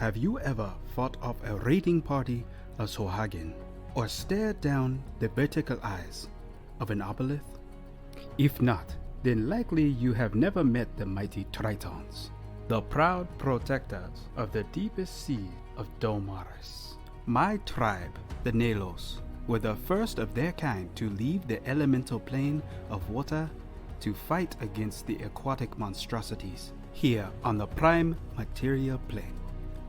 Have you ever thought of a raiding party of Sohagin, or stared down the vertical eyes of an obelisk? If not, then likely you have never met the mighty Tritons, the proud protectors of the deepest sea of Domaris. My tribe, the Eleos, were the first of their kind to leave the elemental plane of water to fight against the aquatic monstrosities here on the prime material plane.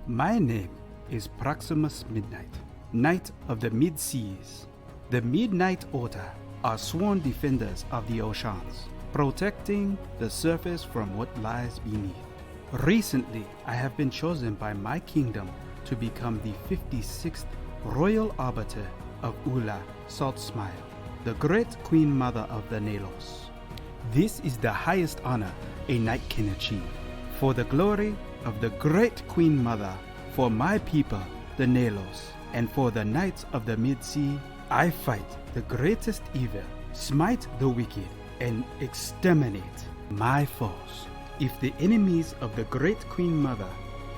My name is Proximus Midnight, Knight of the Mid-Seas. The Midnight Order are sworn defenders of the oceans, protecting the surface from what lies beneath. Recently, I have been chosen by my kingdom to become the 56th Royal Arbiter of Eula Saltsmile, the great Queen Mother of the Eleos. This is the highest honor a knight can achieve. For the glory of the great Queen Mother, for my people, the Eleos, and for the knights of the mid-sea, I fight the greatest evil, smite the wicked, and exterminate my foes. If the enemies of the great Queen Mother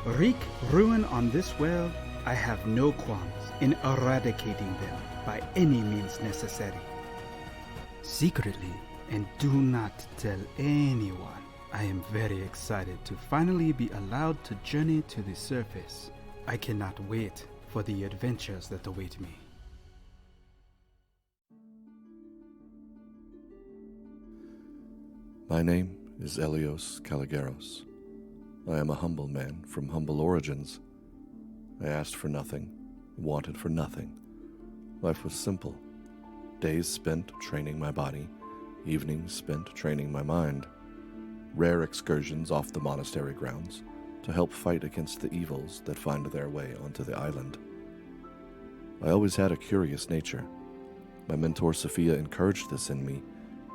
wreak ruin on this world, I have no qualms in eradicating them by any means necessary. Secretly, and do not tell anyone, I am very excited to finally be allowed to journey to the surface. I cannot wait for the adventures that await me. My name is Eleos Kaligeros. I am a humble man from humble origins. I asked for nothing, wanted for nothing. Life was simple. Days spent training my body, evenings spent training my mind. Rare excursions off the monastery grounds to help fight against the evils that find their way onto the island. I always had a curious nature. My mentor Sophia encouraged this in me,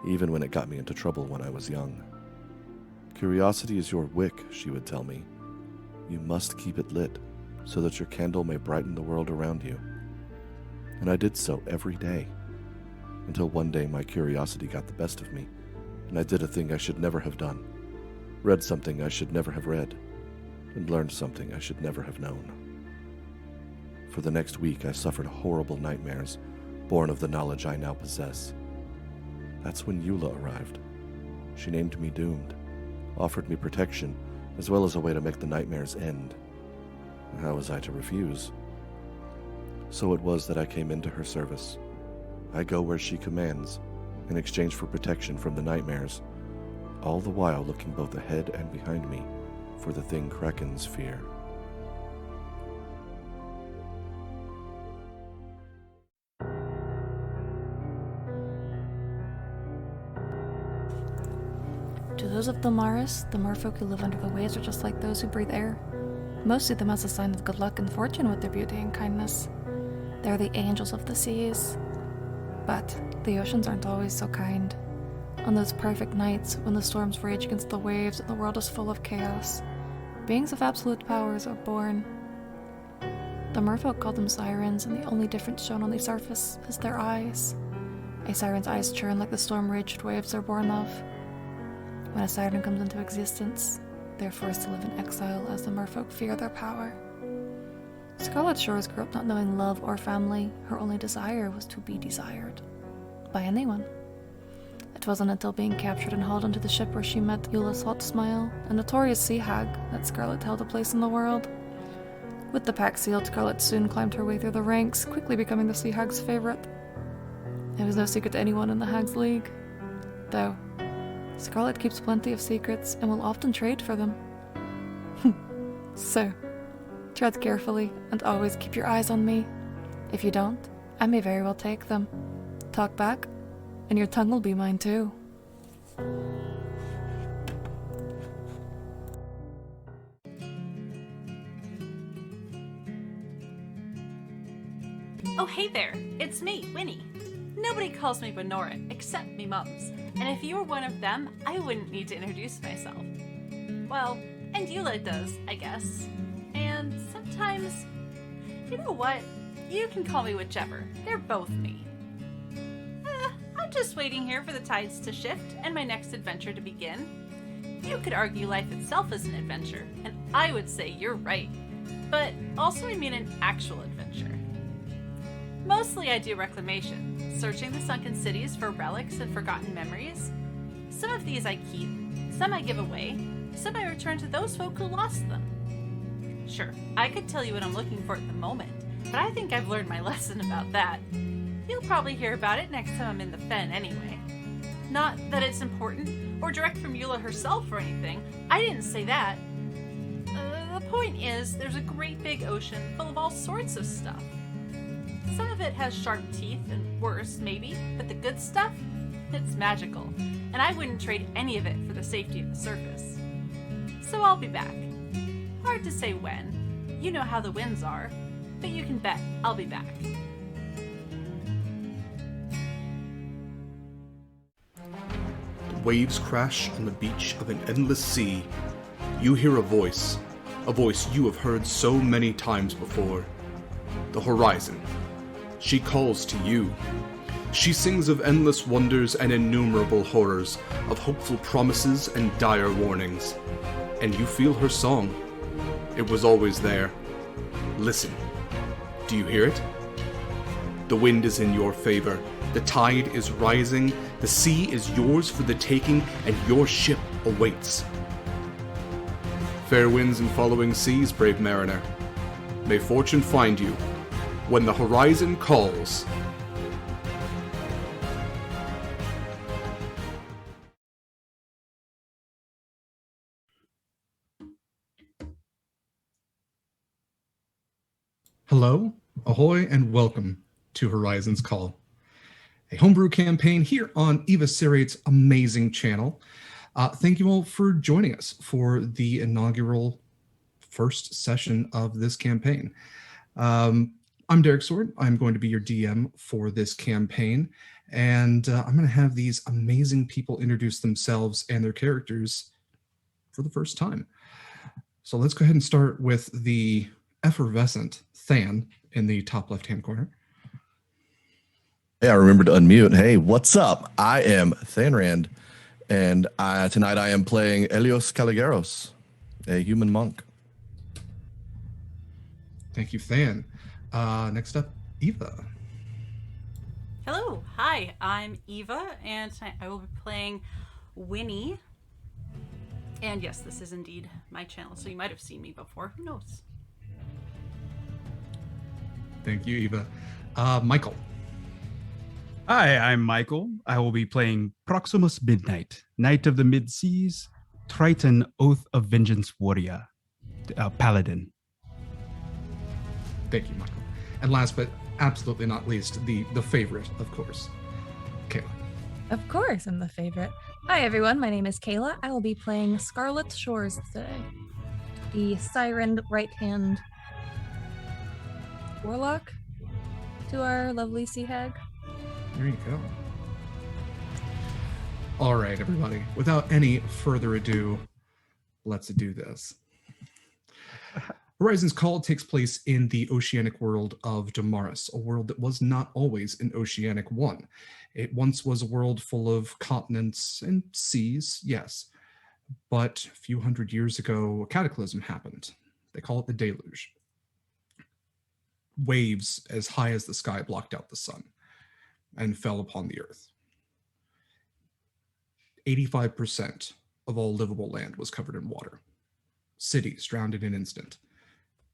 even when it got me into trouble when I was young. Curiosity is your wick, she would tell me. You must keep it lit, so that your candle may brighten the world around you. And I did so every day, until one day my curiosity got the best of me, and I did a thing I should never have done, read something I should never have read, and learned something I should never have known. For the next week I suffered horrible nightmares, born of the knowledge I now possess. That's when Eula arrived. She named me Doomed, offered me protection, as well as a way to make the nightmares end. How was I to refuse? So it was that I came into her service. I go where she commands, in exchange for protection from the nightmares, all the while looking both ahead and behind me for the thing Krakens fear. To those of Domaris, the merfolk who live under the waves are just like those who breathe air. Most see them as a sign of good luck and fortune with their beauty and kindness. They're the angels of the seas. But the oceans aren't always so kind. On those perfect nights, when the storms rage against the waves and the world is full of chaos, beings of absolute powers are born. The merfolk call them sirens, and the only difference shown on the surface is their eyes. A siren's eyes churn like the storm-raged waves they're born of. When a siren comes into existence, they're forced to live in exile as the merfolk fear their power. Scarlett Shores grew up not knowing love or family. Her only desire was to be desired. By anyone. It wasn't until being captured and hauled onto the ship where she met Eula Saltsmile, a notorious sea hag, that Scarlett held a place in the world. With the pack sealed, Scarlett soon climbed her way through the ranks, quickly becoming the sea hag's favorite. It was no secret to anyone in the Hags League. Though, Scarlett keeps plenty of secrets and will often trade for them. So, tread carefully and always keep your eyes on me. If you don't, I may very well take them. Talk back, and your tongue will be mine too. Oh hey there, it's me, Wynni. Nobody calls me Benora except me mums, and if you were one of them, I wouldn't need to introduce myself. Well, and Eula does, I guess. And sometimes, you know what? You can call me whichever. They're both me. I'm just waiting here for the tides to shift and my next adventure to begin. You could argue life itself is an adventure, and I would say you're right. but also I mean an actual adventure. Mostly I do reclamation, searching the sunken cities for relics and forgotten memories. Some of these I keep, some I give away, some I return to those folk who lost them. Sure, I could tell you what I'm looking for at the moment, but I think I've learned my lesson about that. You'll probably hear about it next time I'm in the Fen anyway. Not that it's important, or direct from Eula herself or anything. I didn't say that. The point is, there's a great big ocean full of all sorts of stuff. Some of it has sharp teeth and worse, maybe, but the good stuff? It's magical, and I wouldn't trade any of it for the safety of the surface. So I'll be back. Hard to say when. You know how the winds are, but you can bet I'll be back. The waves crash on the beach of an endless sea. You hear a voice you have heard so many times before. The horizon. She calls to you. She sings of endless wonders and innumerable horrors, of hopeful promises and dire warnings. And you feel her song. It was always there. Listen. Do you hear it? The wind is in your favor. The tide is rising. The sea is yours for the taking, and your ship awaits. Fair winds and following seas, brave mariner. May fortune find you when the horizon calls. Hello, ahoy, and welcome to Horizon's Call, a homebrew campaign here on Eva Sirate's amazing channel. Thank you all for joining us for the inaugural first session of this campaign. I'm Derek Sword. I'm going to be your DM for this campaign, and I'm going to have these amazing people introduce themselves and their characters for the first time. So let's go ahead and start with the effervescent Than in the top left-hand corner. Hey, I remember to unmute. Hey, what's up? I am Thanrand, and tonight I am playing Eleos Kaligeros, a human monk. Thank you, Than. Next up, Eva. Hello, hi, I'm Eva, and tonight I will be playing Wynni. And yes, this is indeed my channel, so you might have seen me before. Who knows? Thank you, Eva. Mikyl. Hi, I'm Mikyl. I will be playing Proximus Midnight, Knight of the Mid-Seas, Triton, Oath of Vengeance Warrior, Paladin. Thank you, Mikyl. And last but absolutely not least, the favorite, of course, Kaila. Of course, I'm the favorite. Hi, everyone. My name is Kaila. I will be playing Scarlett Shores today, the Siren right-hand warlock to our lovely sea hag. There you go. All right, everybody. Without any further ado, let's do this. Horizon's Call takes place in the oceanic world of Damaris, a world that was not always an oceanic one. It once was a world full of continents and seas, yes, but a few hundred years ago, a cataclysm happened. They call it the deluge. Waves as high as the sky blocked out the sun and fell upon the earth. 85% of all livable land was covered in water. Cities drowned in an instant.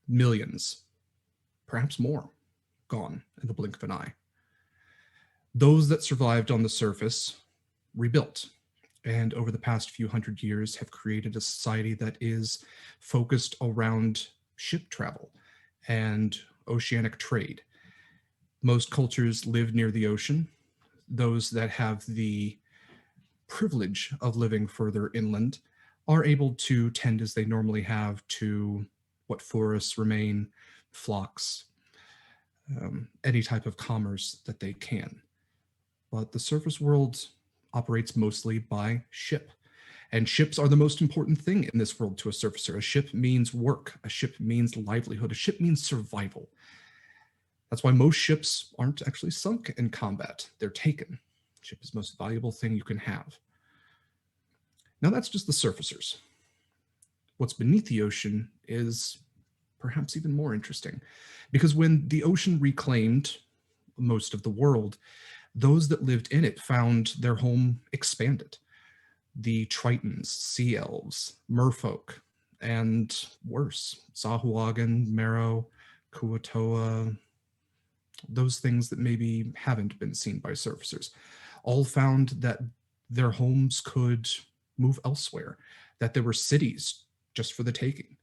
Millions, perhaps more, gone in the blink of an eye. Those that survived on the surface rebuilt, and over the past few hundred years have created a society that is focused around ship travel and oceanic trade. Most cultures live near the ocean. Those that have the privilege of living further inland are able to tend as they normally have to what forests remain, flocks, any type of commerce that they can. But the surface world operates mostly by ship. And ships are the most important thing in this world to a surfacer. A ship means work. A ship means livelihood. A ship means survival. That's why most ships aren't actually sunk in combat. They're taken. Ship is the most valuable thing you can have. Now that's just the surfacers. What's beneath the ocean is perhaps even more interesting. Because when the ocean reclaimed most of the world, those that lived in it found their home expanded. The Tritons, sea elves, merfolk, and worse, Sahuagin, Marrow, Kuatoa, those things that maybe haven't been seen by surfacers, all found that their homes could move elsewhere, that there were cities just for the taking.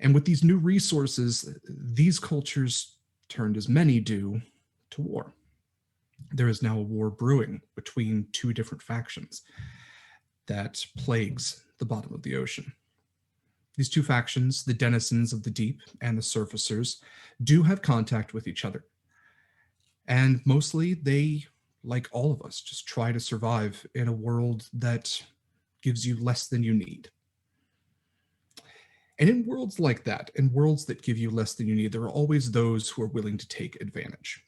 And with these new resources, these cultures turned, as many do, to war. There is now a war brewing between two different factions that plagues the bottom of the ocean. These two factions, the denizens of the deep and the surfacers, do have contact with each other. And mostly they, like all of us, just try to survive in a world that gives you less than you need. And in worlds like that, in worlds that give you less than you need, there are always those who are willing to take advantage.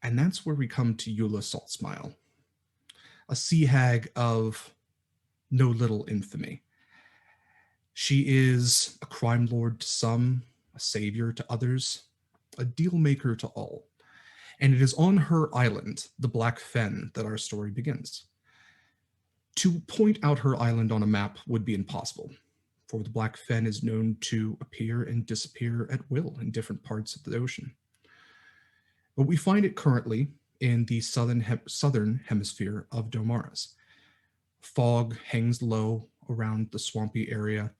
And that's where we come to Eula Saltsmile, a sea hag of no little infamy. She is a crime lord to some, a savior to others, a deal maker to all. And it is on her island, the Black Fen, that our story begins. To point out her island on a map would be impossible, for the Black Fen is known to appear and disappear at will in different parts of the ocean. But we find it currently in the southern hemisphere of Domaris. Fog hangs low around the swampy area.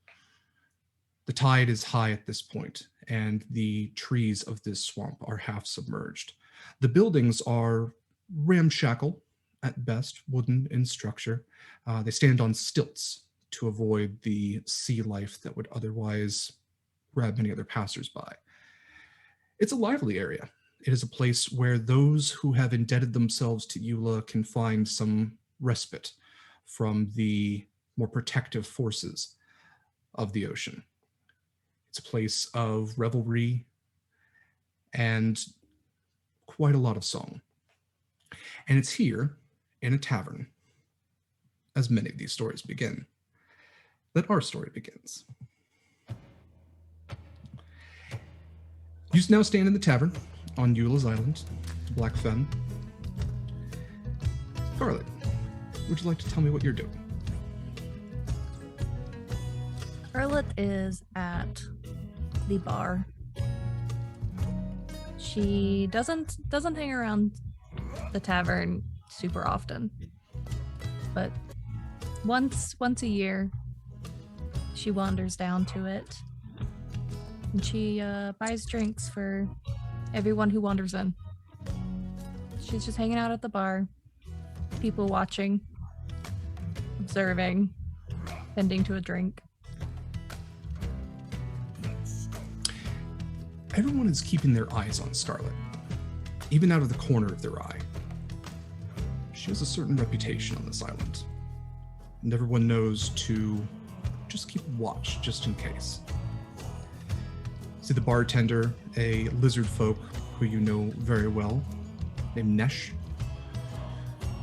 The tide is high at this point, and the trees of this swamp are half submerged. The buildings are ramshackle, at best, wooden in structure. They stand on stilts to avoid the sea life that would otherwise grab many other passersby. It's a lively area. It is a place where those who have indebted themselves to Eula can find some respite from the more protective forces of the ocean. It's a place of revelry and quite a lot of song. And it's here, in a tavern, as many of these stories begin, that our story begins. You now stand in the tavern on Eula's Island, Black Fen. Scarlett, would you like to tell me what you're doing? Scarlett is at the bar. She doesn't hang around the tavern super often, but once a year she wanders down to it and she buys drinks for everyone who wanders in. She's just hanging out at the bar, people watching, observing, bending to a drink. Everyone is keeping their eyes on Scarlett, even out of the corner of their eye. She has a certain reputation on this island, and everyone knows to just keep watch, just in case. See the bartender, a lizard folk who you know very well, named Nesh.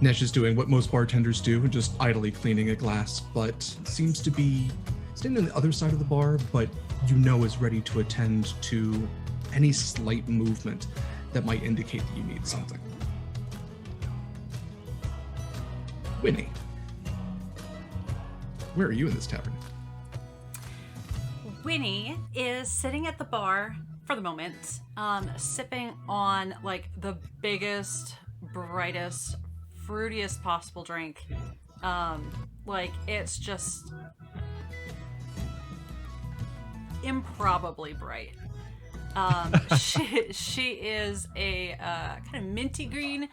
Nesh is doing what most bartenders do, just idly cleaning a glass, but seems to be standing on the other side of the bar, but you know is ready to attend to any slight movement that might indicate that you need something. Wynni, where are you in this tavern? Wynni is sitting at the bar for the moment, sipping on like the biggest, brightest, fruitiest possible drink. Like it's just improbably bright. She is a kind of minty green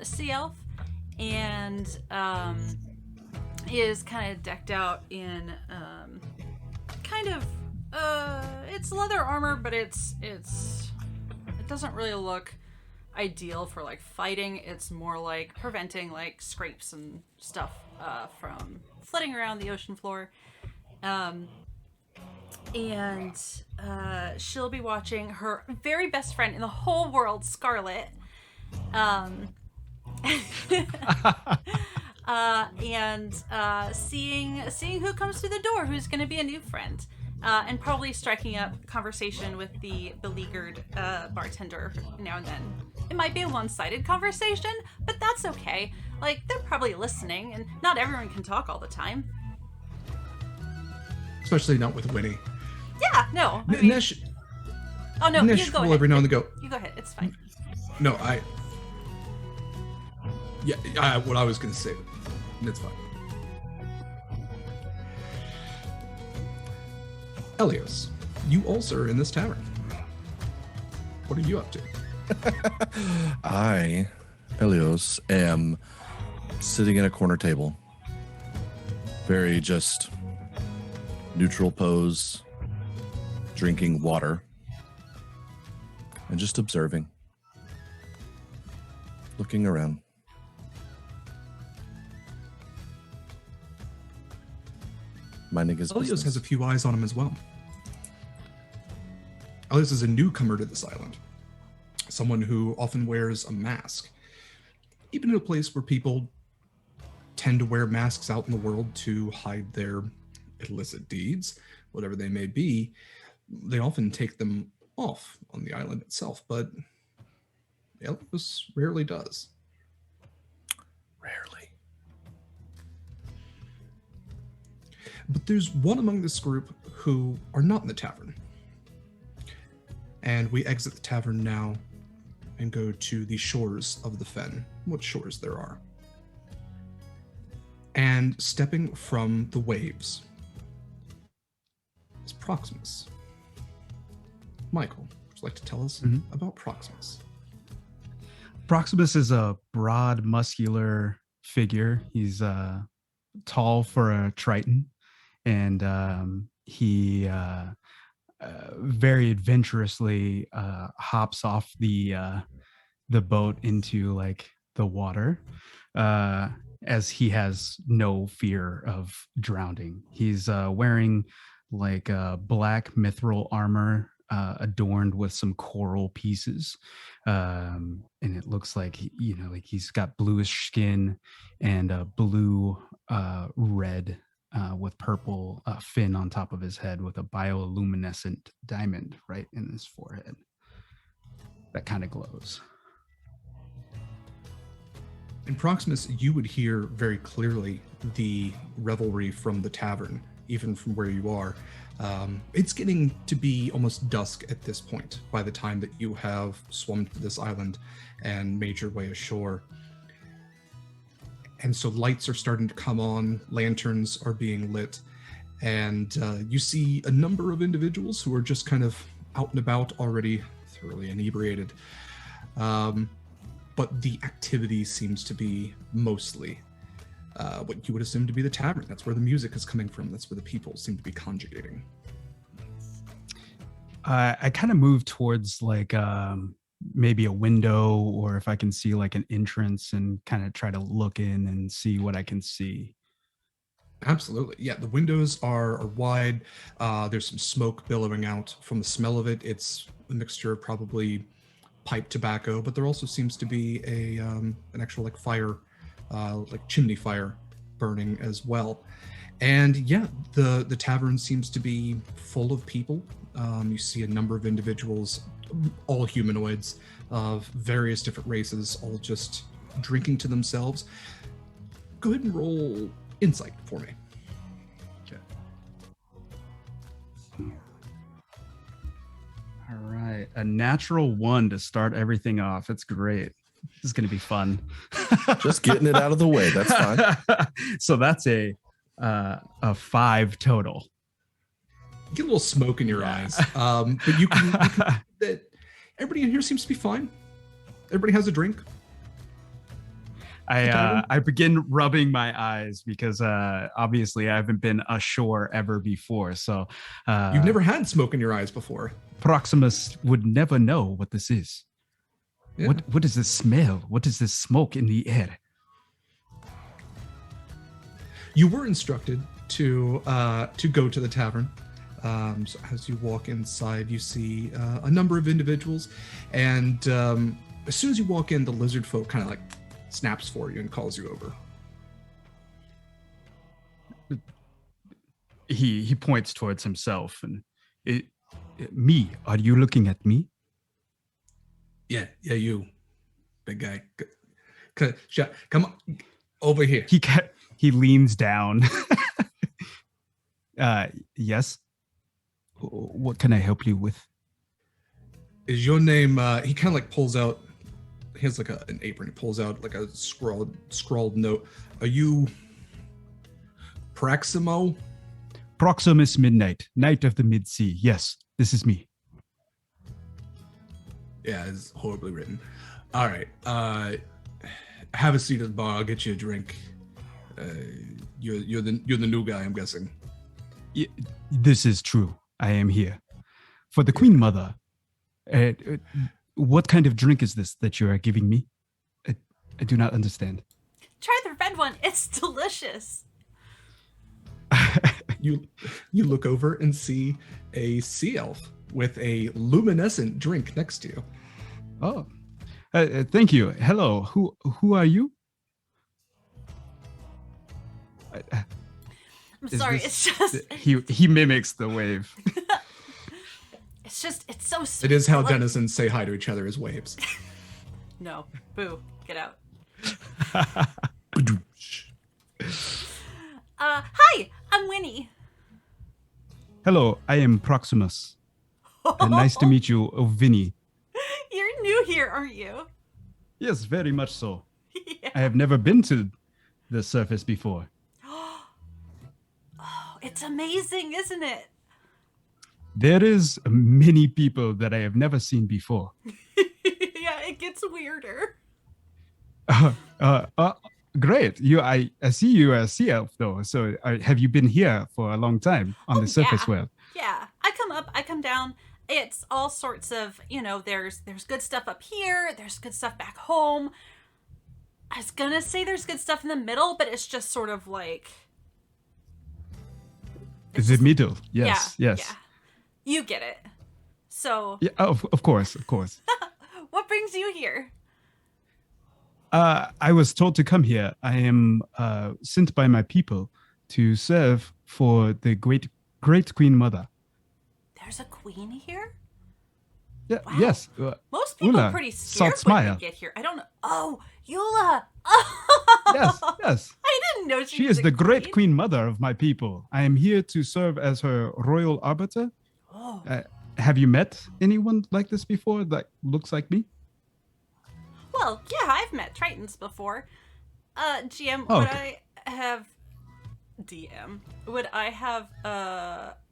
sea elf, and is kind of decked out in kind of it's leather armor, but it doesn't really look ideal for like fighting. It's more like preventing like scrapes and stuff from flitting around the ocean floor. And she'll be watching her very best friend in the whole world, Scarlett, and seeing who comes through the door, who's going to be a new friend. and probably striking up conversation with the beleaguered bartender now and then. It might be a one-sided conversation, but that's okay. Like, they're probably listening, and not everyone can talk all the time. Especially not with Wynni. Yeah, no. I mean, Nesh, oh, no, Nesh you go will ahead. every now and then go, You go ahead, it's fine. no, what I was going to say, it's fine. Eleos, you also are in this tavern. What are you up to? I, Eleos, am sitting at a corner table. Very just neutral pose, drinking water, and just observing. Looking around. Minding his Eleos business. has a few eyes on him as well. Eleos is a newcomer to this island. Someone who often wears a mask. Even in a place where people tend to wear masks out in the world to hide their illicit deeds, whatever they may be, they often take them off on the island itself, but Eleos rarely does. Rarely. But there's one among this group who are not in the tavern. And we exit the tavern now and go to the shores of the Fen, what shores there are. And stepping from the waves is Proximus. Mikyl, would you like to tell us about Proximus? Proximus is a broad, muscular figure. He's tall for a Triton, and he very adventurously hops off the boat into like the water, as he has no fear of drowning. He's wearing like black mithril armor adorned with some coral pieces, and it looks like like he's got bluish skin and a blue red with purple fin on top of his head, with a bioluminescent diamond right in his forehead that kind of glows. In Proximus, you would hear very clearly the revelry from the tavern, even from where you are. It's getting to be almost dusk at this point by the time that you have swum to this island and made your way ashore. And so lights are starting to come on, lanterns are being lit, and you see a number of individuals who are just kind of out and about, already thoroughly inebriated. But the activity seems to be mostly what you would assume to be the tavern. That's where the music is coming from. That's where the people seem to be conjugating. I kind of move towards like maybe a window, or if I can see like an entrance, and kind of try to look in and see what I can see. Absolutely. Yeah, the windows are wide. There's some smoke billowing out. From the smell of it, it's a mixture of probably pipe tobacco, but there also seems to be an actual like fire, like chimney fire burning as well. And yeah, the tavern seems to be full of people. You see a number of individuals, all humanoids of various different races, all just drinking to themselves. Go ahead and roll insight for me. Okay. All right, a natural 1 to start everything off. It's great. This is going to be fun. Just getting it out of the way. That's fine. So that's a 5 total. Get a little smoke in your eyes, but you can that everybody in here seems to be fine. Everybody has a drink. I begin rubbing my eyes because obviously I haven't been ashore ever before. So You've never had smoke in your eyes before. Proximus would never know what this is. Yeah. What is this smell? What is this smoke in the air? You were instructed to go to the tavern. So as you walk inside, you see a number of individuals, and as soon as you walk in, the lizard folk kind of like snaps for you and calls you over. he points towards himself and me. Are you looking at me? Yeah, you, big guy. Come on, over here. He leans down. Yes. What can I help you with? Is your name? He kind of like pulls out. He has like an apron. He pulls out like a scrawled note. Are you Proximo? Proximus Midnight, Knight of the Mid-Sea. Yes, this is me. Yeah, it's horribly written. All right. Have a seat at the bar. I'll get you a drink. You're the new guy, I'm guessing. This is true. I am here for the Queen Mother. What kind of drink is this that you are giving me? I do not understand. Try the red one. It's delicious. You look over and see a sea elf with a luminescent drink next to you. Oh, thank you. Hello. Who are you? I'm sorry. It's just he mimics the wave. it's so sweet. It is how denizens say hi to each other as waves. No. Boo. Get out. Hi, I'm Wynni. Hello, I am Proximus. Nice to meet you, Wynni. You're new here, aren't you? Yes, very much so. Yeah. I have never been to the surface before. Oh, it's amazing, isn't it? There is many people that I have never seen before. Yeah, it gets weirder. Great. I see you as sea elf though. So have you been here for a long time on the surface world? Yeah. I come up, I come down. It's all sorts of, there's good stuff up here. There's good stuff back home. I was gonna say there's good stuff in the middle, but it's just sort of like... The middle. Yes. Yeah, yes. Yeah. You get it. So... Yeah, of course. What brings you here? I was told to come here. I am sent by my people to serve for the great Queen Mother. There's a queen here? Yeah. Wow. Yes. Most people Eula are pretty scared when Saltsmile. they get here. I don't know. Oh, Eula. Oh. Yes. I didn't know She is the great Queen Mother of my people. I am here to serve as her royal arbiter. Oh. Have you met anyone like this before that looks like me? Well, yeah, I've met Tritons before. GM, Oh, would okay. I have... DM, would I have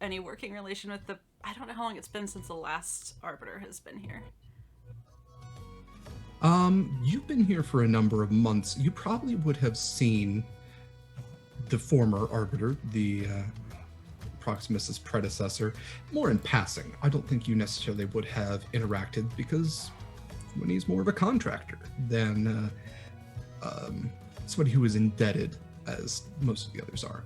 any working relation with the... I don't know how long it's been since the last Arbiter has been here. You've been here for a number of months. You probably would have seen the former Arbiter, the Proximus's predecessor, more in passing. I don't think you necessarily would have interacted because Wynni's more of a contractor than somebody who is indebted, as most of the others are.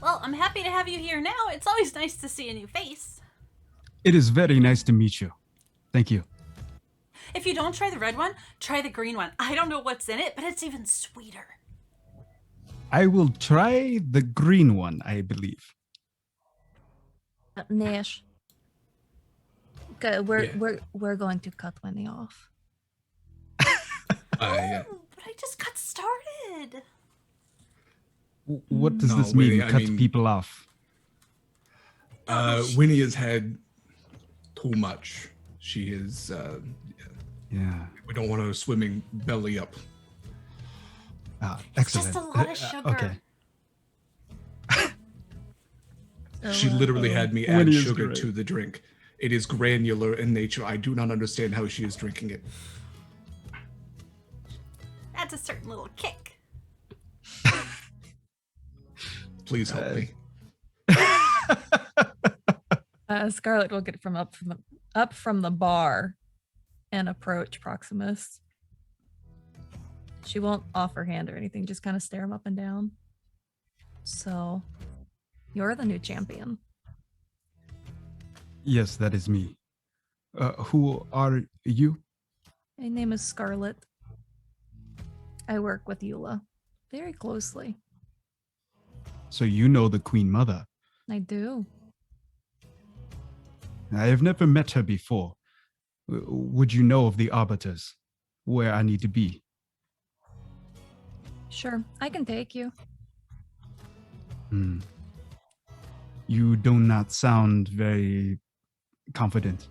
Well, I'm happy to have you here now. It's always nice to see a new face. It is very nice to meet you. Thank you. If you don't try the red one, try the green one. I don't know what's in it, but it's even sweeter. I will try the green one, I believe. Nash. Okay, we're Yeah. we're going to cut Wynni off. Yeah. But I just got started. What does No, this mean? Wynni, I Cut mean- people off. Wynni has had too much. She is. Yeah. We don't want her swimming belly up. Excellent. Just a lot of sugar. Okay. She literally had me add Wynni is sugar great. to the drink. It is granular in nature. I do not understand how she is drinking it. That's a certain little kick. Please help me. Scarlett will get from up from the bar and approach Proximus. She won't offer hand or anything, just kind of stare him up and down. So, you're the new champion. Yes, that is me. Who are you? My name is Scarlett. I work with Eula very closely. So you know the Queen Mother. I do. I have never met her before. Would you know of the Arbiters? Where I need to be? Sure, I can take you. You do not sound very confident.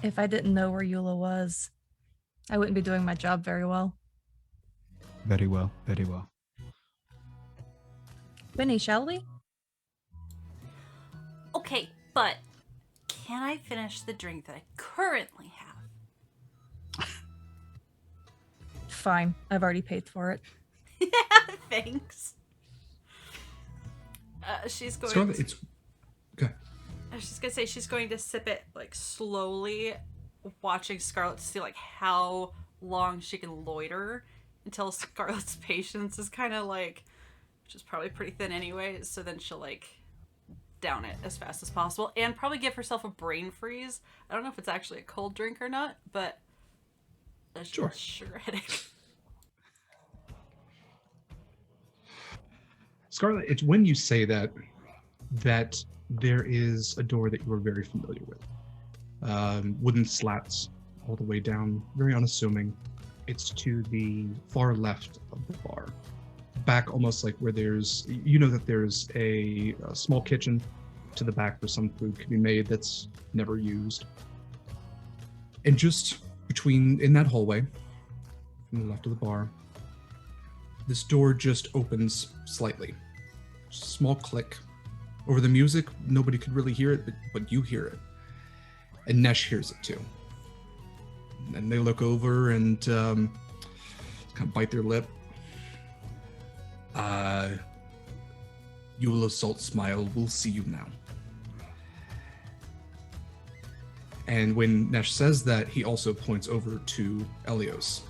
If I didn't know where Eula was, I wouldn't be doing my job very well. Very well, very well. Wynni, shall we? Okay, but can I finish the drink that I currently have? Fine, I've already paid for it. Thanks. She's going Scarlett, to... it's okay. I was just gonna say she's going to sip it like slowly, watching Scarlett to see like how long she can loiter until Scarlett's patience is kind of like, which is probably pretty thin anyway. So then she'll like down it as fast as possible and probably give herself a brain freeze. I don't know if it's actually a cold drink or not, but that's Sure. Sugar headache. Scarlett, it's when you say that there is a door that you are very familiar with. Wooden slats all the way down, very unassuming. It's to the far left of the bar. Back almost like where there's, you know that there's a small kitchen to the back where some food can be made that's never used. And just in that hallway, from the left of the bar, this door just opens slightly. Just a small click. Over the music, nobody could really hear it, but you hear it. And Nesh hears it too. And they look over and kind of bite their lip. Eula Saltsmile, we'll see you now. And when Nesh says that, he also points over to Eleos.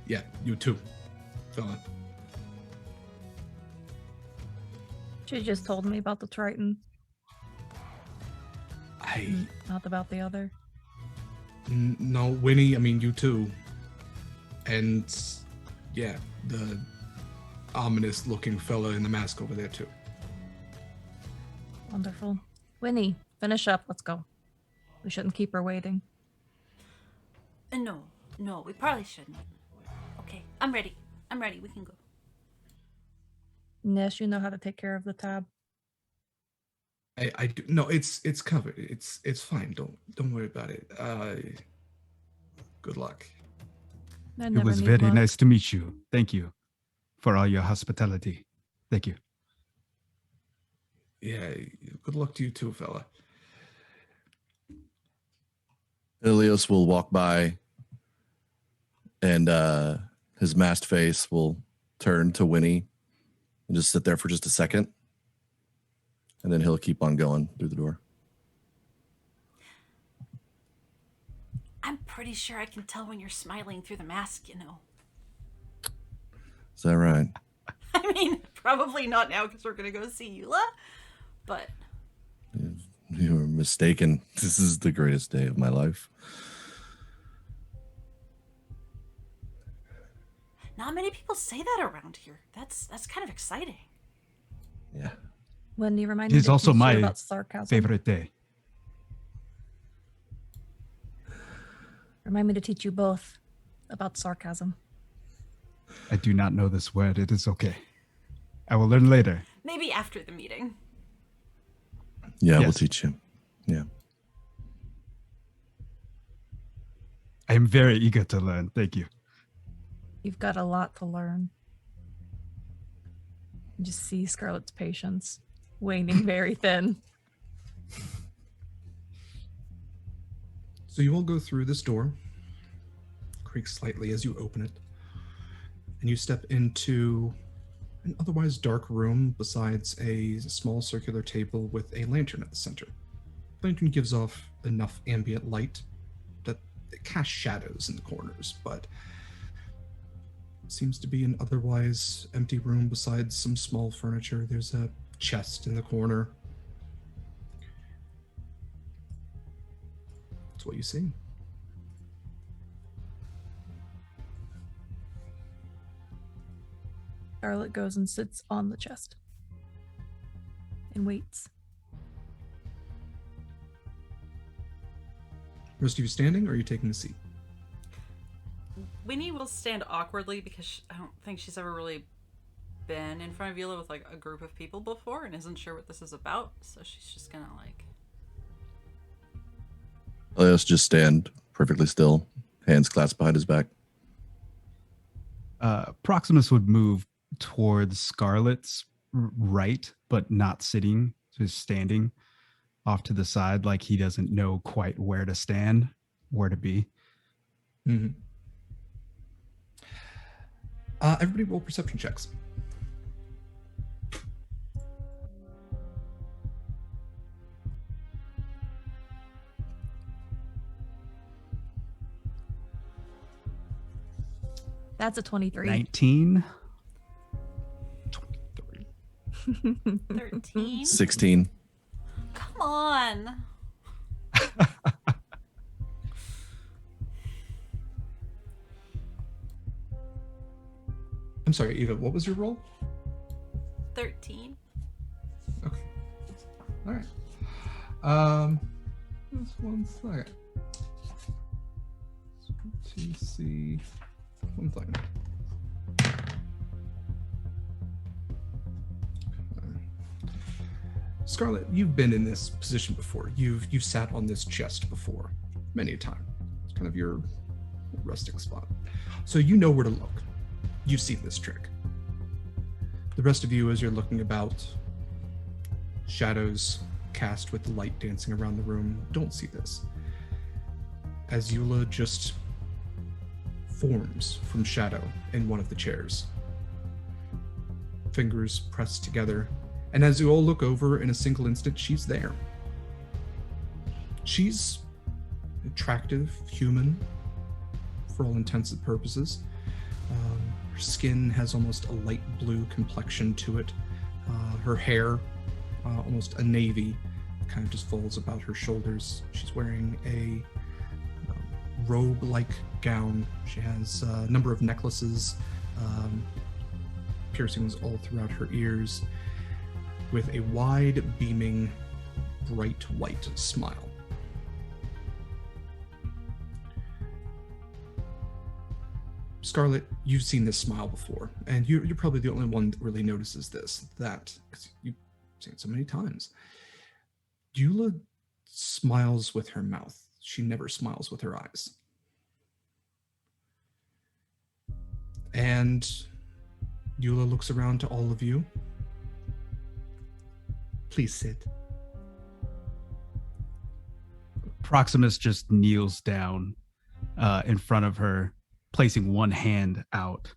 Yeah, you too, fella. She just told me about the Triton, not about the other. No, Wynni, I mean, you too. And, yeah, the ominous-looking fella in the mask over there, too. Wonderful. Wynni, finish up. Let's go. We shouldn't keep her waiting. No, we probably shouldn't. Okay, I'm ready. We can go. Nesh, you know how to take care of the tab. I do. No, it's covered. It's fine. Don't worry about it. Good luck. I It never was need very luck. nice to meet you. Thank you for all your hospitality. Thank you. Yeah, good luck to you too, fella. Eleos will walk by and his masked face will turn to Wynni and just sit there for just a second. And then he'll keep on going through the door. I'm pretty sure I can tell when you're smiling through the mask, you know. Is that right? I mean, probably not now because we're going to go see Eula, but... You were mistaken. This is the greatest day of my life. Not many people say that around here. That's kind of exciting. Yeah. Wendy, remind It me is to also teach you my about sarcasm. favorite day. Remind me to teach you both about sarcasm. I do not know this word. It is okay. I will learn later. Maybe after the meeting. Yeah, we'll Yes. teach you. Yeah. I am very eager to learn. Thank you. You've got a lot to learn. You just see Scarlett's patience waning very thin. So you all go through this door, creaks slightly as you open it, and you step into an otherwise dark room besides a small circular table with a lantern at the center. The lantern gives off enough ambient light that it casts shadows in the corners, but seems to be an otherwise empty room besides some small furniture. There's a chest in the corner. That's what you see. Scarlett goes and sits on the chest and waits. Rest of you standing, or are you taking a seat? Wynni will stand awkwardly because I don't think she's ever really been in front of Eula with like a group of people before and isn't sure what this is about. So she's just gonna like. Eleos just stand perfectly still, hands clasped behind his back. Proximus would move towards Scarlett's right, but not sitting, just standing off to the side, like he doesn't know quite where to stand, where to be. Mm-hmm. Everybody roll perception checks. That's a 23. 19. 13? 16. Come on. I'm sorry, Eva, what was your roll? 13. Okay. All right. Just one second. TC. 1 second. Scarlett, you've been in this position before. You've sat on this chest before, many a time. It's kind of your resting spot. So you know where to look. You've seen this trick. The rest of you, as you're looking about, shadows cast with the light dancing around the room, don't see this. As Eula just forms from shadow in one of the chairs. Fingers pressed together, and as you all look over in a single instant, she's there. She's attractive, human, for all intents and purposes. Her skin has almost a light blue complexion to it. Her hair, almost a navy, kind of just falls about her shoulders. She's wearing a robe-like gown. She has a number of necklaces, piercings all throughout her ears, with a wide, beaming, bright white smile. Scarlett, you've seen this smile before, and you're probably the only one that really notices this, because you've seen it so many times. Eula smiles with her mouth. She never smiles with her eyes. And Eula looks around to all of you. Please sit. Proximus just kneels down in front of her, placing one hand out.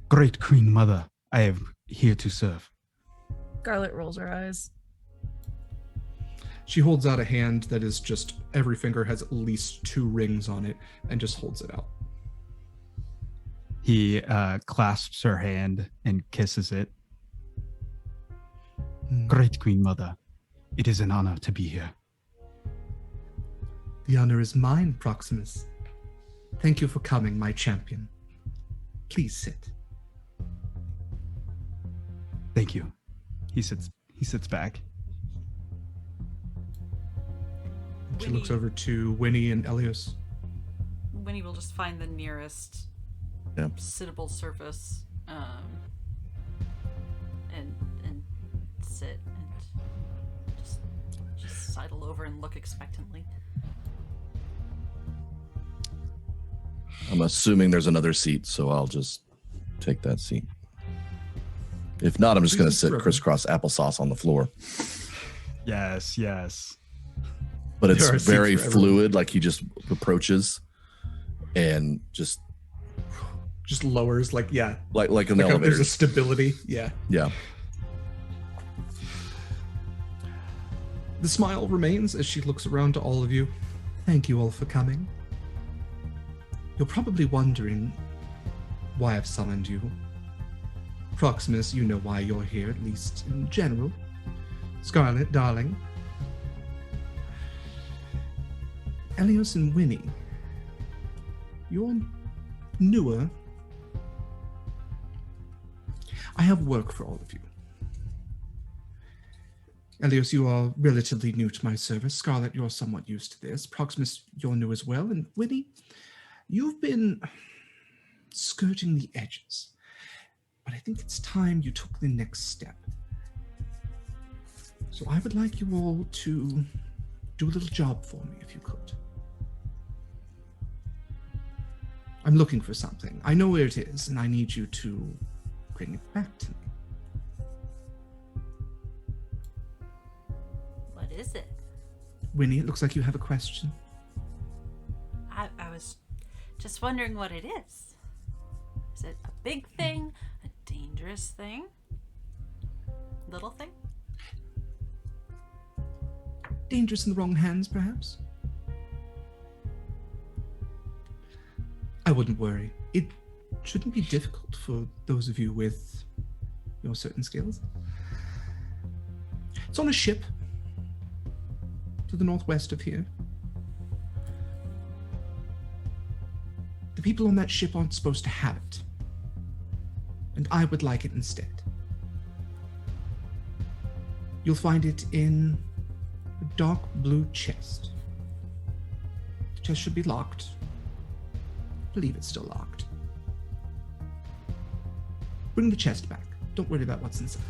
Great Queen Mother, I am here to serve. Scarlett rolls her eyes. She holds out a hand that is just, every finger has at least 2 rings on it, and just holds it out. He clasps her hand and kisses it. Great Queen Mother, it is an honor to be here. The honor is mine, Proximus. Thank you for coming, my champion. Please sit. Thank you. He sits back. She looks over to Wynni and Eleos. Wynni will just find the nearest sittable surface, and sit and just sidle over and look expectantly. I'm assuming there's another seat, so I'll just take that seat. If not, I'm just going to sit crisscross applesauce on the floor. Yes, yes. But it's very fluid, like he just approaches and just lowers, like an elevator. There's a stability, yeah. The smile remains as she looks around to all of you. Thank you all for coming. You're probably wondering why I've summoned you. Proximus, you know why you're here, at least in general. Scarlett, darling. Eleos and Wynni, you're newer. I have work for all of you. Eleos, you are relatively new to my service. Scarlett, you're somewhat used to this. Proximus, you're new as well. And Wynni, you've been skirting the edges. But I think it's time you took the next step. So I would like you all to do a little job for me, if you could. I'm looking for something. I know where it is, and I need you to bring it back to me. What is it? Wynni, it looks like you have a question. I was just wondering what it is. Is it a big thing? A dangerous thing? Little thing? Dangerous in the wrong hands, perhaps? I wouldn't worry. It shouldn't be difficult for those of you with your certain skills. It's on a ship to the northwest of here. The people on that ship aren't supposed to have it, and I would like it instead. You'll find it in a dark blue chest. The chest should be locked. I believe it's still locked. Bring the chest back. Don't worry about what's inside.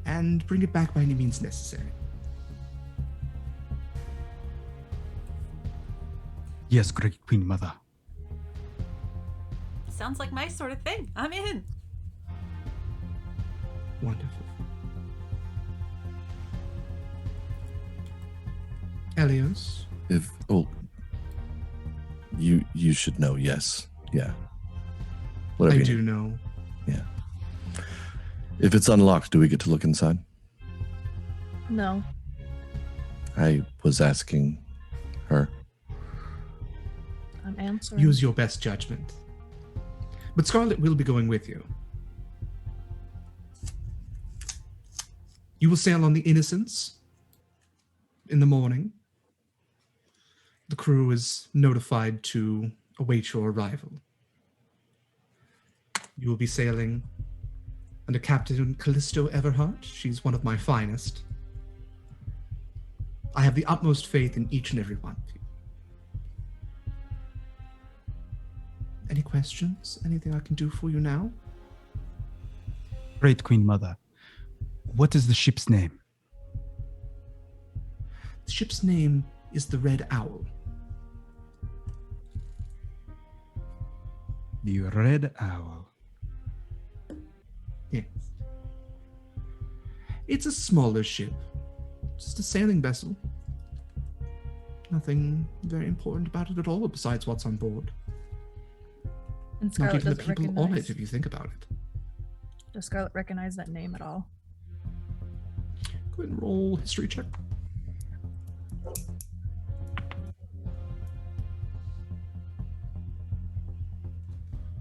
And bring it back by any means necessary. Yes, great Queen Mother. Sounds like my sort of thing. I'm in. Wonderful. Eleos? You should know, yes. Yeah. I Whatever you do need. know. Yeah. If it's unlocked, do we get to look inside? No. I was asking her. I'm answering. Use your best judgment. But Scarlett will be going with you. You will sail on the Innocence in the morning. The crew is notified to await your arrival. You will be sailing under Captain Callisto Everhart. She's one of my finest. I have the utmost faith in each and every one of you. Any questions? Anything I can do for you now? Great Queen Mother, what is the ship's name? The ship's name is the Red Owl. The Red Owl. Yes. It's a smaller ship. Just a sailing vessel. Nothing very important about it at all besides what's on board. And Not Scarlett even the doesn't people on recognize. it, if you think about it. Does Scarlett recognize that name at all? Go ahead and roll history check.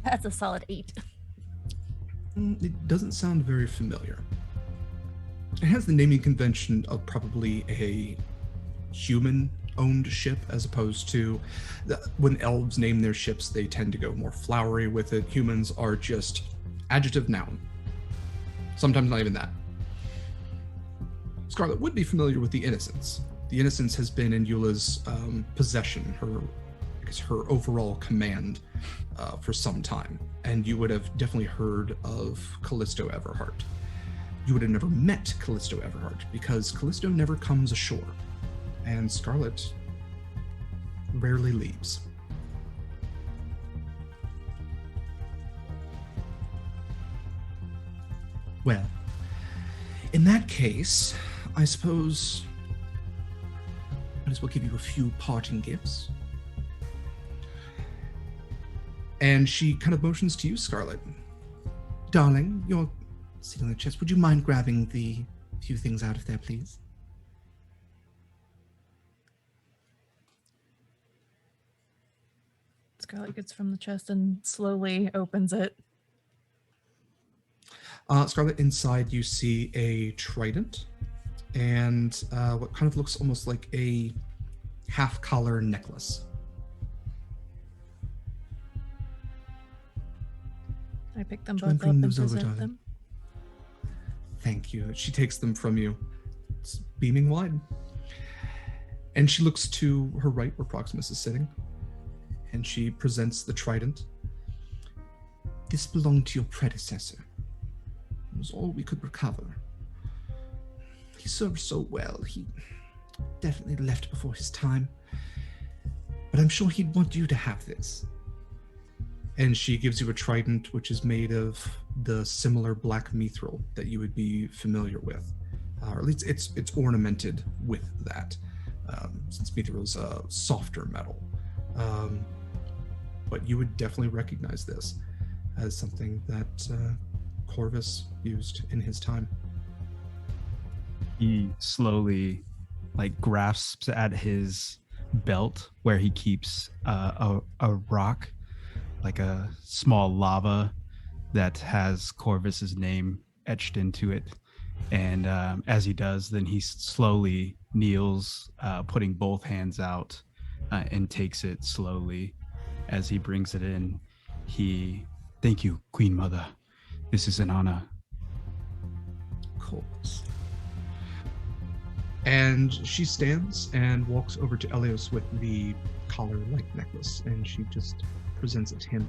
That's a solid 8. It doesn't sound very familiar. It has the naming convention of probably a human-owned ship, as opposed to when elves name their ships, they tend to go more flowery with it. Humans are just adjective, noun. Sometimes not even that. Scarlett would be familiar with the Innocence. The Innocence has been in Eula's possession, her overall command for some time, and you would have definitely heard of Callisto Everhart. You would have never met Callisto Everhart because Callisto never comes ashore, and Scarlett rarely leaves. Well, in that case, I suppose I might as well give you a few parting gifts. And she kind of motions to you, Scarlett. Darling, you're sitting on the chest. Would you mind grabbing the few things out of there, please? Scarlett gets from the chest and slowly opens it. Scarlett, inside you see a trident and what kind of looks almost like a half-collar necklace. I pick them Do you both up bring and those over, present darling? them. Thank you. She takes them from you. It's beaming wide. And she looks to her right where Proximus is sitting. And she presents the trident. This belonged to your predecessor. It was all we could recover. He served so well. He definitely left before his time. But I'm sure he'd want you to have this. And she gives you a trident, which is made of the similar black mithril that you would be familiar with. Or at least it's ornamented with that, since mithril is a softer metal. But you would definitely recognize this as something that Corvus used in his time. He slowly grasps at his belt where he keeps a rock, like a small lava that has Corvus's name etched into it. And as he does, then he slowly kneels, putting both hands out, and takes it slowly. As he brings it in, thank you, Queen Mother. This is an honor. Corvus. And she stands and walks over to Eleos with the collar-like necklace, and she just presents it to him.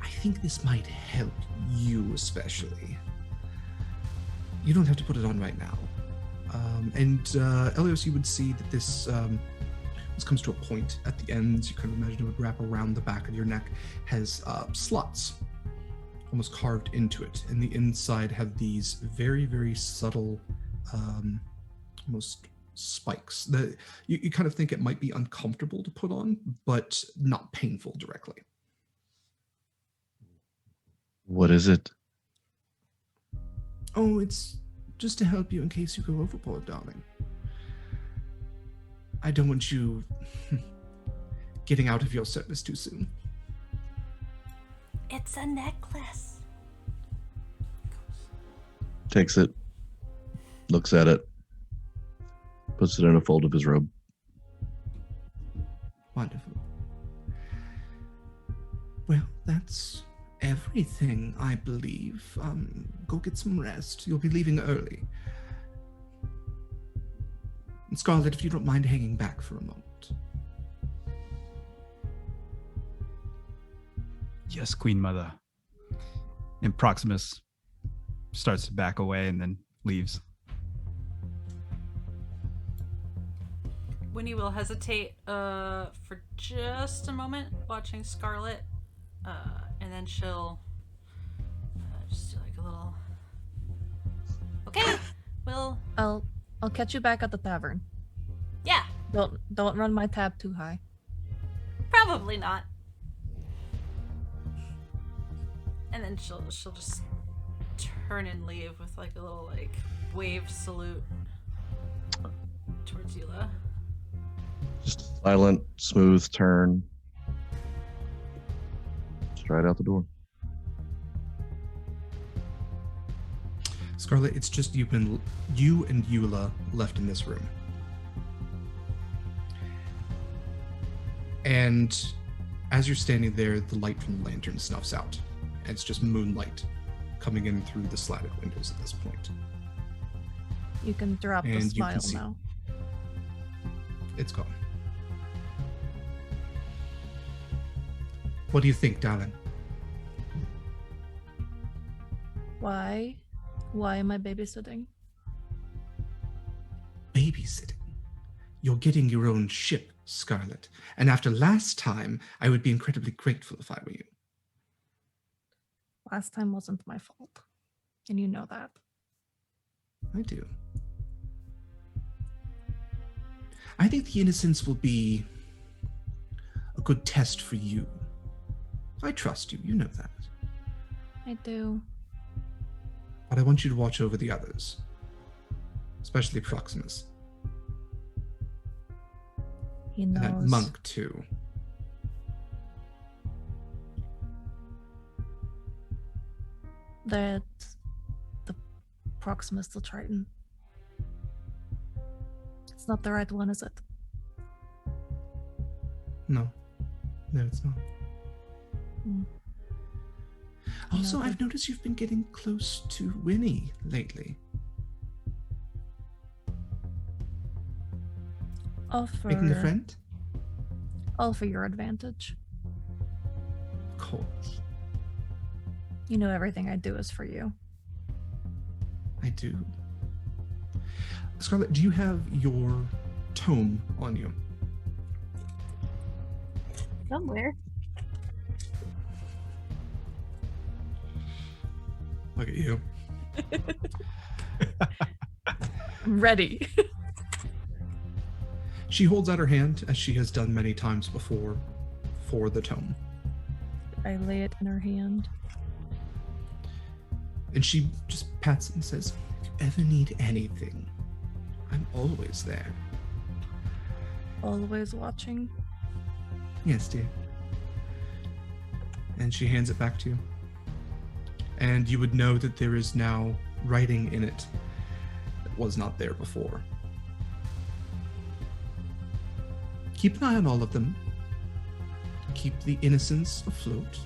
I think this might help you especially. You don't have to put it on right now. Eleos, you would see that this comes to a point at the ends. You kind of imagine it would wrap around the back of your neck, has slots almost carved into it. And the inside have these very, very subtle, almost spikes that you kind of think it might be uncomfortable to put on, but not painful directly. What is it? Oh, it's just to help you in case you go overboard, darling. I don't want you getting out of your service too soon. It's a necklace. Takes it, looks at it, puts it in a fold of his robe. Wonderful. Well, that's everything, I believe. Go get some rest. You'll be leaving early. And Scarlett, if you don't mind hanging back for a moment. Yes, Queen Mother. And Proximus starts to back away and then leaves. Wynni will hesitate for just a moment, watching Scarlett, and then she'll just do like a little. Okay, we'll. I'll catch you back at the tavern. Yeah, Don't run my tab too high. probably not. And then she'll just turn and leave with like a little wave salute towards Eula. Just a silent, smooth turn. Straight out the door. Scarlett, it's just you and Eula left in this room. And as you're standing there, the light from the lantern snuffs out. And it's just moonlight coming in through the slatted windows at this point. You can drop the And you smile can see- now. It's gone. What do you think, darling? Why am I babysitting? Babysitting? You're getting your own ship, Scarlett. And after last time, I would be incredibly grateful if I were you. Last time wasn't my fault. And you know that. I do. I think the innocence will be a good test for you. I trust you, you know that. I do. But I want you to watch over the others. Especially Proximus. He And knows. that monk, too. That the Proximus, the Triton. It's not the right one, is it? No. No, it's not. Also, Noted. I've noticed you've been getting close to Wynni lately. All Making a friend? all for your advantage. Of course. You know everything I do is for you. I do. Scarlett, do you have your tome on you? Somewhere. Look at you. Ready. She holds out her hand, as she has done many times before, for the tome. I lay it in her hand. And she just pats it and says, if you ever need anything, I'm always there. Always watching. Yes, dear. And she hands it back to you. And you would know that there is now writing in it that was not there before. Keep an eye on all of them. Keep the innocence afloat.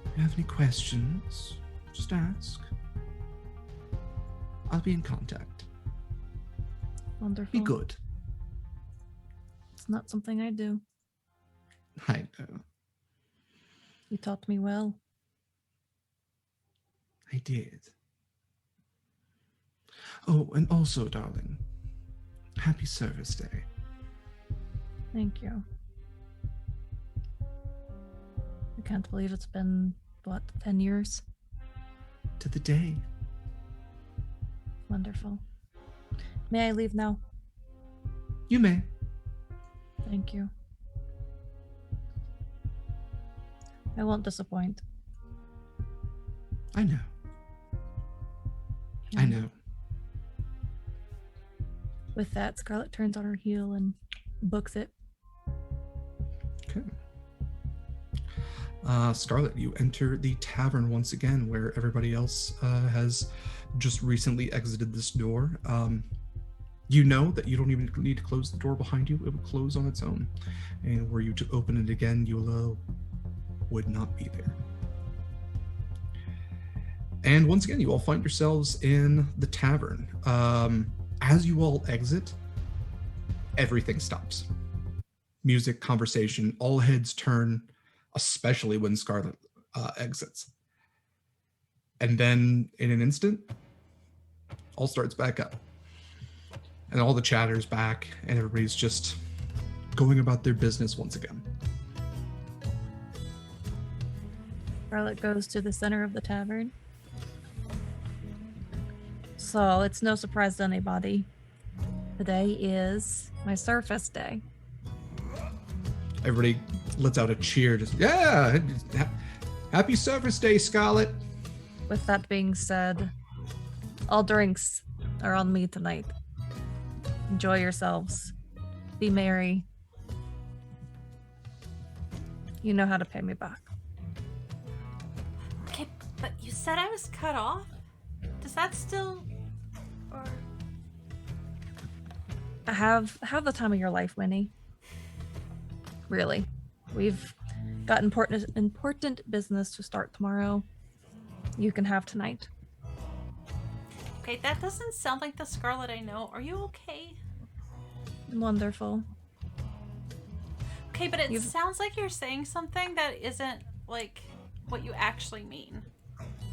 If you have any questions, just ask. I'll be in contact. Wonderful. Be good. It's not something I do. I know. You taught me well. I did. Oh, and also, darling, happy Service Day. Thank you. I can't believe it's been, 10 years? To the day. Wonderful. May I leave now? You may. Thank you. I won't disappoint. I know. I know. With that, Scarlett turns on her heel and books it. Okay. Scarlett, you enter the tavern once again, where everybody else has just recently exited this door. You know that you don't even need to close the door behind you. It will close on its own. And were you to open it again, Eula would not be there. And once again, you all find yourselves in the tavern. As you all exit, everything stops. Music, conversation, all heads turn, especially when Scarlett exits. And then in an instant, all starts back up. And all the chatter's back, and everybody's just going about their business once again. Scarlett goes to the center of the tavern. So it's no surprise to anybody. Today is my surface day. Everybody lets out a cheer. Just, yeah! Happy Surface Day, Scarlett! With that being said, all drinks are on me tonight. Enjoy yourselves. Be merry. You know how to pay me back. Okay, but you said I was cut off? Does that still... or... Have the time of your life, Wynni. Really. We've got important business to start tomorrow. You can have tonight. Okay, that doesn't sound like the Scarlett I know. Are you okay? Wonderful. Okay, but it sounds like you're saying something that isn't, like, what you actually mean.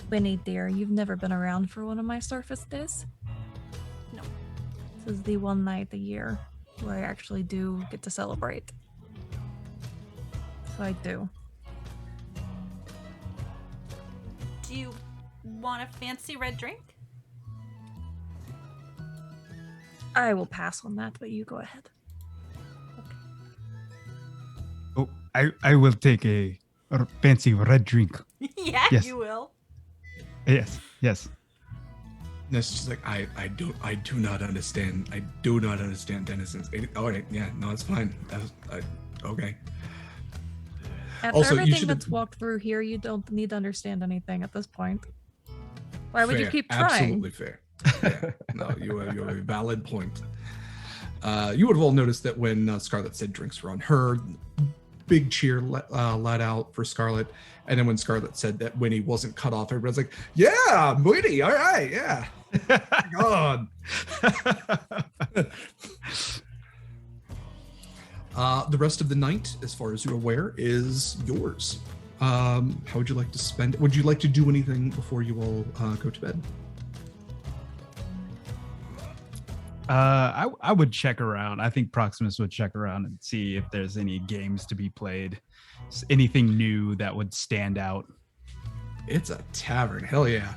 Wynni, dear, you've never been around for one of my surface days? No. This is the one night a year where I actually do get to celebrate. So I do. Do you want a fancy red drink? I will pass on that, but you go ahead. Oh, I will take a fancy red drink. Yeah, Yes. you will. Yes, yes. It's just like, I do not understand. I do not understand Denison's. All right, yeah, no, it's fine. Okay. After Also, you everything should've- that's walked through here, you don't need to understand anything at this point. Why would you Fair, keep trying? Absolutely fair. Yeah, no, you have a valid point. You would have all noticed that when Scarlett said drinks were on her, big cheer let out for Scarlett. And then when Scarlett said that Wynni wasn't cut off, everybody's like, yeah, Wynni, all right, yeah. God. The rest of the night, as far as you're aware, is yours. How would you like to spend it? Would you like to do anything before you all go to bed? I would check around. I think Proximus would check around and see if there's any games to be played, anything new that would stand out. It's a tavern, hell yeah.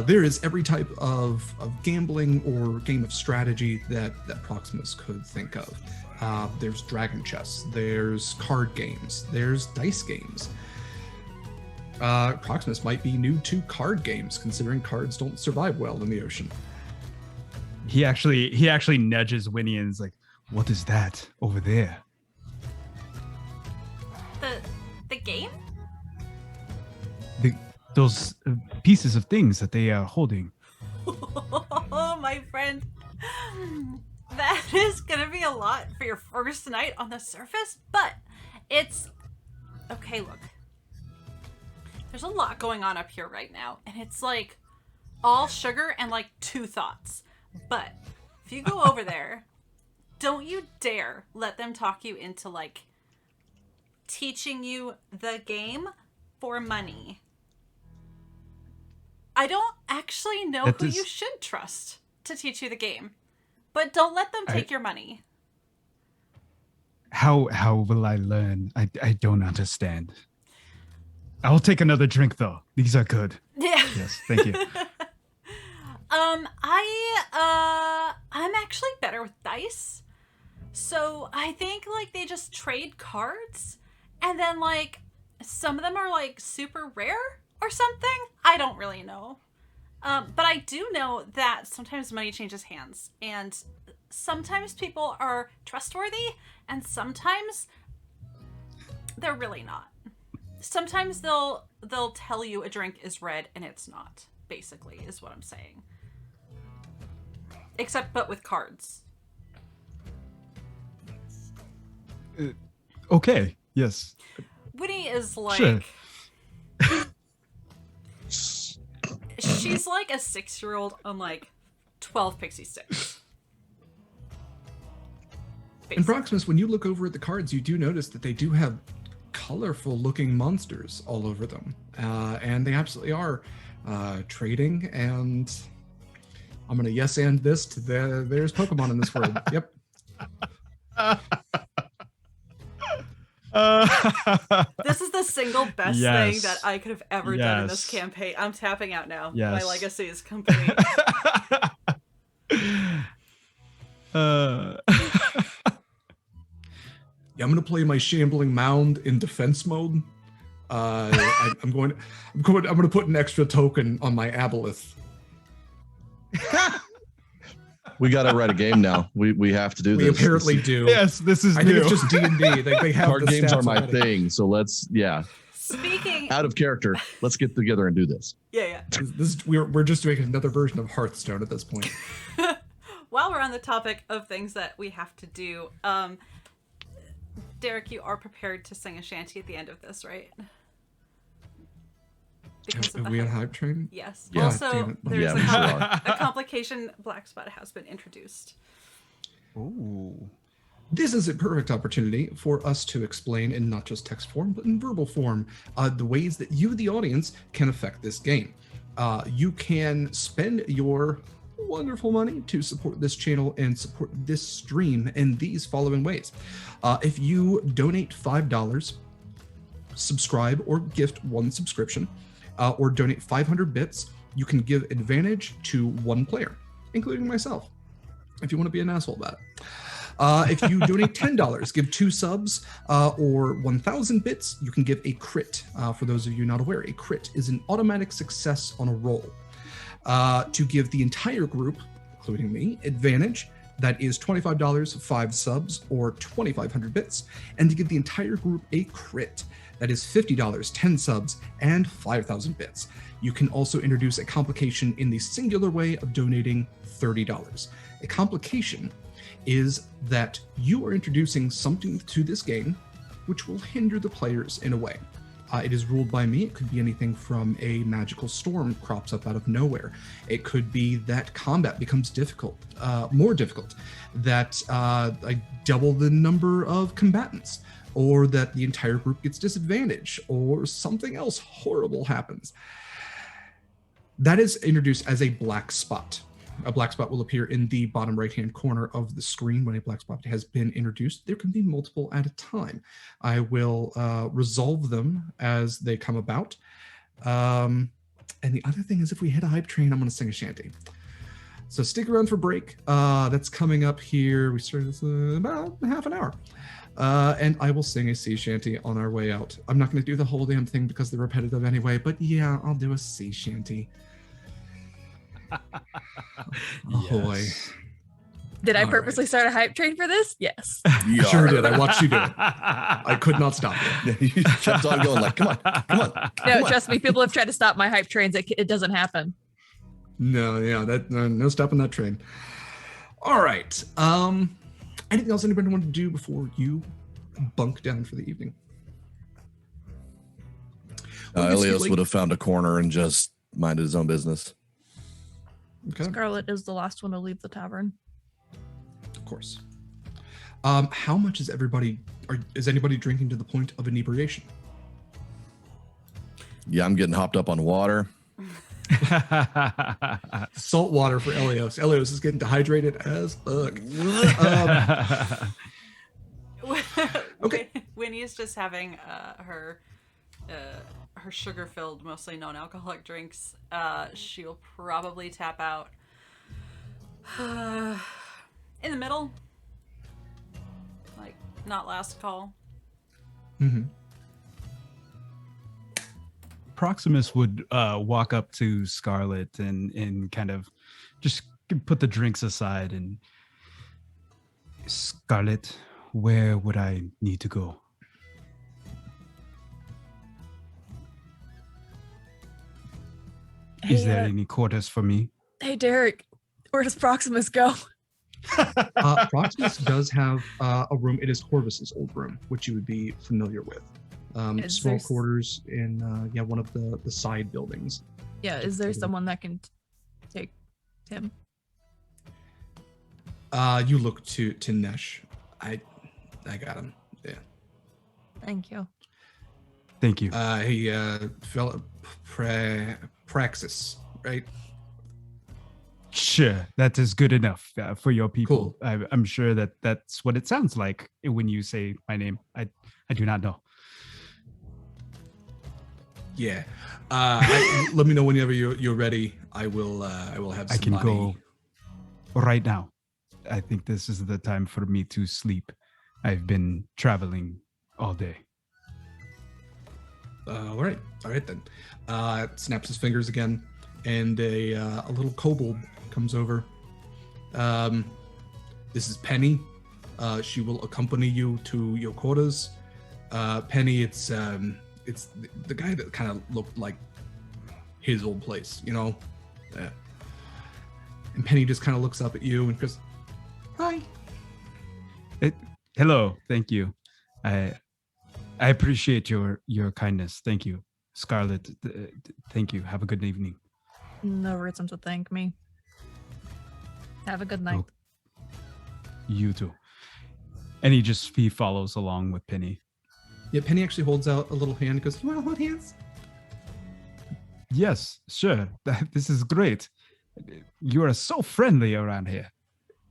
There is every type of gambling or game of strategy that Proximus could think of. There's dragon chess, there's card games, there's dice games. Proximus might be new to card games, considering cards don't survive well in the ocean. He actually nudges Wynni and is like, "What is that over there?" The game? Those pieces of things that they are holding. Oh, my friend. That is gonna be a lot for your first night on the surface, but it's okay. Look, there's a lot going on up here right now, and it's like all sugar and like 2 thoughts. But if you go over there, don't you dare let them talk you into like teaching you the game for money. I don't actually know who you should trust to teach you the game, but don't let them take your money. How will I learn? I don't understand. I'll take another drink though. These are good. Yeah. Yes, thank you. I'm actually better with dice. So I think like they just trade cards, and then like some of them are like super rare or something. I don't really know. But I do know that sometimes money changes hands, and sometimes people are trustworthy, and sometimes they're really not. Sometimes they'll tell you a drink is red and it's not, basically, is what I'm saying. But with cards. Okay, yes. Wynni is like... Sure. She's like a 6-year-old on like 12 pixie sticks. In Proximus, when you look over at the cards, you do notice that they do have colorful looking monsters all over them. And they absolutely are trading, and I'm going to yes and this to there's Pokemon in this world. Yep. This is the single best thing that I could have ever done in this campaign. I'm tapping out now. Yes. My legacy is complete. Yeah, I'm going to play my shambling mound in defense mode. I'm going to put an extra token on my aboleth. We got to write a game now. We have to do this. We apparently do. Yes, this is I new. think it's just D&D. They have Card the games stats are my already. thing, so let's Speaking out of character. Let's get together and do this. Yeah. We're just doing another version of Hearthstone at this point. While we're on the topic of things that we have to do, Derek, you are prepared to sing a shanty at the end of this, right? Are we on Hype Train? Yes. Yeah. Also, there's Yeah, we sure are. a complication Black Spot has been introduced. Ooh. This is a perfect opportunity for us to explain in not just text form, but in verbal form, the ways that you, the audience, can affect this game. You can spend your wonderful money to support this channel and support this stream in these following ways. If you donate $5, subscribe or gift 1 subscription, or donate 500 bits, you can give advantage to 1 player, including myself, if you want to be an asshole about it. If you donate $10, give 2 subs, or 1,000 bits, you can give a crit. For those of you not aware, a crit is an automatic success on a roll. To give the entire group, including me, advantage, that is $25, 5 subs, or 2,500 bits. And to give the entire group a crit, that is $50, 10 subs, and 5,000 bits. You can also introduce a complication in the singular way of donating $30. A complication is that you are introducing something to this game which will hinder the players in a way. It is ruled by me. It could be anything from a magical storm crops up out of nowhere. It could be that combat becomes more difficult, that I double the number of combatants, or that the entire group gets disadvantaged, or something else horrible happens. That is introduced as a black spot. A black spot will appear in the bottom right-hand corner of the screen when a black spot has been introduced. There can be multiple at a time. I will resolve them as they come about. And the other thing is, if we hit a hype train, I'm going to sing a shanty. So stick around for break. That's coming up here. We started this about half an hour. And I will sing a sea shanty on our way out. I'm not going to do the whole damn thing because they're repetitive anyway, but yeah, I'll do a sea shanty. Ahoy. Did I purposely start a hype train for this? Yes. You sure did. I watched you do it. I could not stop you. You kept on going like, come on. No, trust me, people have tried to stop my hype trains. It doesn't happen. No, yeah, no stopping that train. All right. Anything else anybody want to do before you bunk down for the evening? Eleos would have found a corner and just minded his own business. Okay. Scarlett is the last one to leave the tavern. Of course. How much is anybody drinking to the point of inebriation? Yeah, I'm getting hopped up on water. Salt water for Eleos. Eleos is getting dehydrated as fuck. Okay. Wynni is just having her sugar-filled, mostly non-alcoholic drinks. She'll probably tap out in the middle, like not last call. Mm-hmm. Proximus would walk up to Scarlett and kind of just put the drinks aside and, Scarlett, where would I need to go? Is there any quarters for me? Hey, Derek, where does Proximus go? Proximus does have a room. It is Corvus's old room, which you would be familiar with. Small quarters in one of the side buildings. Yeah, is there someone that can take him? You look to Nesh. I got him. Yeah. Thank you. Thank you. He fell Praxis, right? Sure, that is good enough for your people. Cool. I'm sure that's what it sounds like when you say my name. I do not know. Yeah. Let me know whenever you're ready. I will have somebody. I can go right now. I think this is the time for me to sleep. I've been traveling all day. All right then. Snaps his fingers again, and a little kobold comes over. This is Penny. She will accompany you to your quarters. Penny, it's the guy that kind of looked like his old place, you know? Yeah. And Penny just kind of looks up at you and goes, "Hi." Hello, thank you. I appreciate your kindness. Thank you. Scarlett, thank you. Have a good evening. No reason to thank me. Have a good night. Oh, you too. And he follows along with Penny. Yeah, Penny actually holds out a little hand and goes, "You want to hold hands?" Yes, sure. This is great. You are so friendly around here.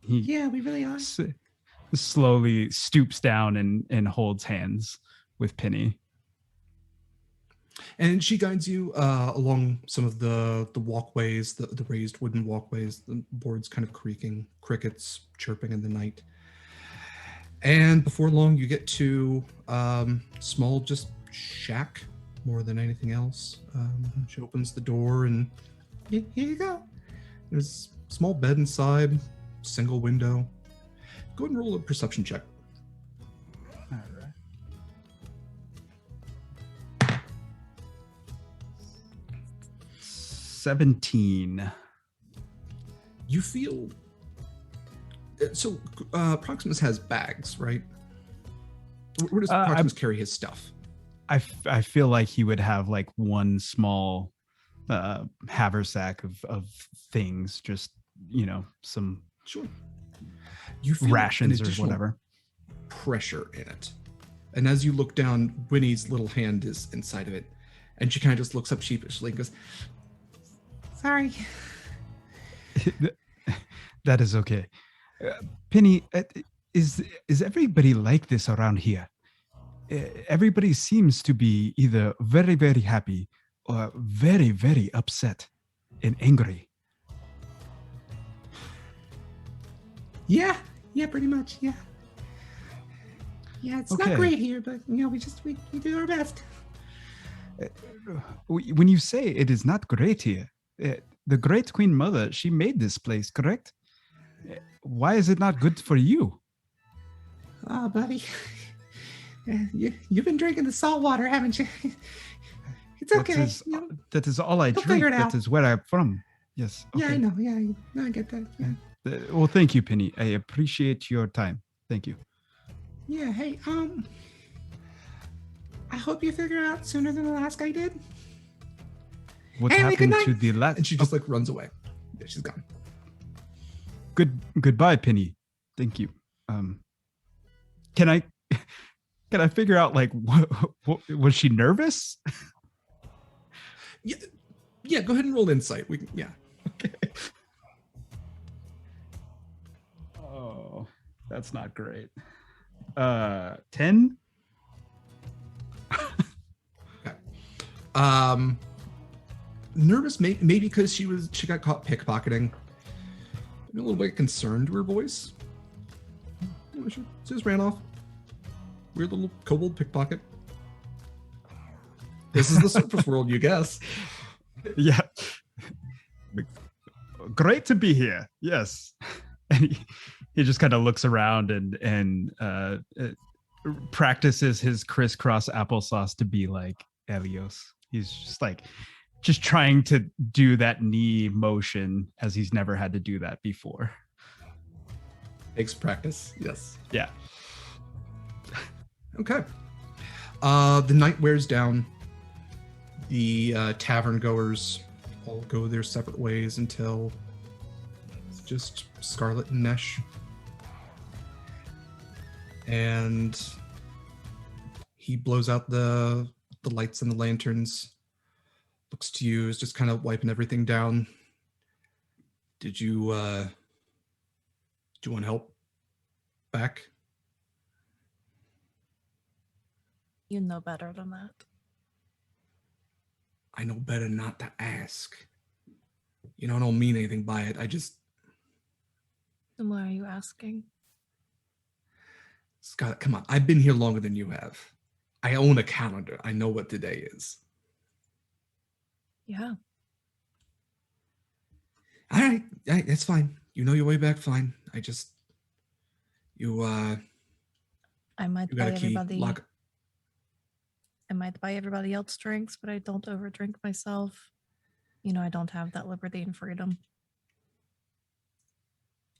Yeah, we really are. Slowly stoops down and holds hands with Penny. And she guides you along some of the walkways, the raised wooden walkways, the boards kind of creaking, crickets chirping in the night. And before long, you get to small, just shack more than anything else. She opens the door and here you go. There's a small bed inside, single window. Go ahead and roll a perception check. All right. 17. You feel... So, Proximus has bags, right? Where does Proximus carry his stuff? I feel like he would have like one small haversack of things, just some Sure. You feel rations an or whatever. Pressure in it, and as you look down, Wynni's little hand is inside of it, and she kind of just looks up sheepishly and goes, "Sorry." That is okay. Penny, is everybody like this around here? Everybody seems to be either very, very happy or very, very upset and angry. Yeah, pretty much, yeah. Yeah, it's Okay. not great here, but we do our best. When you say it is not great here, the great Queen Mother, she made this place, correct? Why is it not good for you? Oh, buddy. You've been drinking the salt water, haven't you? It's okay. That is all I They'll drink. figure it That out. is where I'm from. Yes. Okay. Yeah, I know. Yeah, I get that. Yeah. Well, thank you, Penny. I appreciate your time. Thank you. Yeah, hey, I hope you figure out sooner than the last guy did. What Anyway, good happened to night. the last? And she just like runs away. Yeah, she's gone. Goodbye, Penny. Thank you. Can I figure out like what was she nervous? Yeah. Go ahead and roll insight. Yeah. Okay. Oh, that's not great. 10. Okay. Nervous, maybe because she got caught pickpocketing. A little bit concerned to her voice. She just ran off. Weird little kobold pickpocket. This is the surface world, you guess. Yeah. Great to be here. Yes. And he just kind of looks around and practices his crisscross applesauce to be like Eleos. He's just trying to do that knee motion as he's never had to do that before. Takes practice, yes. Yeah. Okay. The night wears down. The tavern goers all go their separate ways until it's just Scarlett and Nesh. And he blows out the lights and the lanterns. Looks to you, is just kind of wiping everything down. Do you want help back? You know better than that. I know better not to ask. I don't mean anything by it. I just... Then why are you asking? Scott, come on. I've been here longer than you have. I own a calendar. I know what today is. Yeah. All right. That's fine. You know your way back, fine. I just... I might You buy got a key. everybody. Lock... I might buy everybody else drinks, but I don't overdrink myself. I don't have that liberty and freedom.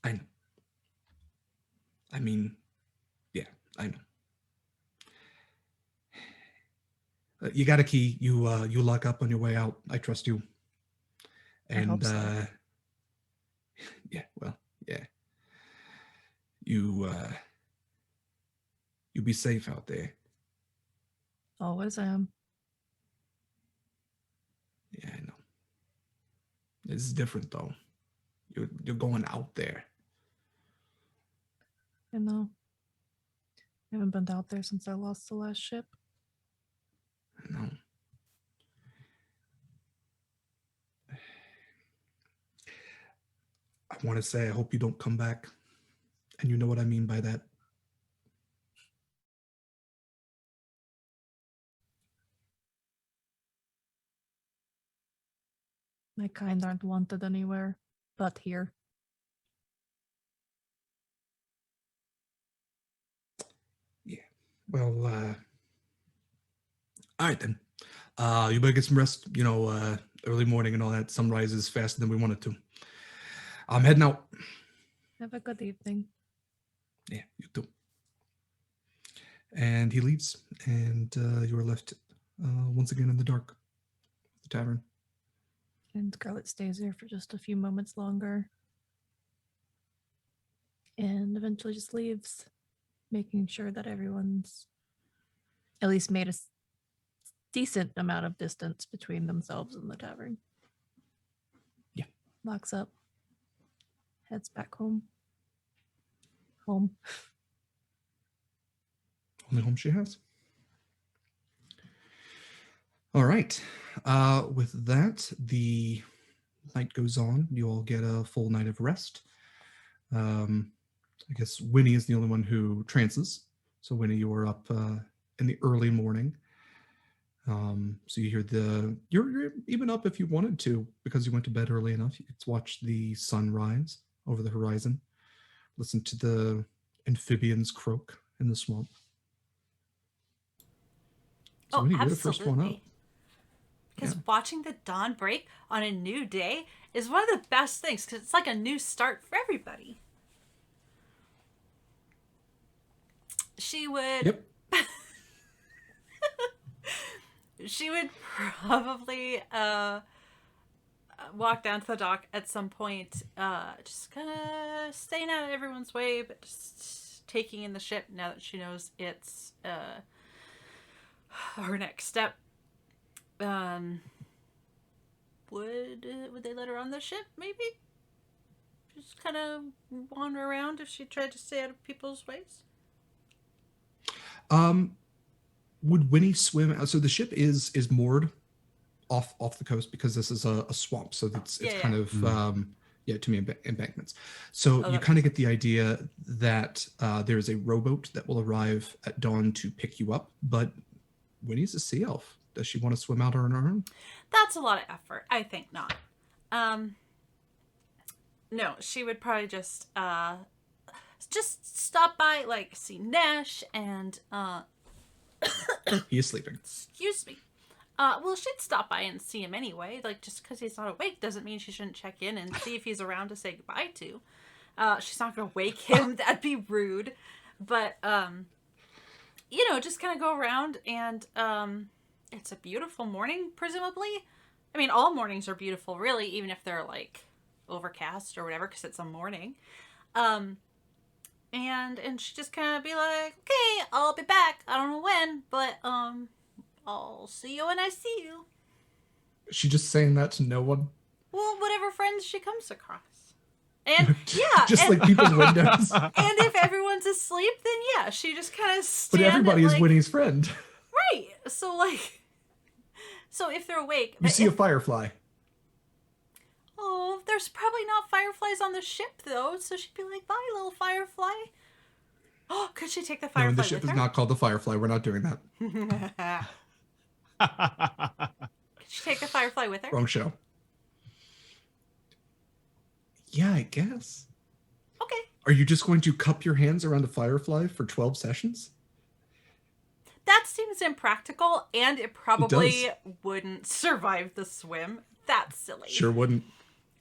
I know. I mean, yeah, I know. You got a key. You lock up on your way out. I trust you. And I hope so. Yeah, well, yeah. You be safe out there. Always am. Yeah, I know. This is different though. You're going out there. I know. I haven't been out there since I lost the last ship. I know. I want to say I hope you don't come back. And you know what I mean by that. My kind aren't wanted anywhere but here. Yeah. Well, all right then. You better get some rest, early morning and all that. Sun rises faster than we want it to. I'm heading out. Have a good evening. Yeah, you too. And he leaves, and you are left once again in the dark, the tavern. And Scarlett stays there for just a few moments longer. And eventually just leaves, making sure that everyone's at least made a decent amount of distance between themselves and the tavern. Yeah. Locks up, heads back home. Home. Only home she has. All right. With that, the night goes on. You all get a full night of rest. I guess Wynni is the only one who trances. So Wynni, you were up in the early morning. So you hear you're even up if you wanted to, because you went to bed early enough. You could watch the sun rise over the horizon. Listen to the amphibians croak in the swamp. So Wynni, you're the first one up. Because watching the dawn break on a new day is one of the best things, because it's like a new start for everybody. She would... Yep. She would probably walk down to the dock at some point, just kind of staying out of everyone's way, but just taking in the ship now that she knows it's her next step. Would they let her on the ship, maybe? Just kind of wander around if she tried to stay out of people's ways? Would Wynni swim? So the ship is moored off the coast, because this is a swamp, so it's kind of to me embankments. So you kind of get the idea that there's a rowboat that will arrive at dawn to pick you up, but Wynni's a sea elf. Does she want to swim out on her own? That's a lot of effort. I think not. No, she would probably just stop by, like, see Nesh and He is sleeping. Excuse me. Well, she'd stop by and see him anyway. Like, just because he's not awake doesn't mean she shouldn't check in and see if he's around to say goodbye to. She's not going to wake him. That'd be rude. But, just kind of go around, and it's a beautiful morning, presumably. I mean, all mornings are beautiful, really, even if they're, like, overcast or whatever, because it's a morning. And she just kind of be like, okay, I'll be back. I don't know when, but I'll see you when I see you. Is she just saying that to no one? Well, whatever friends she comes across. And yeah, just like people's windows. And if everyone's asleep, then yeah, she just kind of But everybody is Wynni's friend. Right. So if they're awake, you see a firefly. Oh, there's probably not fireflies on the ship, though, so she'd be like, bye, little firefly. Oh, could she take the firefly with her? No, the ship is not called the Firefly. We're not doing that. Could she take the firefly with her? Wrong show. Yeah, I guess. Okay. Are you just going to cup your hands around a firefly for 12 sessions? That seems impractical, and it probably wouldn't survive the swim. That's silly. Sure wouldn't.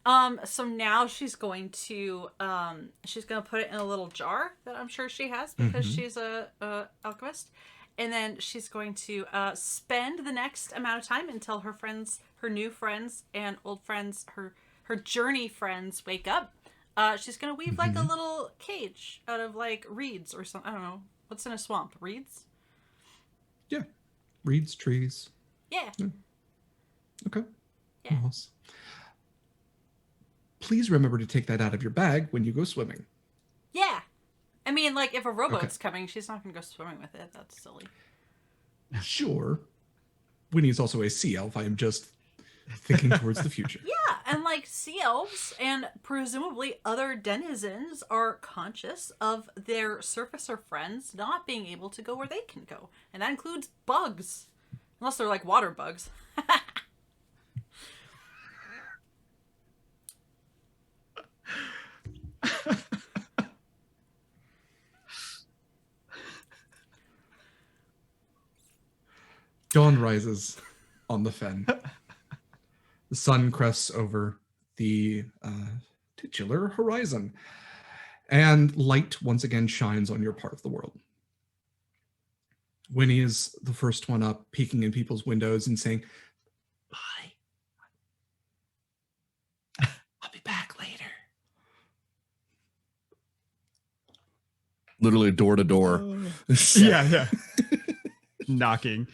So now she's going to put it in a little jar that I'm sure she has, because she's a alchemist, and then she's going to spend the next amount of time until her friends, her new friends and old friends, her journey friends wake up. She's gonna weave like a little cage out of like reeds or something. I don't know what's in a swamp. Reeds. Yeah, reeds, trees. Yeah. Okay. Yeah. Moss. Please remember to take that out of your bag when you go swimming. Yeah. I mean, like, if a rowboat's coming, she's not going to go swimming with it. That's silly. Sure. Wynni is also a sea elf. I am just thinking towards the future. Yeah, and, like, sea elves and presumably other denizens are conscious of their surfacer friends not being able to go where they can go. And that includes bugs. Unless they're, like, water bugs. Dawn rises on the fen. The sun crests over the titular horizon, and light once again shines on your part of the world. Wynni is the first one up, peeking in people's windows and saying, "Bye. I'll be back later." Literally door to door. Yeah. Knocking.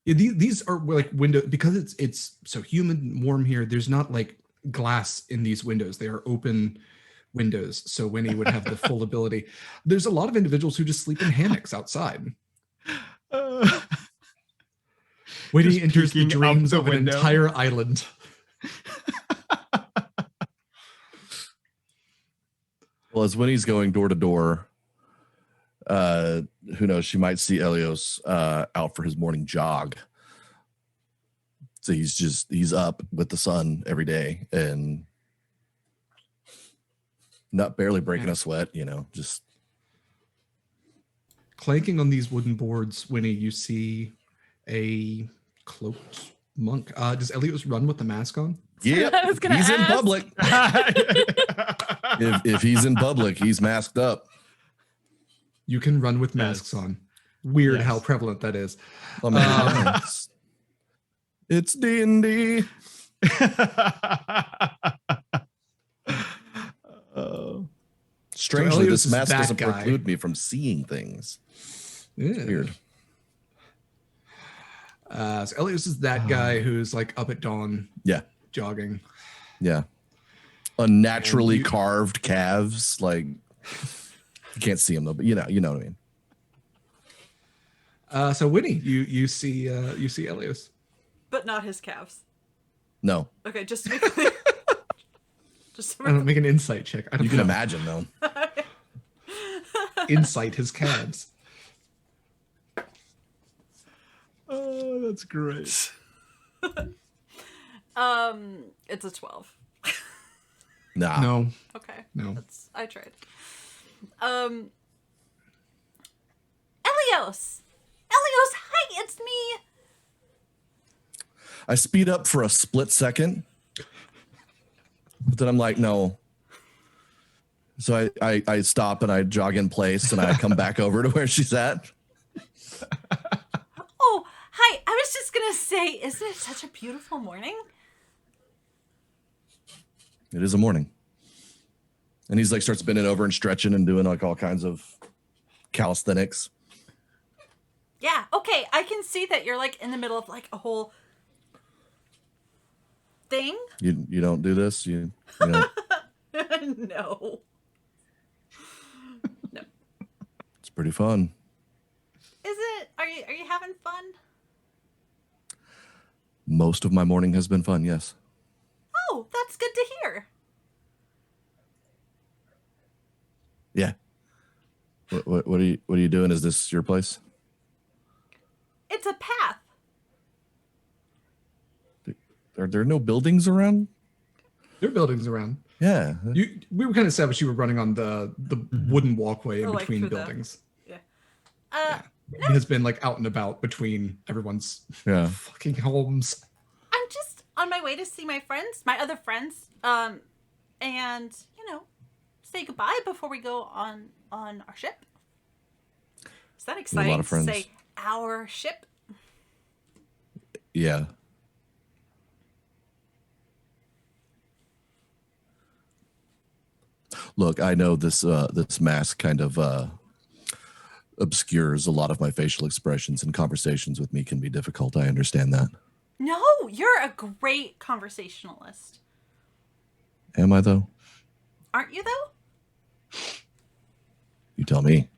Yeah, these are like window because it's so humid and warm here. There's not like glass in these windows. They are open windows, so Wynni would have the full ability. There's a lot of individuals who just sleep in hammocks outside. Wynni enters the dreams of an entire island. Well, as Winnie's going door to door, who knows? She might see Eleos out for his morning jog. So he's up with the sun every day and not barely breaking a sweat, just Clanking on these wooden boards, Wynni, you see a cloaked monk. Does Eleos run with the mask on? Yeah, I was gonna he's in ask. public. if he's in public, he's masked up. You can run with masks on. Weird how prevalent that is. I mean, it's D&D. Strangely, Eleos this is mask that doesn't guy. preclude me from seeing things. Yeah. Weird. So Eleos is that guy who's like up at dawn, Yeah. jogging. Yeah. Unnaturally And you- carved calves. Like, you can't see them though, but you know what I mean. So Wynni, you see Eleos. But not his calves. No, Okay, just to be clear. Just to I don't make an insight check. I don't you can know. imagine though. Insight his calves. Oh, that's great. It's a 12. Nah. No, Okay. no. I tried. Eleos! Eleos, hi, it's me! I speed up for a split second, but then I'm like, no. So I stop and I jog in place and I come back over to where she's at. Oh, hi, I was just gonna say, isn't it such a beautiful morning? It is a morning. And he's like starts bending over and stretching and doing like all kinds of calisthenics. Yeah, okay, I can see that you're like in the middle of like a whole thing. You don't do this? You know, No. No. it's pretty fun. Is it? Are you having fun? Most of my morning has been fun, yes. Oh, that's good to hear. Yeah. What are you doing? Is this your place? It's a path. Are there no buildings around? There are buildings around. Yeah. We were kind of established you were running on the wooden walkway in Oh, like between through the- buildings. Yeah. It has been like out and about between everyone's Yeah. fucking homes. I'm just on my way to see my friends, my other friends, and say goodbye before we go on our ship. Is that exciting of to friends. say our ship? Yeah. Look, I know this mask kind of obscures a lot of my facial expressions, and conversations with me can be difficult. I understand that. No, you're a great conversationalist. Am I though? Aren't you though? You tell me.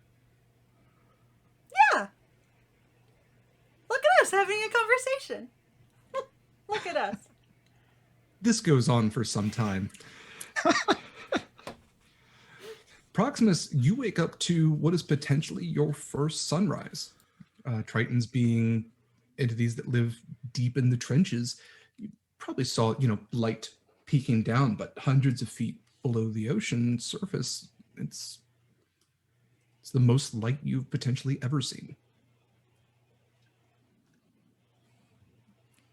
Yeah. Look at us having a conversation. Look at us. This goes on for some time. Proximus, you wake up to what is potentially your first sunrise. Tritons being entities that live deep in the trenches. You probably saw, light peeking down, but hundreds of feet below the ocean surface, it's the most light you've potentially ever seen.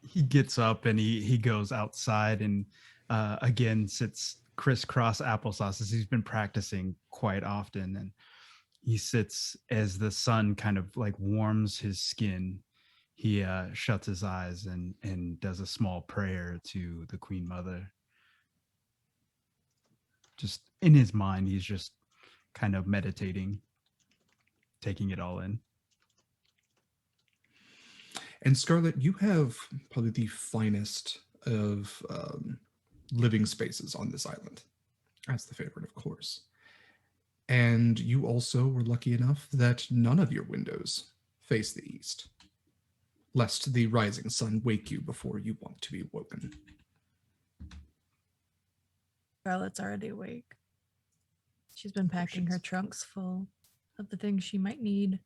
He gets up and he goes outside and again sits crisscross applesauce as he's been practicing quite often, and He sits as the sun kind of like warms his skin. He shuts his eyes and does a small prayer to the Queen Mother. Just in his mind, he's just kind of meditating, taking it all in. And Scarlett, you have probably the finest of living spaces on this island. That's the favorite, of course. And you also were lucky enough that none of your windows face the east, lest the rising sun wake you before you want to be woken. Scarlett's already awake. She's been packing her trunks full of the things she might need.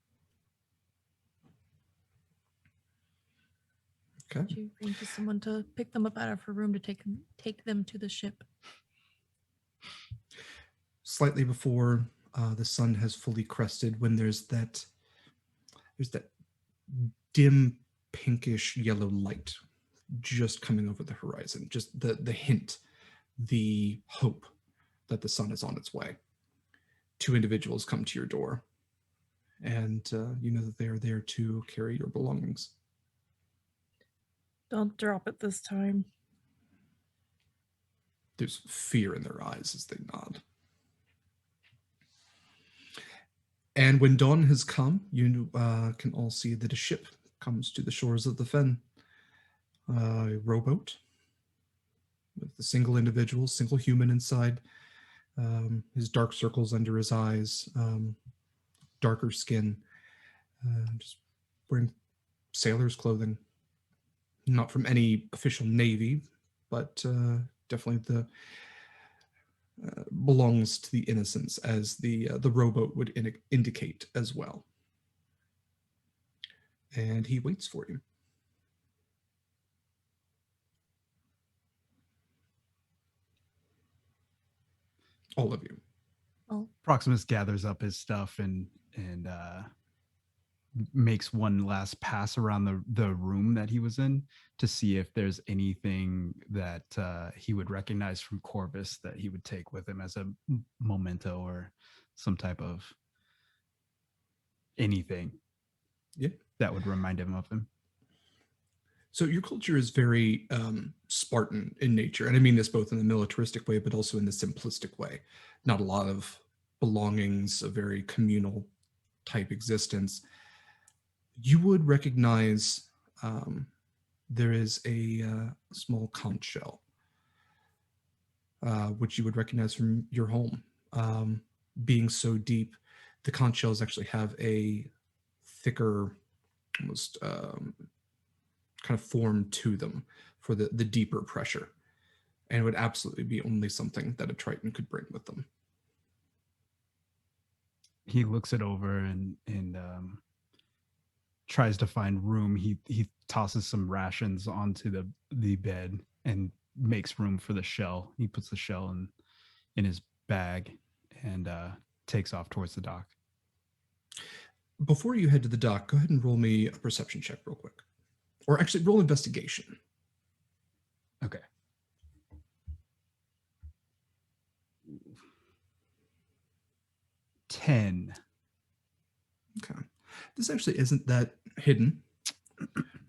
Okay. She arranges someone to pick them up out of her room to take them to the ship. Slightly before the sun has fully crested, when there's that dim pinkish yellow light just coming over the horizon, just the hint, the hope that the sun is on its way. Two individuals come to your door, and you know that they are there to carry your belongings. Don't drop it this time. There's fear in their eyes as they nod. And when dawn has come, you can all see that a ship comes to the shores of the fen. A rowboat with a single individual, single human inside. His dark circles under his eyes, darker skin, just wearing sailor's clothing. Not from any official navy, but definitely the belongs to the innocents, as the rowboat would indicate as well. And he waits for you. All of you. Oh, Proximus gathers up his stuff and makes one last pass around the room that he was in to see if there's anything that he would recognize from Corvus that he would take with him as a memento or some type of anything that would remind him of him. So your culture is very Spartan in nature. And I mean this both in the militaristic way, but also in the simplistic way. Not a lot of belongings, a very communal type existence. You would recognize there is a small conch shell, which you would recognize from your home. Being so deep, the conch shells actually have a thicker, almost kind of form to them for the deeper pressure. And it would absolutely be only something that a Triton could bring with them. He looks it over and tries to find room. He tosses some rations onto the bed and makes room for the shell. He puts the shell in his bag and takes off towards the dock. Before you head to the dock, go ahead and roll me a perception check real quick. Or actually, roll investigation. Okay. $10. Okay. This actually isn't that hidden.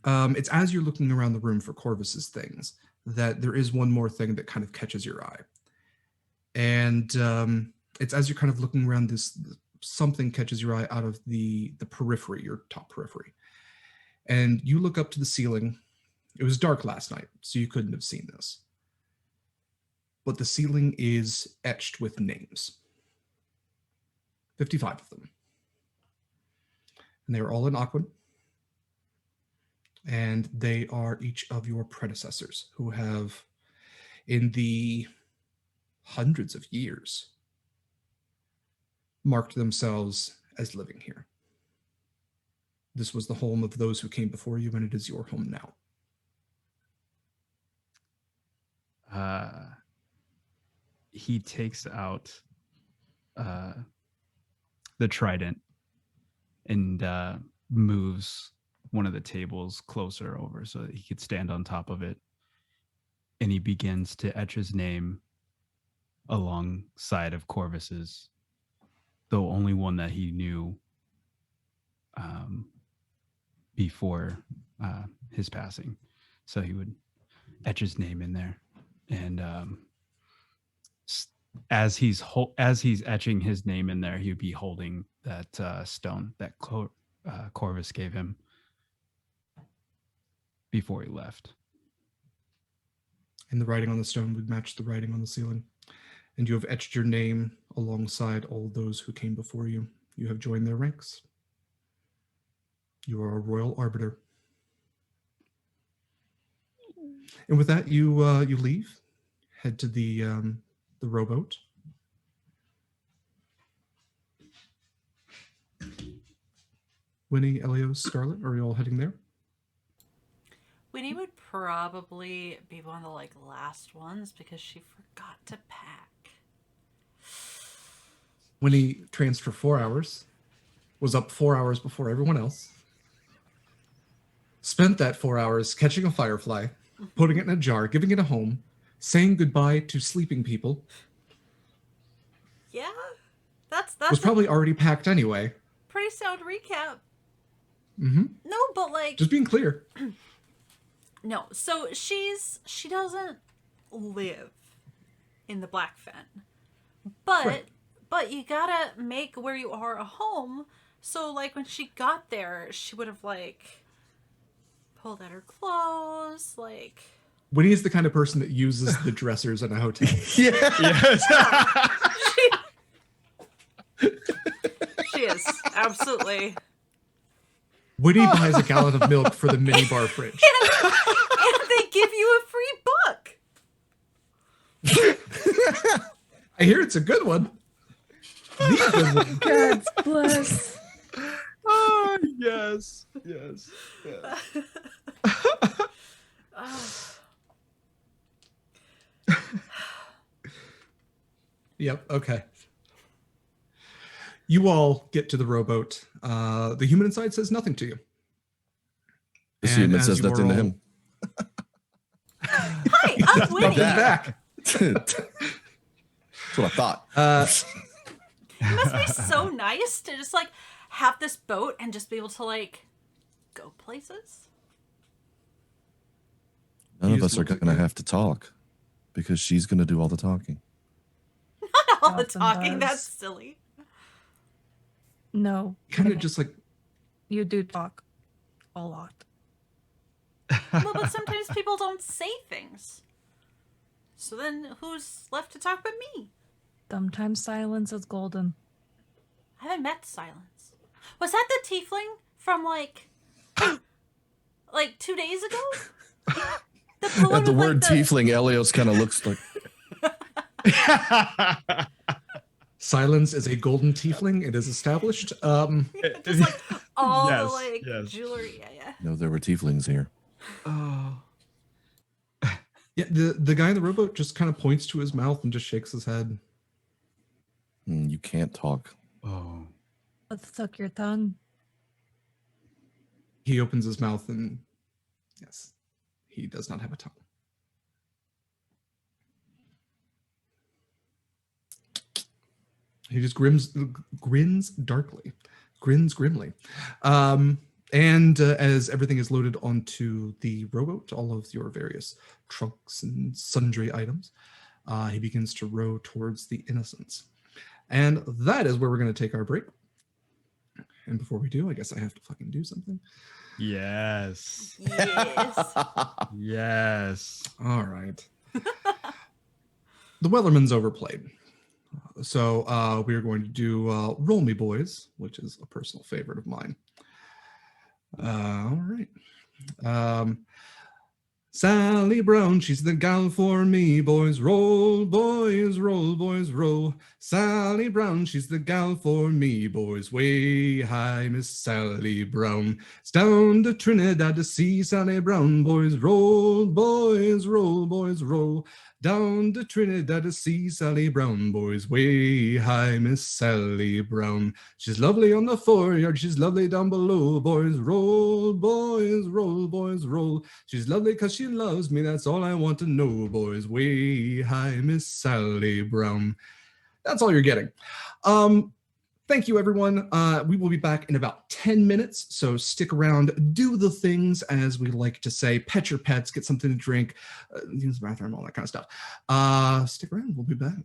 It's as you're looking around the room for Corvus's things that there is one more thing that kind of catches your eye. And it's as you're kind of looking around this, something catches your eye out of the periphery, your top periphery. And you look up to the ceiling. It was dark last night, so you couldn't have seen this. But the ceiling is etched with names. 55 of them. And they are all in Aquan. And they are each of your predecessors who have, in the hundreds of years, marked themselves as living here. This was the home of those who came before you, and it is your home now. He takes out the trident and moves one of the tables closer over so that he could stand on top of it. And he begins to etch his name alongside of Corvus's the only one that he knew before his passing. So he would etch his name in there, and as he's etching his name in there, he would be holding that stone that Corvus gave him before he left. And the writing on the stone would match the writing on the ceiling. And you have etched your name alongside all those who came before you. You have joined their ranks. You are a royal arbiter. And with that, you leave, head to the rowboat. Wynni, Eleos, Scarlett, are you all heading there? Wynni would probably be one of the last ones because she forgot to pack. Wynni trains for 4 hours, was up 4 hours before everyone else, spent that 4 hours catching a firefly, putting it in a jar, giving it a home, saying goodbye to sleeping people. Yeah, that's was probably already packed anyway. Pretty sound recap. Mm-hmm. No, but just being clear. No, so she doesn't live in the Black Fen, but you gotta make where you are a home. So when she got there, she would have pulled out her clothes, Wynni is the kind of person that uses the dressers in a hotel. Yes. She is absolutely. Wynni buys a gallon of milk for the minibar fridge. And they give you a free book. I hear it's a good one. God bless. Oh, yes. Yep, okay. You all get to the rowboat. The human inside says nothing to you. The human says nothing to him. Hi, I'm Wynni. Back. That's what I thought. It must be so nice to just have this boat and just be able to go places. None of us are going to have to talk because she's going to do all the talking. Not all the Often talking. does. That's silly. No. Kind of just You do talk a lot. Well, but sometimes people don't say things. So then who's left to talk but me? Sometimes silence is golden. I haven't met Silence. Was that the tiefling from 2 days ago? At the word tiefling, Eleos kind of looks like... Silence is a golden tiefling. It is established. Just all the jewelry. Yeah. No, there were tieflings here. Oh. Yeah, the guy in the rowboat just kind of points to his mouth and just shakes his head. You can't talk. Oh. Let's suck your tongue. He opens his mouth and yes, he does not have a tongue. He just grins darkly, grins grimly. And as everything is loaded onto the rowboat, all of your various trunks and sundry items, he begins to row towards the Innocents. And that is where we're going to take our break. And before we do, I guess I have to fucking do something. Yes. Yes. Yes. All right. The Wellerman's overplayed. So we are going to do Roll Me Boys, which is a personal favorite of mine. All right. Sally Brown, she's the gal for me, boys. Roll, boys, roll, boys, roll. Sally Brown, she's the gal for me, boys. Way high, Miss Sally Brown. It's down to Trinidad to see Sally Brown, boys. Roll, boys, roll, boys, roll. Down to Trinidad to see Sally Brown, boys. Way high, Miss Sally Brown. She's lovely on the foreyard, she's lovely down below, boys. Roll, boys, roll, boys, roll. She's lovely 'cause she loves me, that's all I want to know, boys. Way high, Miss Sally Brown. That's all you're getting. Thank you, everyone. We will be back in about 10 minutes, so stick around. Do the things, as we like to say. Pet your pets, get something to drink, use the bathroom, all that kind of stuff. Stick around. We'll be back.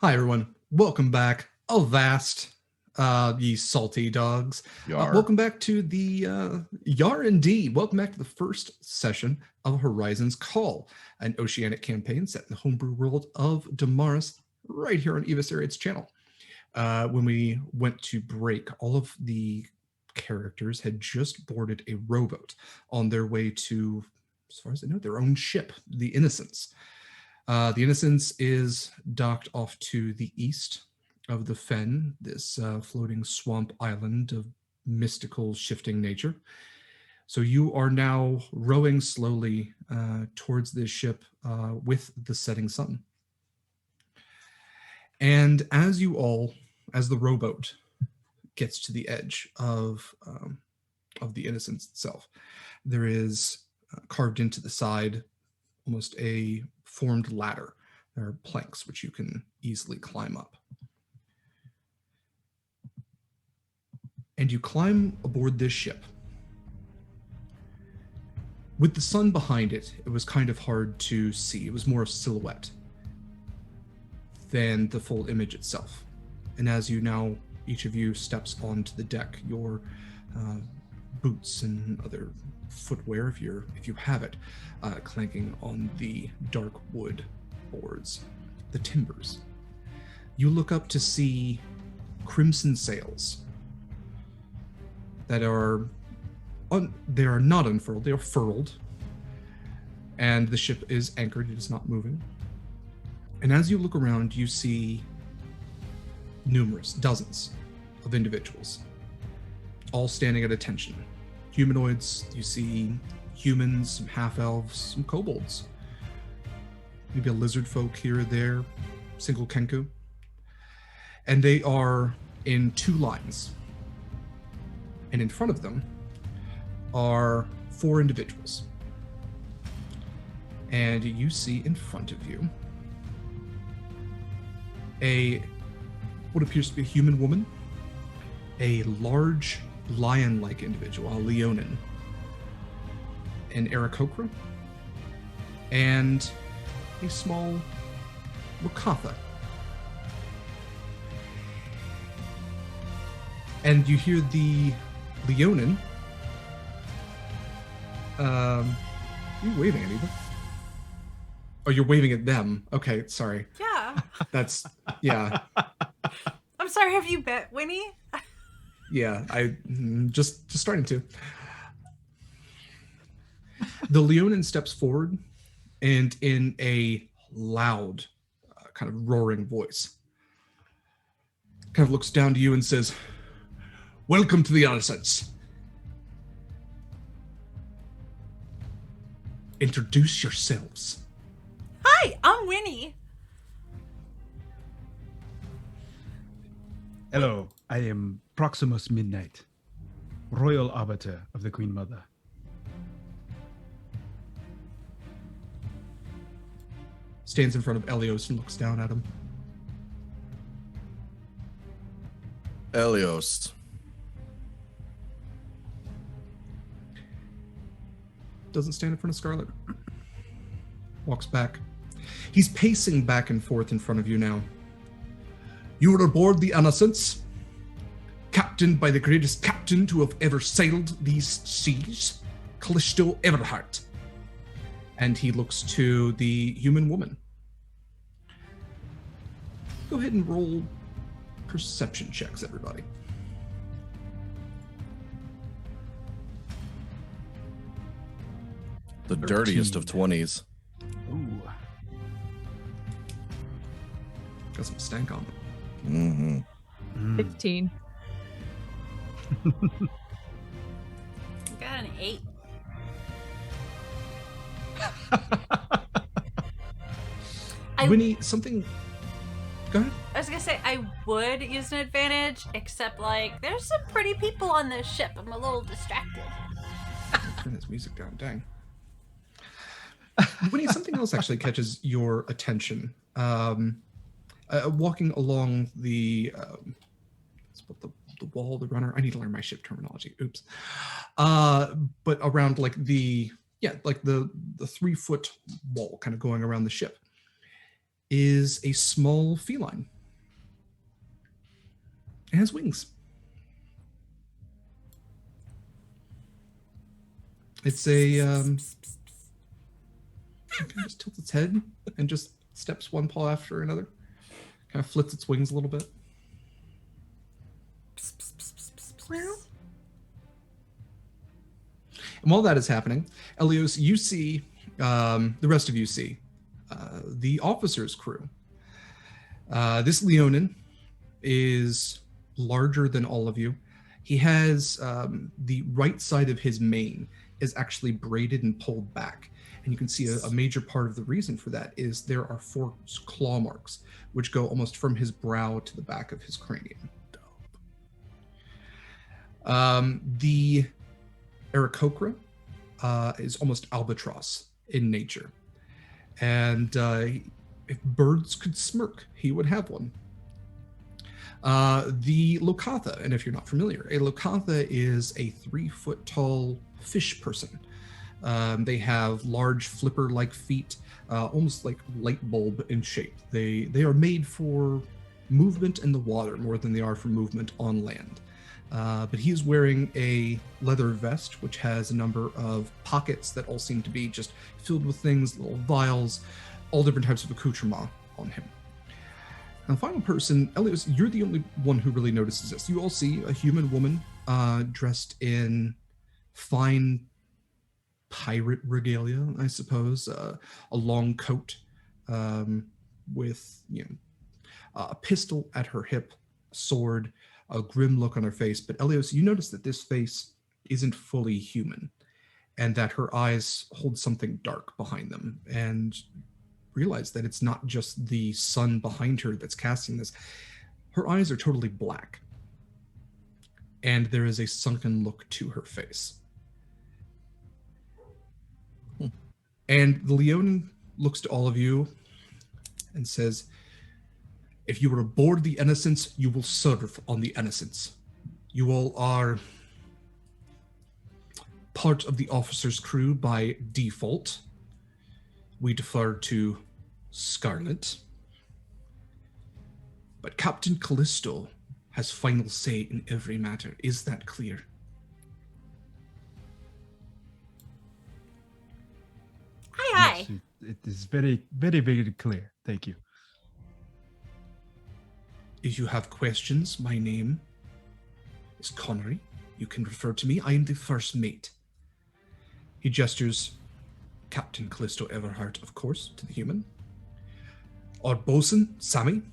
Hi, everyone. Welcome back. Avast, ye salty dogs. Yar. Welcome back to the Yar indeed. Welcome back to the first session of Horizon's Call, an oceanic campaign set in the homebrew world of Damaris, right here on Evis Ariad's channel. When we went to break, all of the characters had just boarded a rowboat on their way to, as far as I know, their own ship, the Innocence. The Innocence is docked off to the east of the Fen, this floating swamp island of mystical shifting nature. So you are now rowing slowly towards this ship with the setting sun. And as the rowboat gets to the edge of the Innocence itself, there is carved into the side almost a formed ladder. There are planks which you can easily climb up. And you climb aboard this ship. With the sun behind it, it was kind of hard to see. It was more a silhouette than the full image itself. And as you now, each of you steps onto the deck, your boots and other footwear, if you have it, clanking on the dark wood boards, the timbers. You look up to see crimson sails that are they are not unfurled, they are furled, and the ship is anchored, it is not moving. And as you look around, you see dozens of individuals, all standing at attention. Humanoids, you see humans, some half-elves, some kobolds, maybe a lizard folk here or there, single kenku. And they are in two lines. And in front of them are 4 individuals. And you see in front of you what appears to be a human woman, a large lion-like individual, a leonin, an Aarakocra, and a small Wakatha. And you hear the leonin. Are you waving at either? Oh, you're waving at them. Okay, sorry. Yeah. That's, yeah. I'm sorry, have you bet, Wynni? Yeah, I just starting to. The leonin steps forward and in a loud, kind of roaring voice, kind of looks down to you and says, "Welcome to the Innocence. Introduce yourselves." Hi, I'm Wynni. Hello, I am Proximus Midnight, Royal Arbiter of the Queen Mother. Stands in front of Eleos and looks down at him. Eleos. Doesn't stand in front of Scarlett. Walks back. He's pacing back and forth in front of you now. "You are aboard the Innocence, captained by the greatest captain to have ever sailed these seas, Callisto Everhart." And he looks to the human woman. Go ahead and roll perception checks, everybody. The dirtiest of 20s. Ooh. Got some stank on them. Mm-hmm. 15. Got an 8. Wynni, something... Go ahead. I was gonna say I would use an advantage, except like there's some pretty people on this ship. I'm a little distracted. Turn his music down, dang. Wynni, something else actually catches your attention. Walking along the wall, the runner. I need to learn my ship terminology. Oops. But around like the 3-foot wall, kind of going around the ship, is a small feline, It has wings. It's a kind of just tilts its head and just steps one paw after another. Kind of flits its wings a little bit. And while that is happening, Eleos, you see, the rest of you see, the officer's crew. This Leonin is larger than all of you. He has the right side of his mane is actually braided and pulled back. And you can see a major part of the reason for that is there are 4 claw marks, which go almost from his brow to the back of his cranium. The Aarakocra is almost albatross in nature. And if birds could smirk, he would have one. The Lokatha, and if you're not familiar, a Lokatha is a 3-foot tall fish person. They have large flipper-like feet, almost like light bulb in shape. They are made for movement in the water more than they are for movement on land. But he's wearing a leather vest, which has a number of pockets that all seem to be just filled with things, little vials, all different types of accoutrement on him. And the final person, Eleos, you're the only one who really notices this. You all see a human woman dressed in fine pirate regalia, I suppose, a long coat with a pistol at her hip, a sword, a grim look on her face. But Eleos, you notice that this face isn't fully human and that her eyes hold something dark behind them, and realize that it's not just the sun behind her that's casting this. Her eyes are totally black, and there is a sunken look to her face. And the Leonin looks to all of you and says, if you were aboard the Innocence, you will serve on the Innocence. You all are part of the officer's crew by default. We defer to Scarlett. But Captain Callisto has final say in every matter. Is that clear? Aye. Yes, it is very, very, very clear. Thank you. If you have questions, my name is Connery. You can refer to me. I am the first mate. He gestures Captain Callisto Everhart, of course, to the human. Our bosun, Sammy,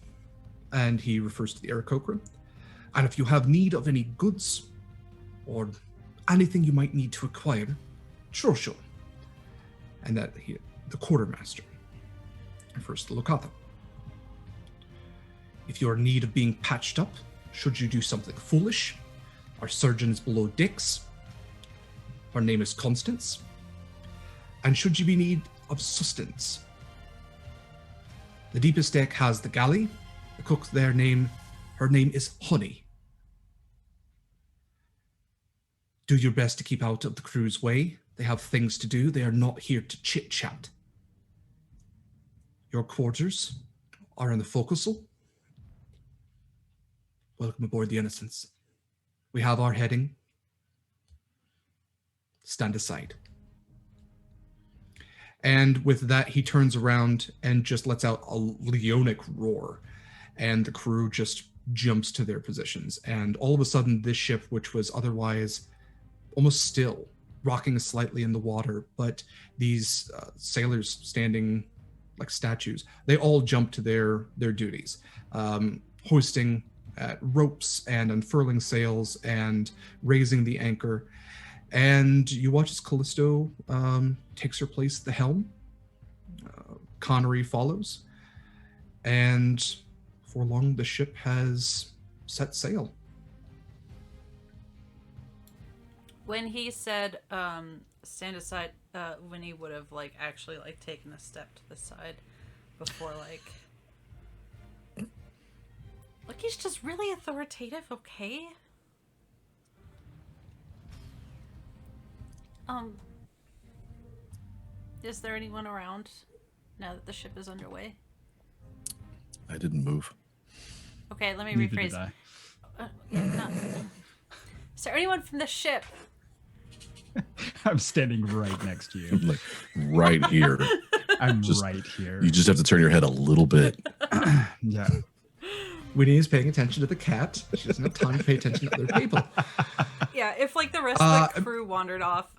and he refers to the Aarakocra. And if you have need of any goods or anything you might need to acquire, Shosho. And that the quartermaster refers to Lokatha. If you are in need of being patched up, should you do something foolish, our surgeon is below decks. Her name is Constance. And should you be in need of sustenance, the deepest deck has the galley. The cook, her name is Honey. Do your best to keep out of the crew's way. They have things to do. They are not here to chit-chat. Your quarters are in the forecastle. Welcome aboard the Innocence. We have our heading. Stand aside. And with that, he turns around and just lets out a leonic roar. And the crew just jumps to their positions. And all of a sudden, this ship, which was otherwise almost still, rocking slightly in the water, but these sailors standing like statues, they all jump to their duties, hoisting ropes and unfurling sails and raising the anchor. And you watch as Callisto takes her place at the helm. Connery follows. And for long, the ship has set sail. When he said stand aside, Wynni would have actually taken a step to the side before Look, he's just really authoritative, okay? Is there anyone around now that the ship is underway? I didn't move. Okay, let me Neither rephrase. did I. Yeah, no. Is there anyone from the ship? I'm standing right next to you. I'm like right here. I'm Just- right here. You just have to turn your head a little bit. Yeah. Wynni is paying attention to the cat. She doesn't have time to pay attention to other people. Yeah, if like the rest of the crew wandered off,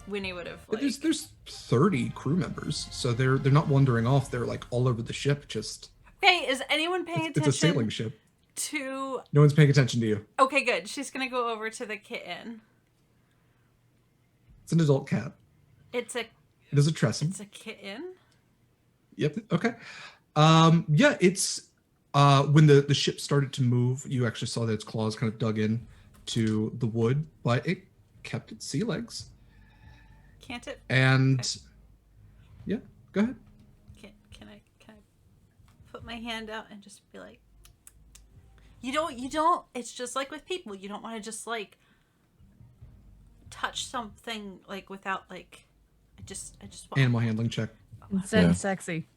Wynni would have like... There's 30 crew members, so they're not wandering off. They're like all over the ship. Just Okay, is anyone paying attention? It's a sailing ship. To... No one's paying attention to you. Okay, good. She's gonna go over to the kitten. It's an adult cat. It is a Tressum. It's a kitten? Yep. Okay. Yeah, it's when the ship started to move, you actually saw that its claws kind of dug in to the wood, but it kept its sea legs. Can't it? And okay. Yeah, go ahead. Can I put my hand out and just be like, you don't, it's just like with people, you don't want to just like touch something like without like, I just want animal handling check. Instead sexy.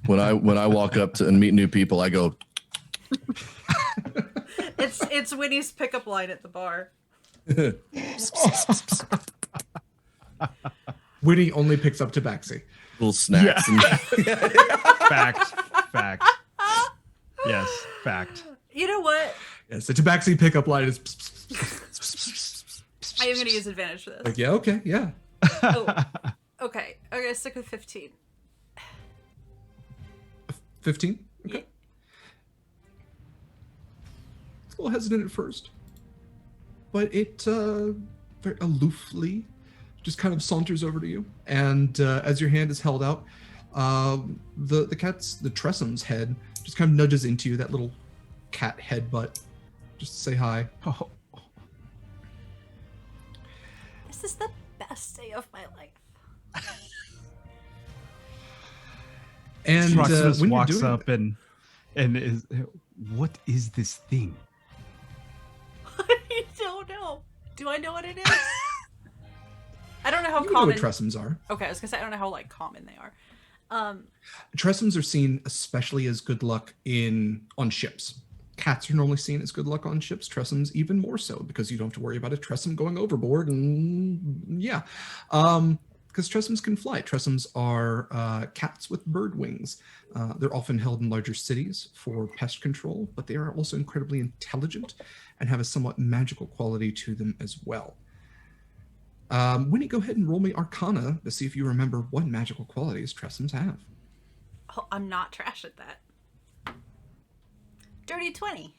When I walk up to and meet new people, I go. It's Wynni's pickup line at the bar. Wynni only picks up tabaxi. Little snacks. Yeah. Fact. Yes, fact. You know what? Yes, the tabaxi pickup line is. I am going to use advantage for this. Like, yeah, okay, yeah. Oh, okay. I'm going to stick with 15. 15? Okay. Yeah. It's a little hesitant at first, but it very aloofly just kind of saunters over to you. And as your hand is held out, the Tressum's head just kind of nudges into you, that little cat headbutt, just to say hi. Oh. This is the best day of my life. And Proximus when walks you're doing up and is, what is this thing? I don't know. Do I know what it is? I don't know how you know common. what Tressums are. Okay, I was gonna say I don't know how like common they are. Tressums are seen especially as good luck on ships. Cats are normally seen as good luck on ships. Tressums even more so, because you don't have to worry about a Tressum going overboard. And yeah, because Tressums can fly. Tressums are cats with bird wings. They're often held in larger cities for pest control, but they are also incredibly intelligent and have a somewhat magical quality to them as well. Wynni, go ahead and roll me Arcana to see if you remember what magical qualities Tressums have. Oh, I'm not trash at that. Dirty 20.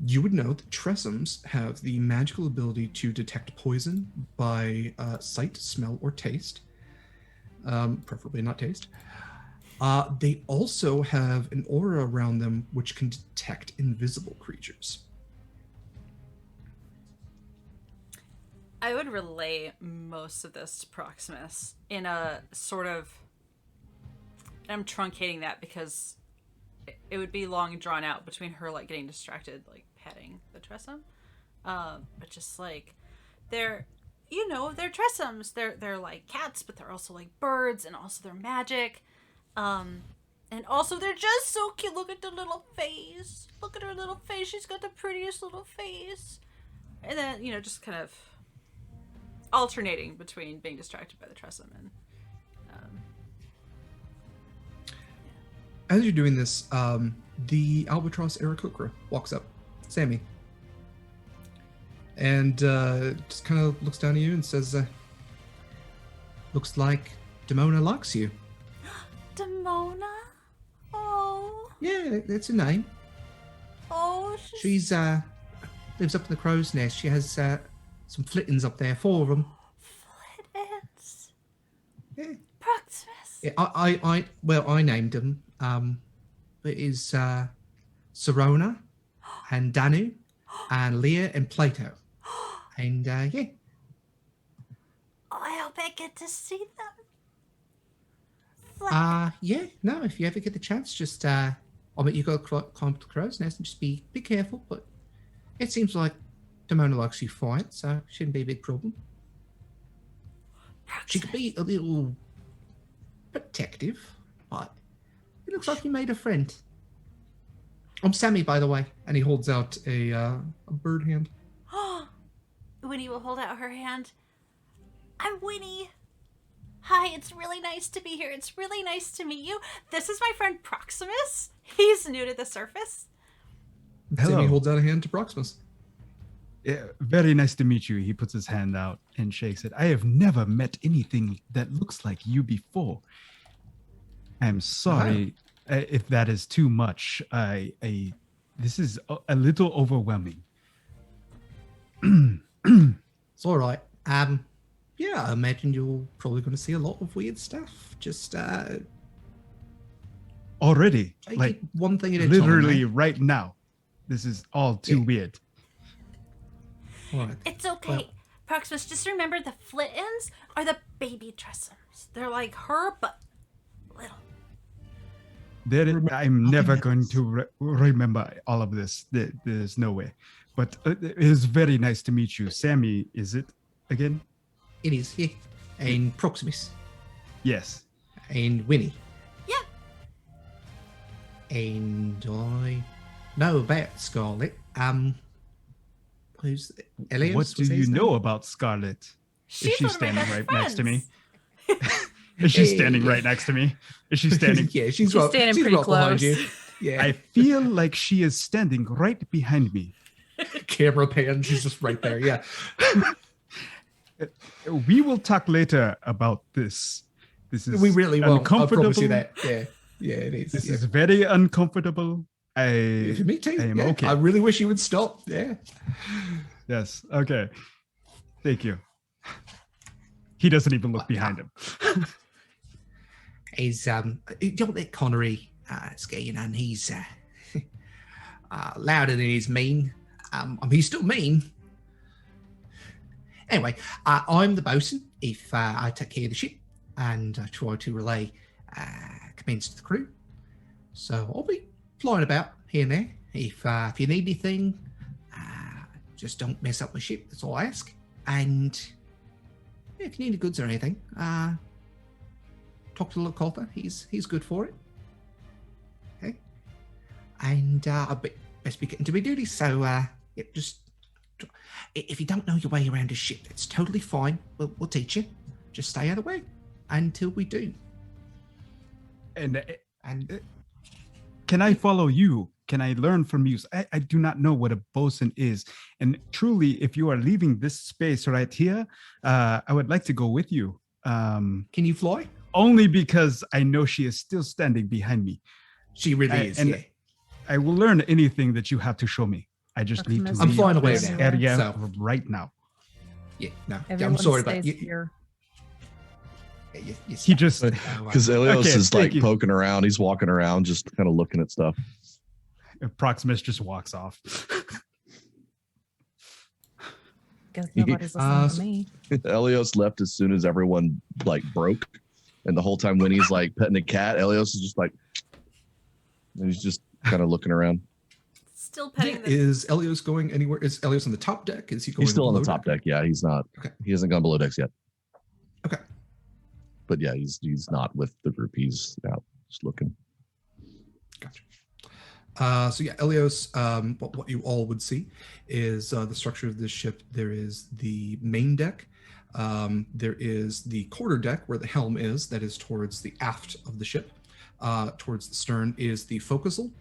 You would know that Tressums have the magical ability to detect poison by sight, smell, or taste. Preferably not taste. They also have an aura around them which can detect invisible creatures. I would relay most of this to Proximus in a sort of... I'm truncating that because it would be long and drawn out between her like getting distracted, like petting the Tressum. But just like they're Tressums. They're like cats, but they're also like birds, and also they're magic. And also they're just so cute. Look at the little face. Look at her little face. She's got the prettiest little face. And then, just kind of alternating between being distracted by the Tressum and As you're doing this, the Albatross Aarakocra walks up, Sammy, and just kind of looks down at you and says, looks like Demona likes you. Demona? Oh. Yeah, that's her name. Oh, She's lives up in the crow's nest. She has some flittings up there, 4 of them. Flittings? Yeah. Proximus? Yeah, I named them. It is Sirona and Danu and Leah and Plato. And yeah. I hope I get to see them. Yeah, no, if you ever get the chance, just I bet you go climb up the crow's nest and just be careful, but it seems like Demona likes you fine, so shouldn't be a big problem. She could be a little protective, but it looks like you made a friend. I'm Sammy, by the way. And he holds out a bird hand. Wynni will hold out her hand. I'm Wynni. Hi, it's really nice to be here. It's really nice to meet you. This is my friend Proximus. He's new to the surface. Hello. Sammy holds out a hand to Proximus. Yeah, very nice to meet you. He puts his hand out and shakes it. I have never met anything that looks like you before. I'm sorry if that is too much. This is a little overwhelming. It's all right. Yeah, I imagine you're probably going to see a lot of weird stuff. Just Already, take like it one thing at a literally time. right now. This is all too weird. All right. It's okay. Well- Proximus, just remember the Flittons are the baby Tressums. They're like her, but little. I'm never going to remember all of this. There's no way. But it is very nice to meet you. Sammy, is it again? It is, yeah. And Proximus. Yes. And Wynni. Yeah. And I know about Scarlett. Who's Eleos? What do you know about Scarlett? She's Is she one of my standing best right friends. next to me? Is she standing right next to me? Is she standing? Yeah, she's right, standing she's pretty right behind close. you. Yeah. I feel like she is standing right behind me. Camera pan, she's just right there. Yeah. We will talk later about this. This is We really won't. I uncomfortable. promise you that. Yeah. Yeah, it is. This yeah. is very uncomfortable. Me too. I am yeah. okay. I really wish you would stop. Yeah. Yes. Okay. Thank you. He doesn't even look behind him. He's don't let Connery skiing, and he's louder than he's mean. He's still mean. Anyway, I'm the bosun. If I take care of the ship and I try to relay commands to the crew, so I'll be flying about here and there. If you need anything, just don't mess up my ship. That's all I ask. And if you need goods or anything, talk to the Lokoltha. He's good for it. Okay. And I best be getting to my duty. So just if you don't know your way around a ship, it's totally fine. We'll teach you. Just stay out of the way until we do. And And can I follow you? Can I learn from you? I do not know what a bosun is. And truly, if you are leaving this space right here, I would like to go with you. can you fly? Only because I know she is still standing behind me. She really is. And Yeah. I will learn anything that you have to show me. I just need to Proximus, I'm leave flying away this now, area so- right now. Yeah. No. Everyone I'm sorry stays about you. here. You He stop. just Because Eleos Okay, is thank like you. poking around. He's walking around, just kind of looking at stuff. Proximus just walks off. Guess nobody's listening to me. Eleos left as soon as everyone like broke, and the whole time Wynni's like petting a cat, Eleos is just like, and he's just kind of looking around. Still petting the Is Eleos going anywhere? Is Eleos on the top deck? Is he going? He's still on the below top deck. Yeah, he's not. Okay. He hasn't gone below decks yet. Okay. But yeah, he's not with the group. He's out just looking. Gotcha. So yeah, Eleos, what you all would see is the structure of this ship. There is the main deck. There is the quarter deck where the helm is. That is towards the aft of the ship. Towards the stern is the forecastle.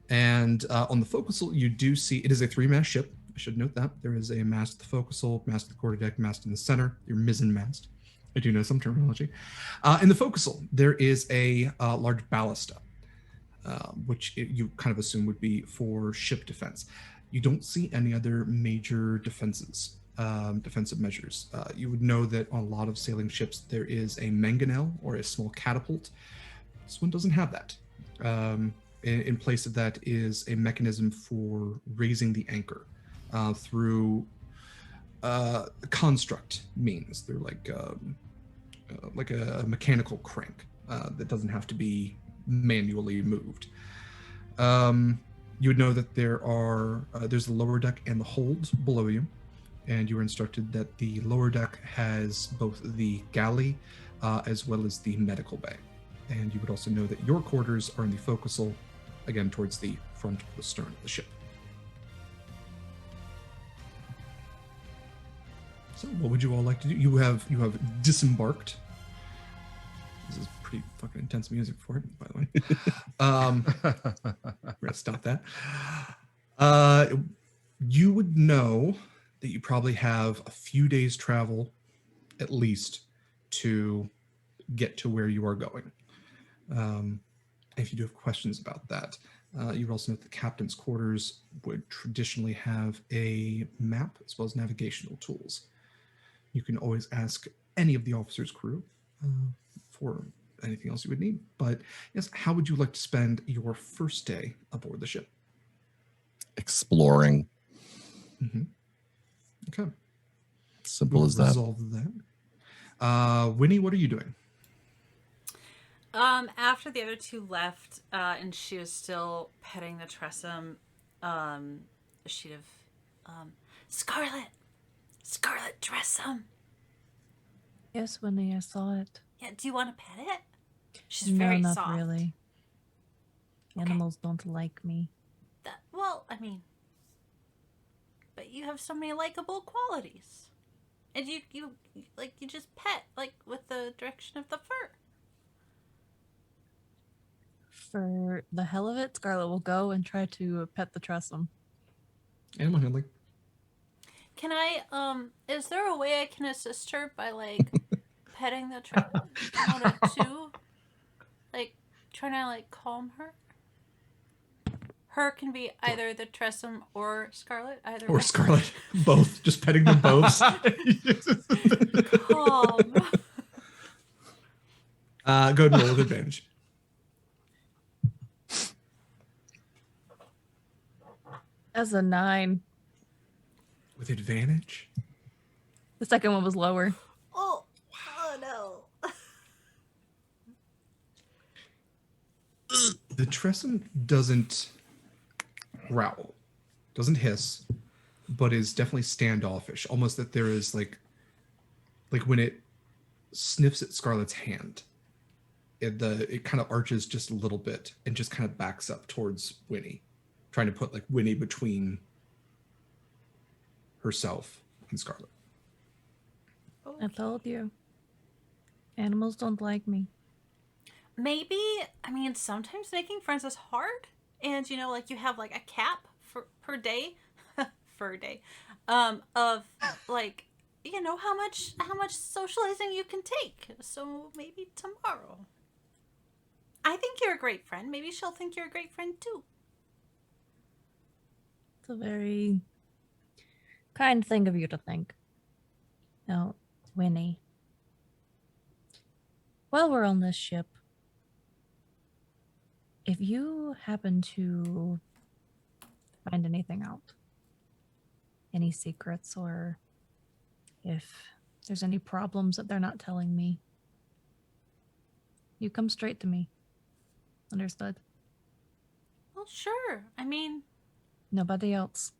And on the forecastle, you do see, it is a 3-mast ship. I should note that. There is a mast at the forecastle, mast at the quarterdeck, mast in the center, your mizzen mast. I do know some terminology. In the forecastle, there is a large ballista, which you kind of assume would be for ship defense. You don't see any other major defenses, defensive measures. You would know that on a lot of sailing ships, there is a mangonel or a small catapult. This one doesn't have that. In place of that is a mechanism for raising the anchor through construct means. They're like a mechanical crank that doesn't have to be manually moved. You would know that there's the lower deck and the hold below you, and you were instructed that the lower deck has both the galley as well as the medical bay. And you would also know that your quarters are in the forecastle, again towards the front of the stern of the ship. So what would you all like to do? You have disembarked. This is pretty fucking intense music for it, by the way. We're gonna stop that. You would know that you probably have a few days travel at least to get to where you are going. If you do have questions about that, you would also know that the captain's quarters would traditionally have a map as well as navigational tools. You can always ask any of the officers' crew for anything else you would need. But yes, how would you like to spend your first day aboard the ship? Exploring. Mm-hmm. Okay. Simple We'll as that. resolve that. Wynni, what are you doing? After the other two left, and she was still petting the Tressum, she'd have, Scarlett, Tressum. Yes, Wynni, I saw it. Yeah, do you want to pet it? She's No, very not soft. really. Okay. Animals don't like me. Well, I mean, but you have so many likable qualities, and you just pet with the direction of the fur. For the hell of it, Scarlett will go and try to pet the Tressum. Animal handling. Can I, is there a way I can assist her by, petting the Tressum too? Trying to, calm her? Her can be either the Tressum or Scarlett. Either Or way. Scarlett. Both. Just petting them both. Calm. Go ahead and roll with advantage. As a 9. With advantage? The second one was lower. Oh no. The Tressum doesn't growl, doesn't hiss, but is definitely standoffish. Almost that there is like when it sniffs at Scarlett's hand, it kind of arches just a little bit and just kind of backs up towards Wynni, trying to put Wynni between herself and Scarlett. Okay. I told you. Animals don't like me. Maybe, I mean, sometimes making friends is hard. And, you have, a cap per day. Per day. Of, how much socializing you can take. So maybe tomorrow. I think you're a great friend. Maybe she'll think you're a great friend, too. It's a very kind thing of you to think. Now, Wynni, while we're on this ship, if you happen to find anything out, any secrets, or if there's any problems that they're not telling me, you come straight to me. Understood? Well, sure. I mean... Nobody else.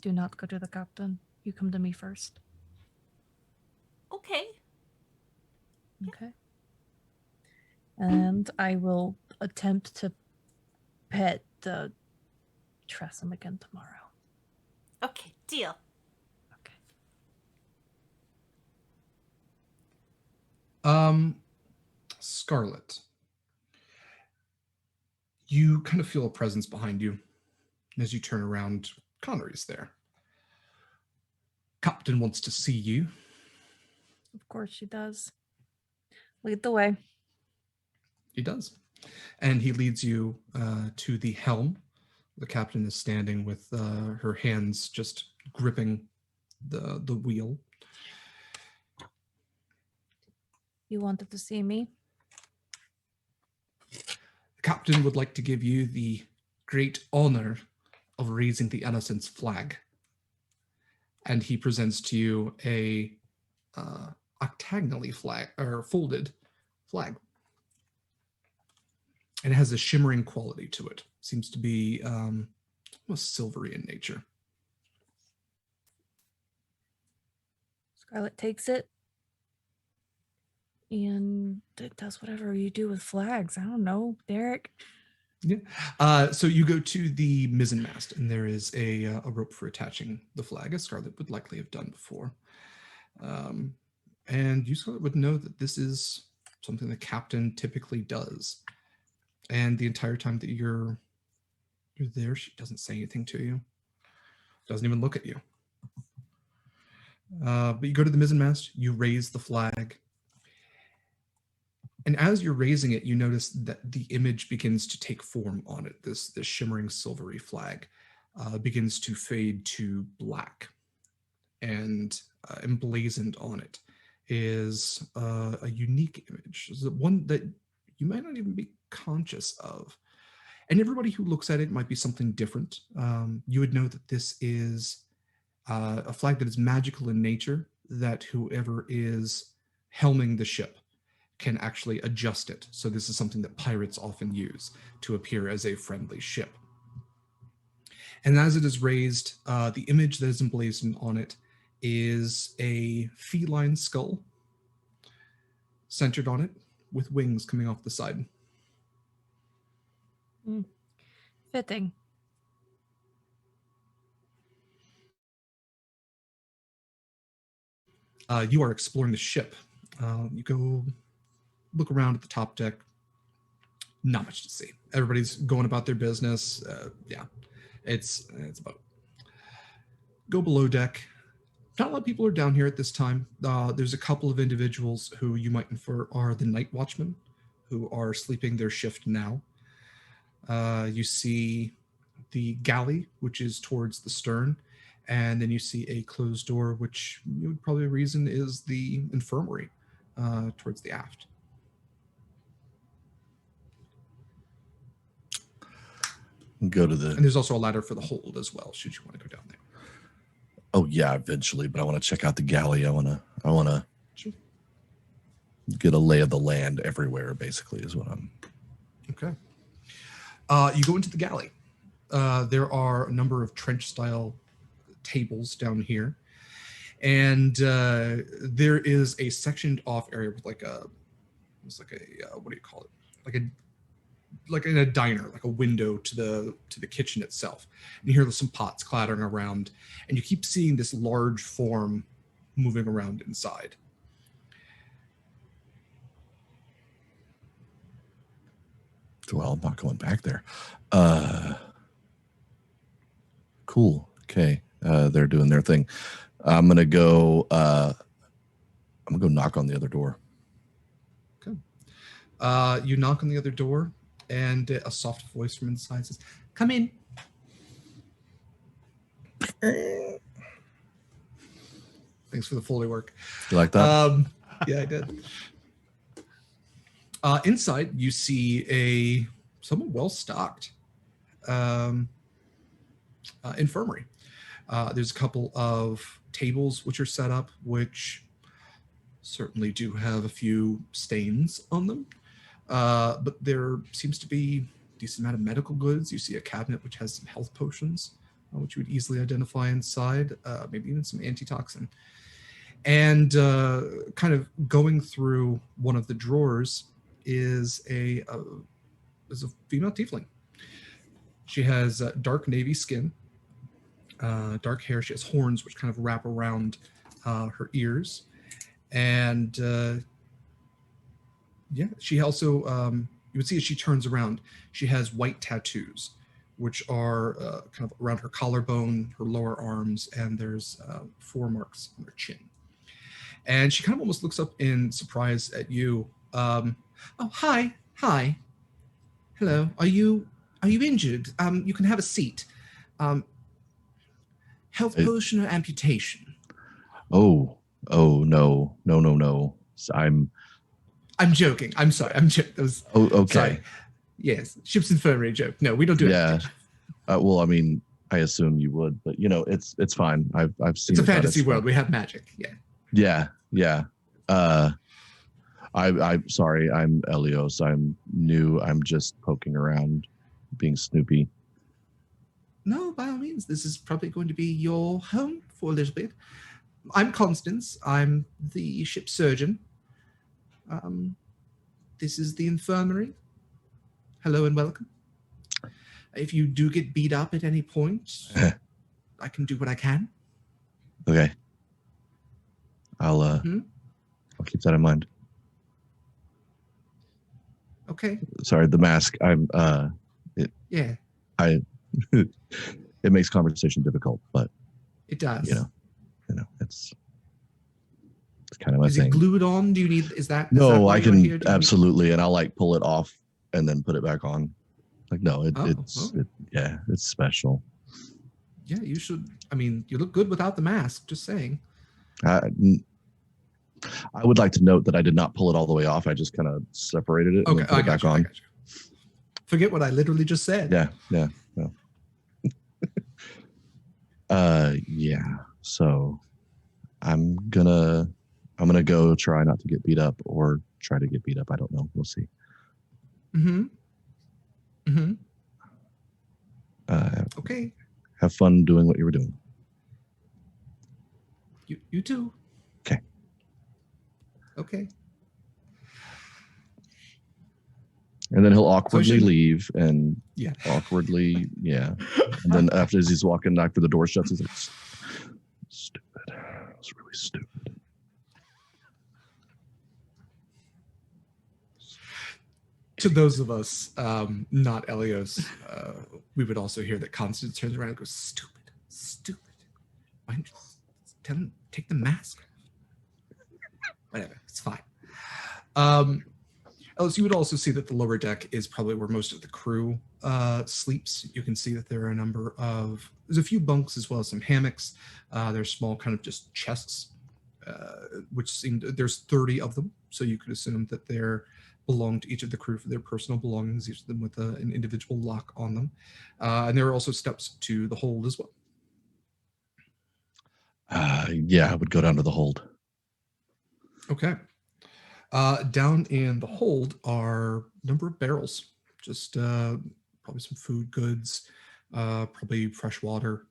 Do not go to the captain. You come to me first. Okay. Okay. And I will attempt to pet the Tressum again tomorrow. Okay, deal. Okay. Scarlett, you kind of feel a presence behind you. And as you turn around, Connery's there. Captain wants to see you. Of course she does. Lead the way. He does. And he leads you to the helm. The captain is standing with her hands just gripping the wheel. You wanted to see me? The captain would like to give you the great honor of raising the Innocence flag. And he presents to you a octagonally flag, or folded flag. And it has a shimmering quality to it. Seems to be almost silvery in nature. Scarlett takes it. And it does whatever you do with flags. I don't know, Derek. Yeah. So you go to the mizzen mast, and there is a rope for attaching the flag, as Scarlett would likely have done before. And you, Scarlett, would know that this is something the captain typically does. And the entire time that you're there, she doesn't say anything to you. Doesn't even look at you. But you go to the mizzen mast, you raise the flag. And as you're raising it, you notice that the image begins to take form on it. This shimmering silvery flag begins to fade to black. And emblazoned on it is a unique image. It's one that you might not even be conscious of. And everybody who looks at it might be something different. You would know that this is a flag that is magical in nature, that whoever is helming the ship can actually adjust it. So this is something that pirates often use to appear as a friendly ship. And as it is raised, the image that is emblazoned on it is a feline skull centered on it with wings coming off the side. Fitting. You are exploring the ship. You go look around at the top deck. Not much to see. Everybody's going about their business. It's about. Go below deck. Not a lot of people are down here at this time. There's a couple of individuals who you might infer are the night watchmen, who are sleeping their shift now. You see the galley, which is towards the stern, and then you see a closed door, which you would probably reason is the infirmary towards the aft. Go to the. And there's also a ladder for the hold as well, should you want to go down there. Oh yeah, eventually, but I want to check out the galley. I want to Sure. get a lay of the land everywhere. Basically, is what I'm. Okay. You go into the galley. There are a number of trench-style tables down here, and there is a sectioned off area with what do you call it? Like in a diner, like a window to the kitchen itself. And you hear some pots clattering around, and you keep seeing this large form moving around inside. Well, I'm not going back there. Cool. Okay. They're doing their thing. I'm gonna go knock on the other door. Okay. You knock on the other door, and a soft voice from inside says, "Come in." Thanks for the Foley work. You like that? Yeah, I did. Inside, you see a somewhat well-stocked infirmary. There's a couple of tables which are set up, which certainly do have a few stains on them. But there seems to be a decent amount of medical goods. You see a cabinet which has some health potions, which you would easily identify inside, maybe even some antitoxin. And kind of going through one of the drawers is a female tiefling. She has dark navy skin, dark hair. She has horns which kind of wrap around her ears. And she also, you would see as she turns around, she has white tattoos, which are kind of around her collarbone, her lower arms, and there's 4 marks on her chin. And she kind of almost looks up in surprise at you. Oh, hi. Hello. Are you injured? You can have a seat. Health potion or amputation? Oh, no. I'm joking. I'm sorry. I'm joking. Okay. Sorry. Yes, ship's infirmary joke. No, we don't do it. Yeah. Well, I mean, I assume you would, but it's fine. I've seen. It's a fantasy world. We have magic. Yeah. Yeah. I'm sorry. I'm Eleos. I'm new. I'm just poking around, being snoopy. No, by all means. This is probably going to be your home for a little bit. I'm Constance. I'm the ship surgeon. This is the infirmary. Hello and welcome. If you do get beat up at any point, I can do what I can. Okay. I'll keep that in mind. Okay. Sorry, the mask. Yeah, It makes conversation difficult, but it does. you know, it's kind of my Is thing. it glued on? Do you need? Is that? No, is that why I you're can here? Do you absolutely, and I'll like pull it off and then put it back on. Like, no, Oh, it's special. Yeah, you should. I mean, you look good without the mask. Just saying. I would like to note that I did not pull it all the way off. I just kind of separated it and then put it back on. I got you. Forget what I literally just said. Yeah. Yeah. So I'm gonna go try not to get beat up or try to get beat up. I don't know. We'll see. Okay. Have fun doing what you were doing. You too. Okay. Okay. And then he'll awkwardly So leave and Yeah. awkwardly, yeah. And then after as he's walking after the door shuts, he's like, stupid. It was really stupid. To those of us not Eleos, we would also hear that Constance turns around and goes, stupid. Why don't you tell him, take the mask off? Whatever, it's fine. Eleos, you would also see that the lower deck is probably where most of the crew sleeps. You can see that there are there's a few bunks as well as some hammocks. There's small kind of just chests, there's 30 of them. So you could assume that they're belong to each of the crew for their personal belongings, each of them with an individual lock on them. And there are also steps to the hold as well. Yeah, I would go down to the hold. Okay. Down in the hold are a number of barrels, just probably some food goods, probably fresh water,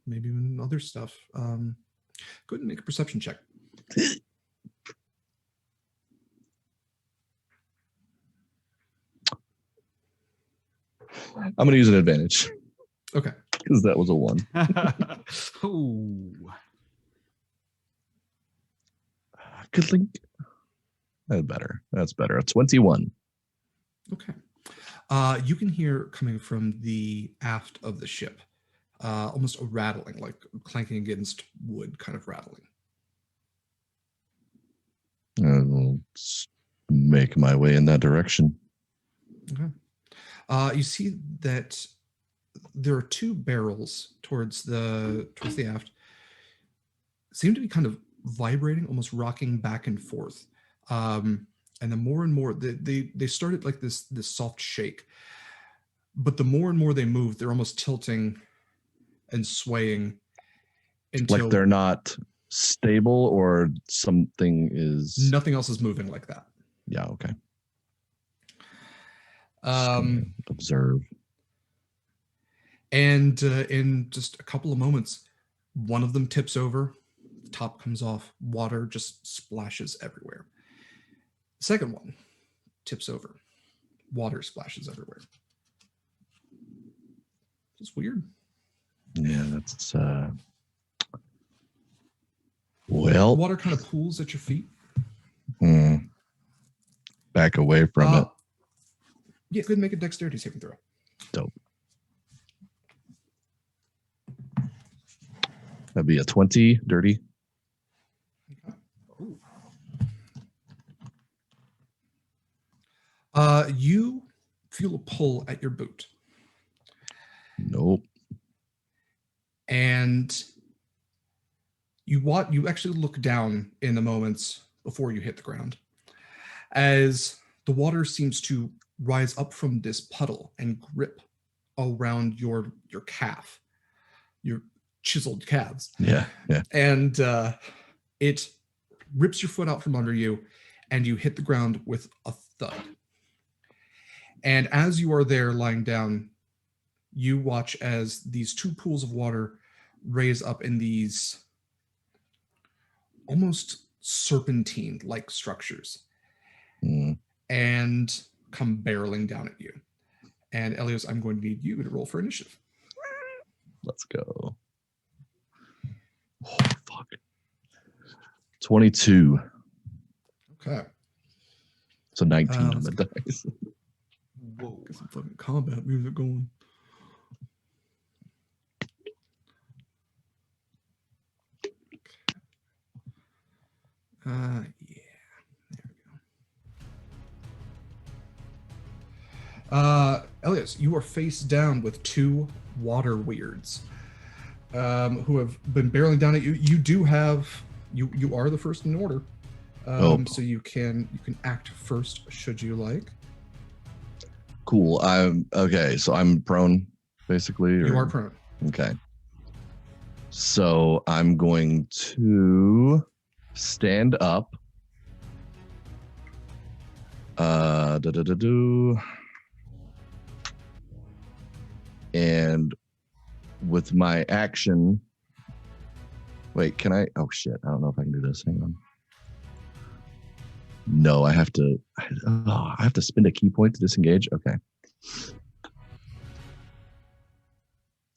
maybe even other stuff. Go ahead and make a perception check. I'm going to use an advantage. Okay. Because that was a 1. Ooh. Good link. That's better. A 21. Okay. You can hear coming from the aft of the ship, almost a rattling, like clanking against wood kind of rattling. I'll make my way in that direction. Okay. You see that there are 2 barrels towards the aft. Seem to be kind of vibrating, almost rocking back and forth. And the more and more they started like this soft shake, but the more and more they move, they're almost tilting and swaying until Like they're not stable or something is. nothing else is moving like that. Yeah. Okay. Observe. And in just a couple of moments, one of them tips over, the top comes off, water just splashes everywhere. The second one tips over, water splashes everywhere. It's weird. Yeah, that's well. Water kind of pools at your feet. Back away from it. Yeah, go ahead and make a dexterity saving throw. Dope. That'd be a 20, dirty. You feel a pull at your boot. Nope. And you actually look down in the moments before you hit the ground, as the water seems to rise up from this puddle and grip around your calf, your chiseled calves. Yeah. And it rips your foot out from under you, and you hit the ground with a thud. And as you are there lying down, you watch as these 2 pools of water raise up in these almost serpentine-like structures and come barreling down at you. And Eleos, I'm going to need you to roll for initiative. Let's go. Oh, fuck. 22. Okay. So 19 on the dice. Whoa. Get some fucking combat music going. Yeah. There we go. Eleos, you are face down with two water weirds who have been barreling down at you. You do have you are the first in order. So you can act first should you like. Cool. Okay, so I'm prone, basically. You are prone. Okay. So I'm going to stand up. And with my action, wait, can I? Oh shit! I don't know if I can do this. Hang on. No, I have to. I have to spend a key point to disengage. Okay.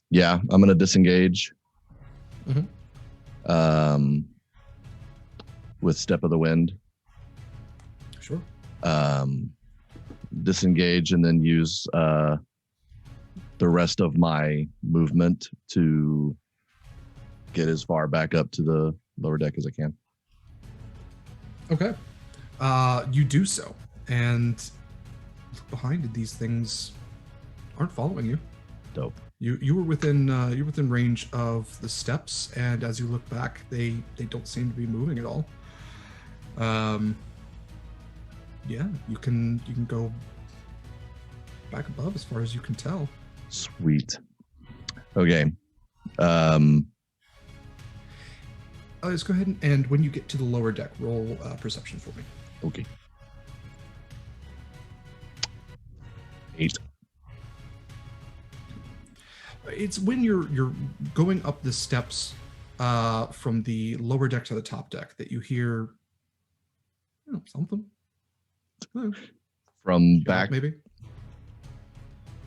Yeah, I'm gonna disengage. With Step of the Wind. Sure. Disengage and then use the rest of my movement to get as far back up to the lower deck as I can. Okay. You do so, and look behind it. These things aren't following you. Dope. You were within range of the steps, and as you look back, they don't seem to be moving at all. Yeah, you can go back above as far as you can tell. Sweet. Okay. Let's go ahead and when you get to the lower deck, roll perception for me. Okay. 8. It's when you're going up the steps from the lower deck to the top deck that you hear something. From back, maybe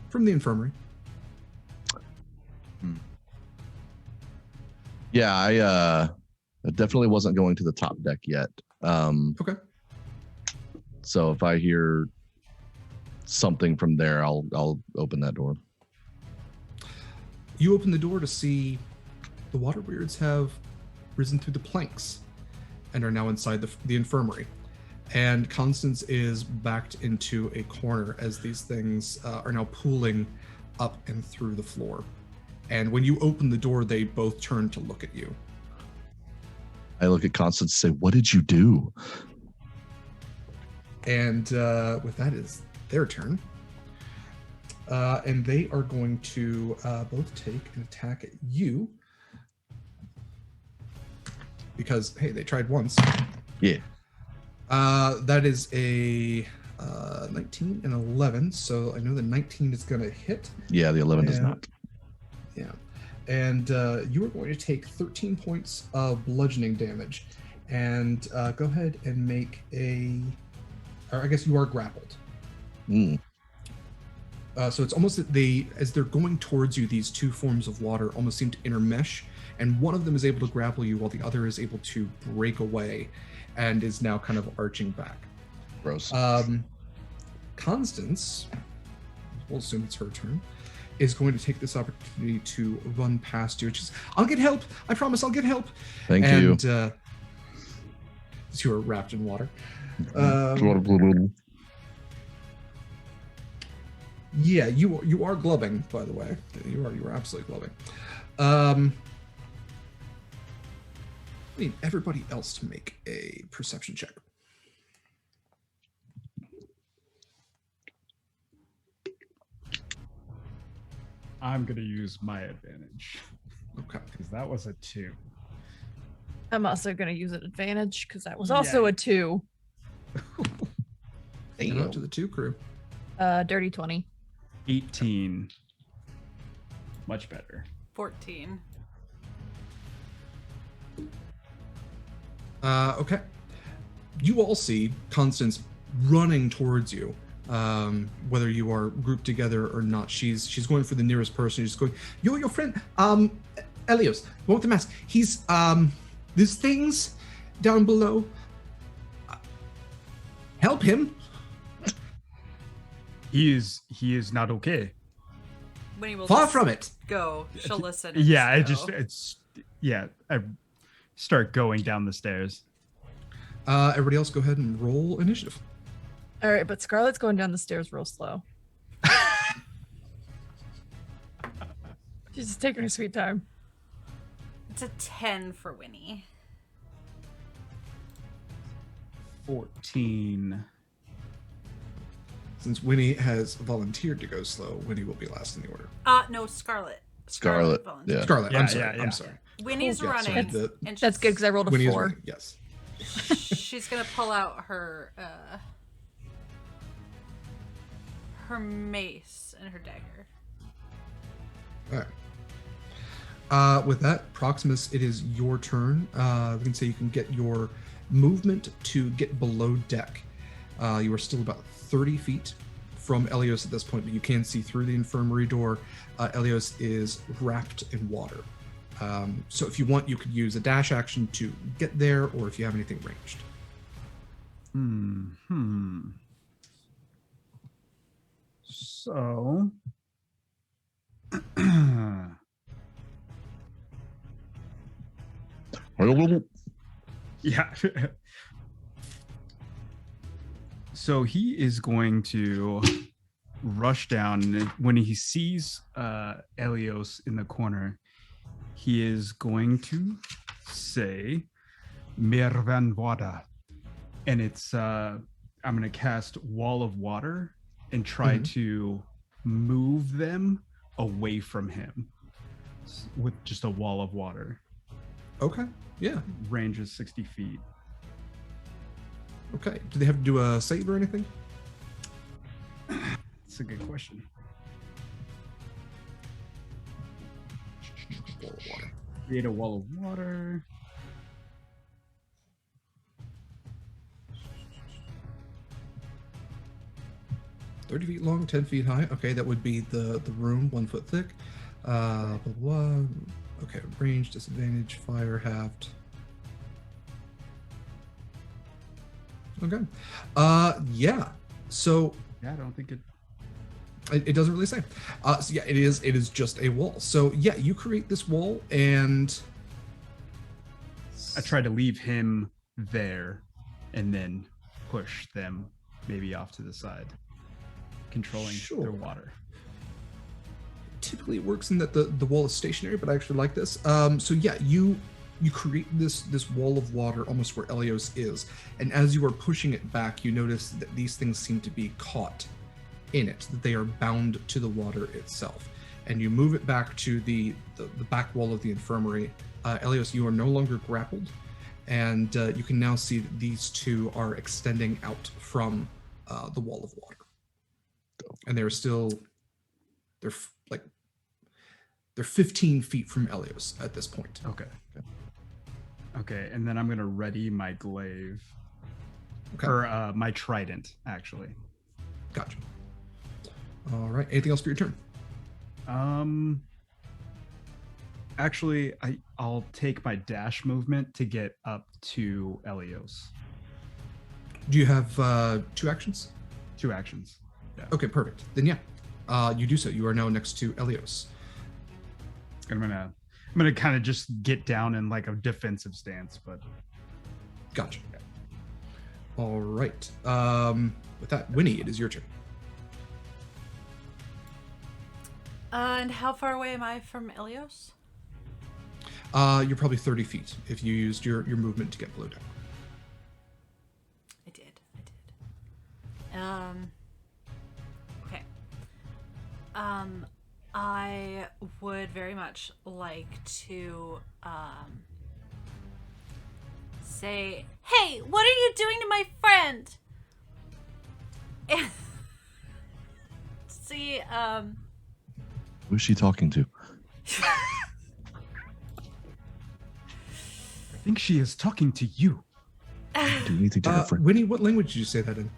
from the infirmary. Yeah, I definitely wasn't going to the top deck yet. Okay. So if I hear something from there, I'll open that door. You open the door to see the water weirds have risen through the planks and are now inside the infirmary. And Constance is backed into a corner as these things are now pooling up and through the floor. And when you open the door, they both turn to look at you. I look at Constance and say, "What did you do?" And with that is their turn. And they are going to both take an attack at you. Because, hey, they tried once. Yeah. That is a 19 and 11. So I know the 19 is going to hit. Yeah, the 11 does not. Yeah. And you are going to take 13 points of bludgeoning damage. And go ahead and make or I guess you are grappled. So it's almost that as they're going towards you, these two forms of water almost seem to intermesh, and one of them is able to grapple you while the other is able to break away and is now kind of arching back. Gross. Constance, we'll assume it's her turn, is going to take this opportunity to run past you. She's, I'll get help. I promise I'll get help. Thank you. And you are wrapped in water. Yeah, you are gloving, by the way. You are absolutely gloving. I need everybody else to make a perception check. I'm going to use my advantage. Okay. Because that was a 2. I'm also going to use an advantage because that was also a 2. Shout out to the 2 crew. Dirty 20. 18. Much better. 14. Okay. You all see Constance running towards you, whether you are grouped together or not. She's going for the nearest person. She's going, yo, your friend, Eleos, the one with the mask. He's there's things down below. Help him. He is not okay. Wynni will Far just from it. go. She'll listen. Yeah, I start going down the stairs. Everybody else, go ahead and roll initiative. All right, but Scarlett's going down the stairs real slow. She's just taking her sweet time. It's a 10 for Wynni. 14. Since Wynni has volunteered to go slow, Wynni will be last in the order. No, Scarlett. Scarlett, volunteered. yeah. Scarlett, Yeah, I'm sorry. yeah. I'm sorry. Winnie's Yeah, sorry, running. the- and That's good because I rolled a Wynni is 4. running, yes. She's gonna pull out her mace and her dagger. All right. With that, Proximus, it is your turn. We can say you can get your movement to get below deck. You are still about 30 feet from Eleos at this point, but you can see through the infirmary door. Eleos is wrapped in water. So if you want, you could use a dash action to get there, or if you have anything ranged. So yeah. So he is going to rush down, and when he sees Eleos in the corner, he is going to say Mervan Vada. And it's I'm gonna cast Wall of Water and try to move them away from him with just a wall of water. Okay. Yeah. Range is 60 feet. Okay. Do they have to do a save or anything? That's a good question. Wall of water. Create a wall of water. $30 feet long, 10 feet high. Okay, that would be the room, 1 foot thick. Blah, blah. Okay, range, disadvantage, fire, halved. Okay. Yeah. So Yeah, I don't think it. it doesn't really say. So yeah, it is just a wall. So yeah, you create this wall, and I try to leave him there and then push them maybe off to the side, controlling Sure. their water. typically it works in that the wall is stationary, but I actually like this. So yeah, you create this wall of water almost where Eleos is, and as you are pushing it back, you notice that these things seem to be caught in it, that they are bound to the water itself. And you move it back to the back wall of the infirmary. Eleos, you are no longer grappled, and you can now see that these two are extending out from the wall of water, and they're 15 feet from Eleos at this point. Okay, and then I'm gonna ready my glaive, Okay. or my trident, actually. Gotcha. All right. Anything else for your turn? Actually, I'll take my dash movement to get up to Eleos. Do you have 2 actions? 2 actions. Yeah. Okay, perfect. Then yeah, you do so. You are now next to Eleos. I'm gonna kind of just get down in like a defensive stance, but Gotcha. All right. With that, Wynni, it is your turn. And how far away am I from Eleos? You're probably 30 feet if you used your movement to get below deck. I did. Okay. I would very much like to say, "Hey, what are you doing to my friend?" And see, Who's she talking to? I think she is talking to you. Do you need to get her friend? Wynni, what language did you say that in?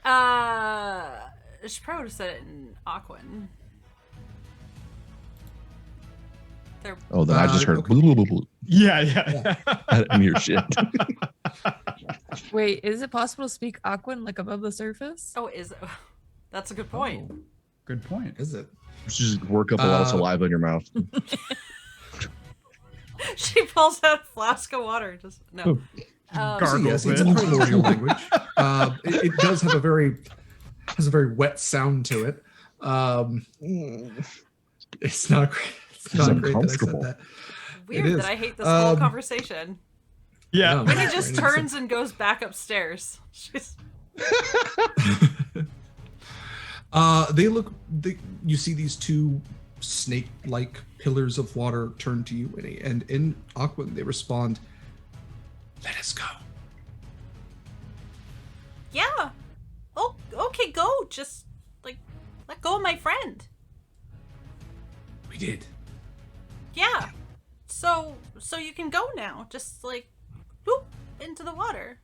She probably would have said it in Aquan. Oh, then I just heard okay. blah, blah, blah, blah. Yeah. I didn't hear shit. Wait, is it possible to speak Aquan like above the surface? Oh, is it? That's a good point. Oh, good point. Is it? Just work up a lot of saliva in your mouth. She pulls out a flask of water. Just no. So yes, it's a primordial language. It does have a very wet sound to it. It's not great. It's not great that I said that. Weird that I hate this whole conversation. Yeah. No, Wynni just turns and goes back upstairs. She's... You see these two snake-like pillars of water turn to you, Wynni, and in Aquan they respond, "Let us go." Yeah. Oh, okay, go. Just let go of my friend. We did. Yeah. So you can go now. Just whoop into the water.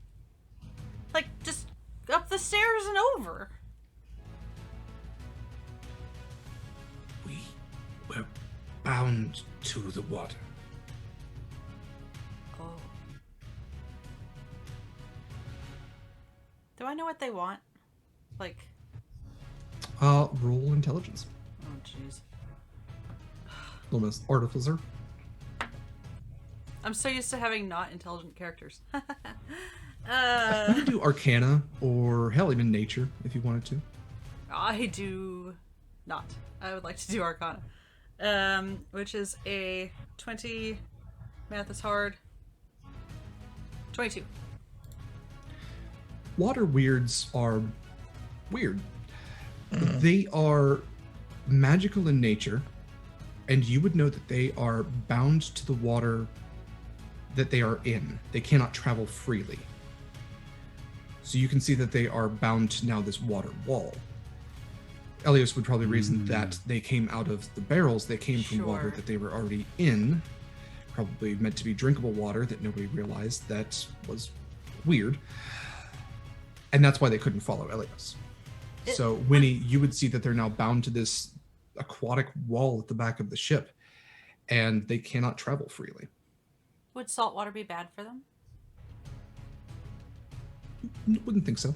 Just up the stairs and over. We were bound to the water. Oh. Do I know what they want? Roll intelligence. Oh, jeez. Almost artificer. I'm so used to having not intelligent characters. You could do Arcana or hell, even Nature if you wanted to. I do not. I would like to do Arcana. Which is a 20. Math is hard. 22. Water weirds are weird. They are magical in nature, and you would know that they are bound to the water that they are in. They cannot travel freely. So you can see that they are bound to now this water wall. Eleos would probably reason that they came out of the barrels. They came from water that they were already in, probably meant to be drinkable water that nobody realized that was weird. And that's why they couldn't follow Eleos. So, Wynni, you would see that they're now bound to this aquatic wall at the back of the ship, and they cannot travel freely. Would salt water be bad for them? Wouldn't think so.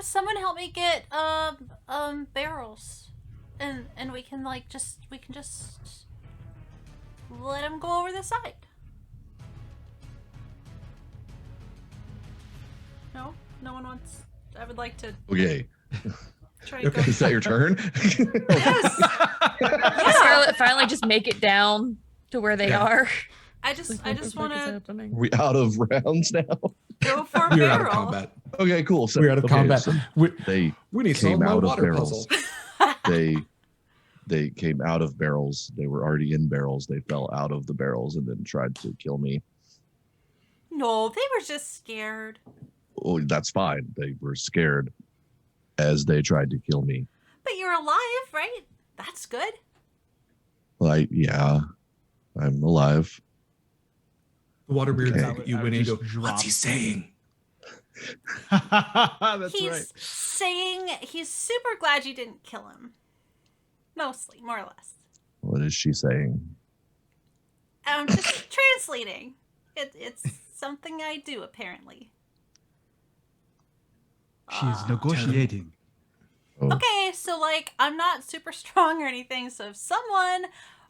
Someone help me get barrels, and we can just let them go over the side. No one wants. I would like to Okay. try to go. Is that your turn? Yes. Scarlett finally just make it down to where they are. I just want to We out of rounds now? go for a We're out of barrel. combat. Okay, cool. So, We're out of combat. so they Wynni came solved my out of water barrels. puzzle. They came out of barrels. They were already in barrels. They fell out of the barrels and then tried to kill me. No, they were just scared. Oh, that's fine. They were scared as they tried to kill me. But you're alive, right? That's good. Yeah, I'm alive. The water weird Okay. look at you, Wynni, and go, "What's he saying?" That's He's right. saying he's super glad you didn't kill him. Mostly, more or less. What is she saying? I'm just translating. It's something I do, apparently. She is negotiating. Oh, Okay, so I'm not super strong or anything, so if someone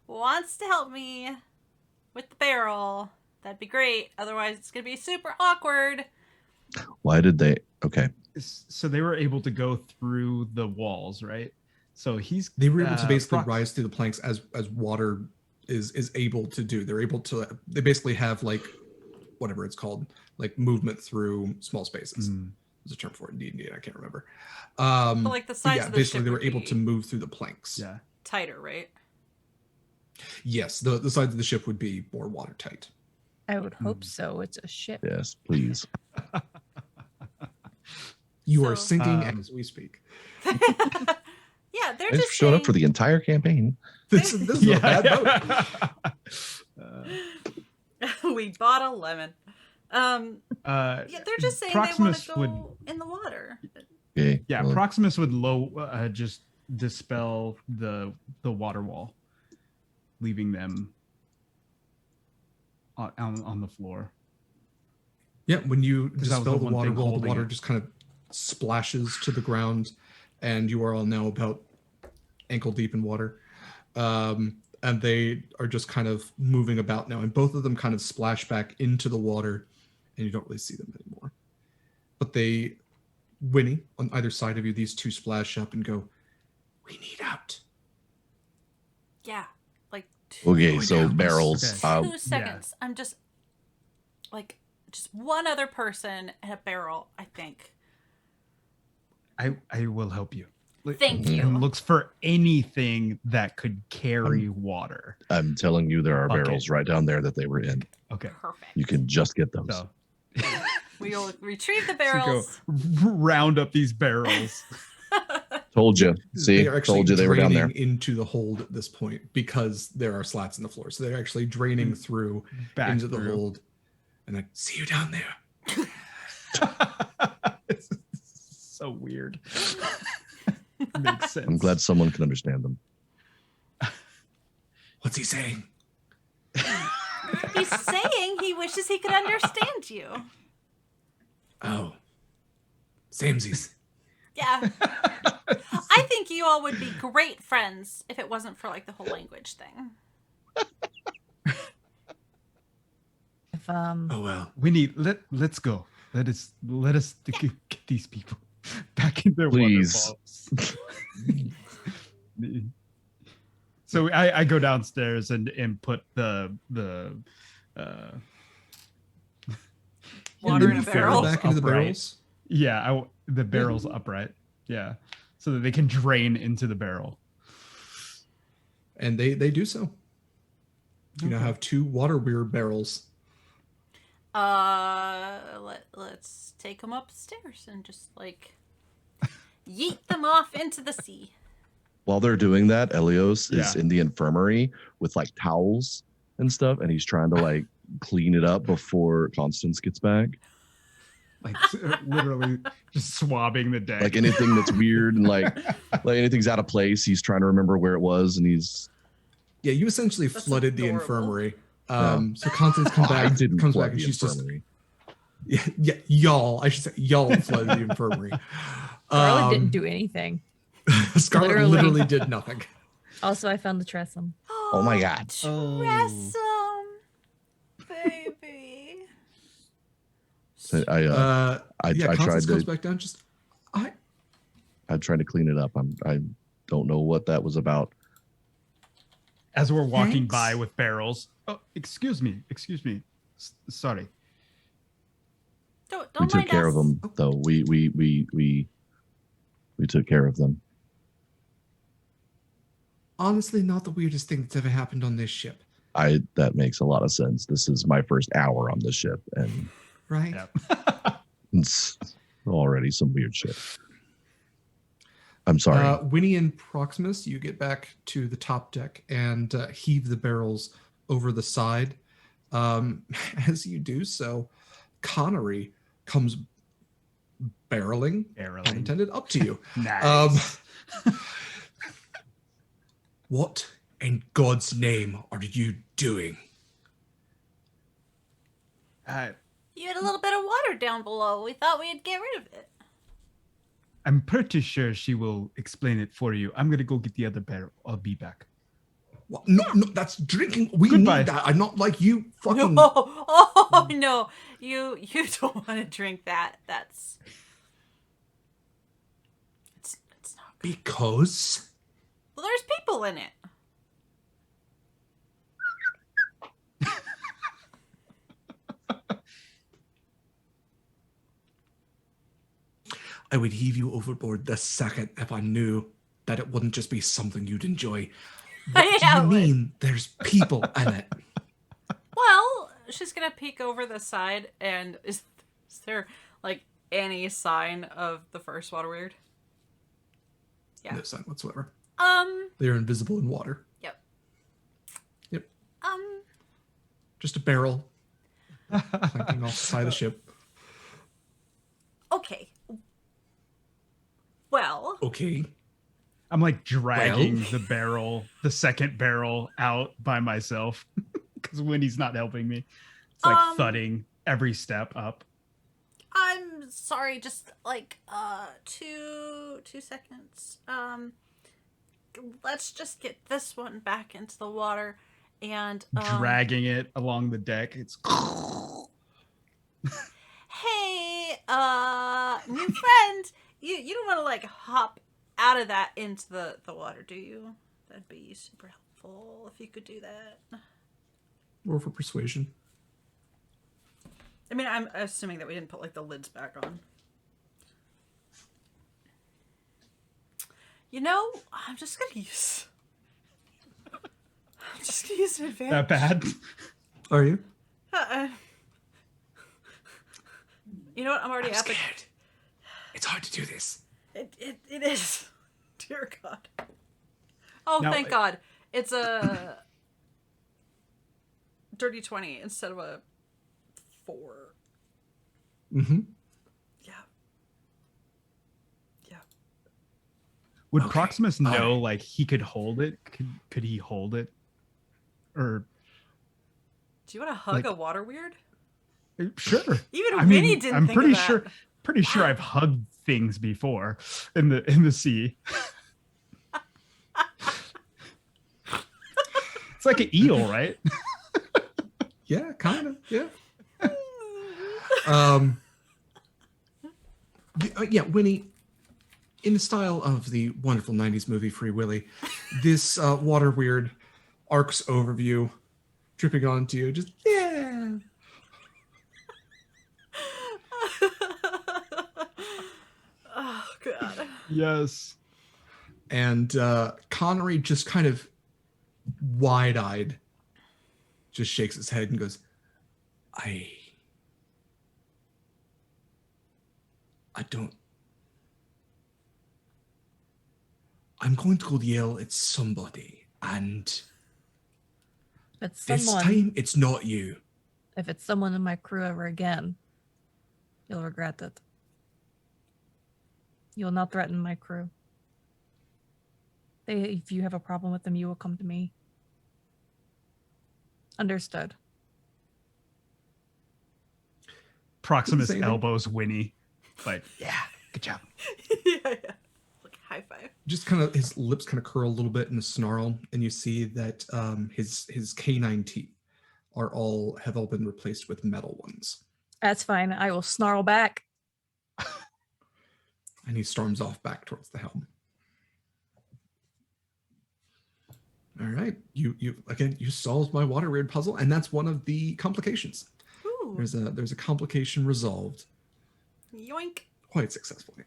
wants to help me with the barrel, that'd be great. Otherwise, it's gonna be super awkward. why did they? Okay. So they were able to go through the walls, right? So They were able to basically Prox- rise through the planks as water is able to do. They're able to. They basically have whatever it's called, movement through small spaces. There's a term for it in D&D. I can't remember. But the sides of the basically ship they were would able be to move through the planks. Yeah. tighter, right? Yes, the sides of the ship would be more watertight. I would hope so. It's a ship. Yes, please. You are So- sinking as we speak. Yeah, they're Thanks just for showing up saying- for the entire campaign. This is a bad boat. We bought a lemon. Yeah, they're just saying Proximus they want to go in the water. Okay. Yeah, well, Proximus would just dispel the water wall, leaving them on the floor. Yeah, when you Because that was dispel the the one water thing wall, the holding water it. just kind of splashes to the ground, and you are all now about ankle deep in water. And they are just kind of moving about now, and both of them kind of splash back into the water, and you don't really see them anymore. But Wynni, on either side of you, these two splash up and go, "We need out." Yeah, like two, okay, Going so down. barrels. Okay. 2 seconds. I'm just one other person and a barrel, I think. I will help you. Thank Mhm. you. And looks for anything that could carry water. I'm telling you, there are Bucket. barrels right down there that they were in. Okay. Perfect. You can just get those. So, We will retrieve the so barrels. go round up these barrels. Told you. See, They are actually told you they were down draining there. into the hold at this point because there are slats in the floor. So they're actually draining through Back into the through. hold. And like, see you down there. It's so weird. Makes sense. I'm glad someone can understand them. What's he saying? He's saying he wishes he could understand you. Oh. Samesies. Yeah. I think you all would be great friends if it wasn't for like the whole language thing. If Oh well. Wynni, let's go. Let us get these people back in their Please. waterfalls. So I go downstairs and put the Water in a You throw barrel. back into the Upright. barrels. Yeah, the barrel's upright. Yeah, so that they can drain into the barrel. And they do so. You now have 2 water weird barrels. Let's take them upstairs and just like yeet them off into the sea. While they're doing that, Eleos is Yeah. in the infirmary with like towels and stuff, and he's trying to like clean it up before Constance gets back. Like literally just swabbing the deck. Like anything that's weird and like anything's out of place, he's trying to remember where it was, and he's Yeah, you essentially That's flooded the adorable. infirmary. So Constance comes I back, didn't comes flood back, and the she's just infirmary. yeah, y'all. I should say y'all flooded the infirmary. Scarlett didn't do anything. Scarlett Literally. literally did nothing. Also, I found the Tressum. Oh my god. Tressum, baby. So I Yeah, I tried Constance comes to back down. Just I tried to clean it up. I don't know what that was about. As we're walking Thanks. by with barrels. Oh, excuse me. Sorry. Don't We took mind care us. of them though. We took care of them. honestly not the weirdest thing that's ever happened on this ship, That makes a lot of sense. This is my first hour on the ship, and right? Yeah. it's already some weird shit. I'm sorry. Wynni and Proximus, you get back to the top deck and heave the barrels over the side. As you do so, Connery comes barreling, pun intended, up to you. Nice. What in God's name are you doing? You had a little bit of water down below. We thought we'd get rid of it. I'm pretty sure she will explain it for you. I'm gonna go get the other barrel. I'll be back. What? No, that's drinking. We Goodbye. need that. I'm not like you fucking. No, oh no, you don't want to drink that. It's not good. Because Well, there's people in it. I would heave you overboard the second if I knew that it wouldn't just be something you'd enjoy. What Yeah, do I you would. mean there's people in it? Well, she's gonna peek over the side, and is there like any sign of the first water weird? Yeah. No sign whatsoever. Um. They are invisible in water. Yep. Yep. Um. Just a barrel. Planking off the side of the ship. Okay. Well. Okay. I'm like dragging the second barrel out by myself because Wynni's not helping me. It's like thudding every step up. I'm sorry, just like 2 seconds. Let's just get this one back into the water and dragging it along the deck. It's hey, new friend, you don't want to like hop out of that into the water, do you? That'd be super helpful if you could do that. Or for persuasion. I mean, I'm assuming that we didn't put like the lids back on. You know, I'm just gonna use an advantage. that bad. Are you? You know what? I'm already scared. It's hard to do this. It is. Dear God. Oh, Now, thank God. It's a dirty 20 instead of a 4. Mm-hmm. Yeah. Would Okay. Proximus know like he could hold it? Could he hold it? Or Do you want to hug Like- a water weird? sure. Even I Wynni mean, didn't I'm think pretty of that. sure. Pretty sure I've hugged things before in the sea. It's like an eel, right? Yeah, kind of. Yeah. Yeah, Wynni, in the style of the wonderful 90s movie Free Willy, this water weird arcs overview dripping onto you. Just, yeah. Oh, God. Yes. And Connery just kind of wide-eyed just shakes his head and goes, I don't. I'm going to go yell at somebody, and If it's this someone, time it's not you. if it's someone in my crew ever again, you'll regret it. You'll not threaten my crew. If you have a problem with them, you will come to me. Understood. Proximus Say anything? elbows Wynni. Like, yeah, good job. Yeah. Like, high five. Just kind of his lips kind of curl a little bit in a snarl, and you see that his canine teeth have all been replaced with metal ones. That's fine. I will snarl back. And he storms off back towards the helm. All right, you solved my water weird puzzle, and that's one of the complications. Ooh. There's a complication resolved Yoink. quite successfully.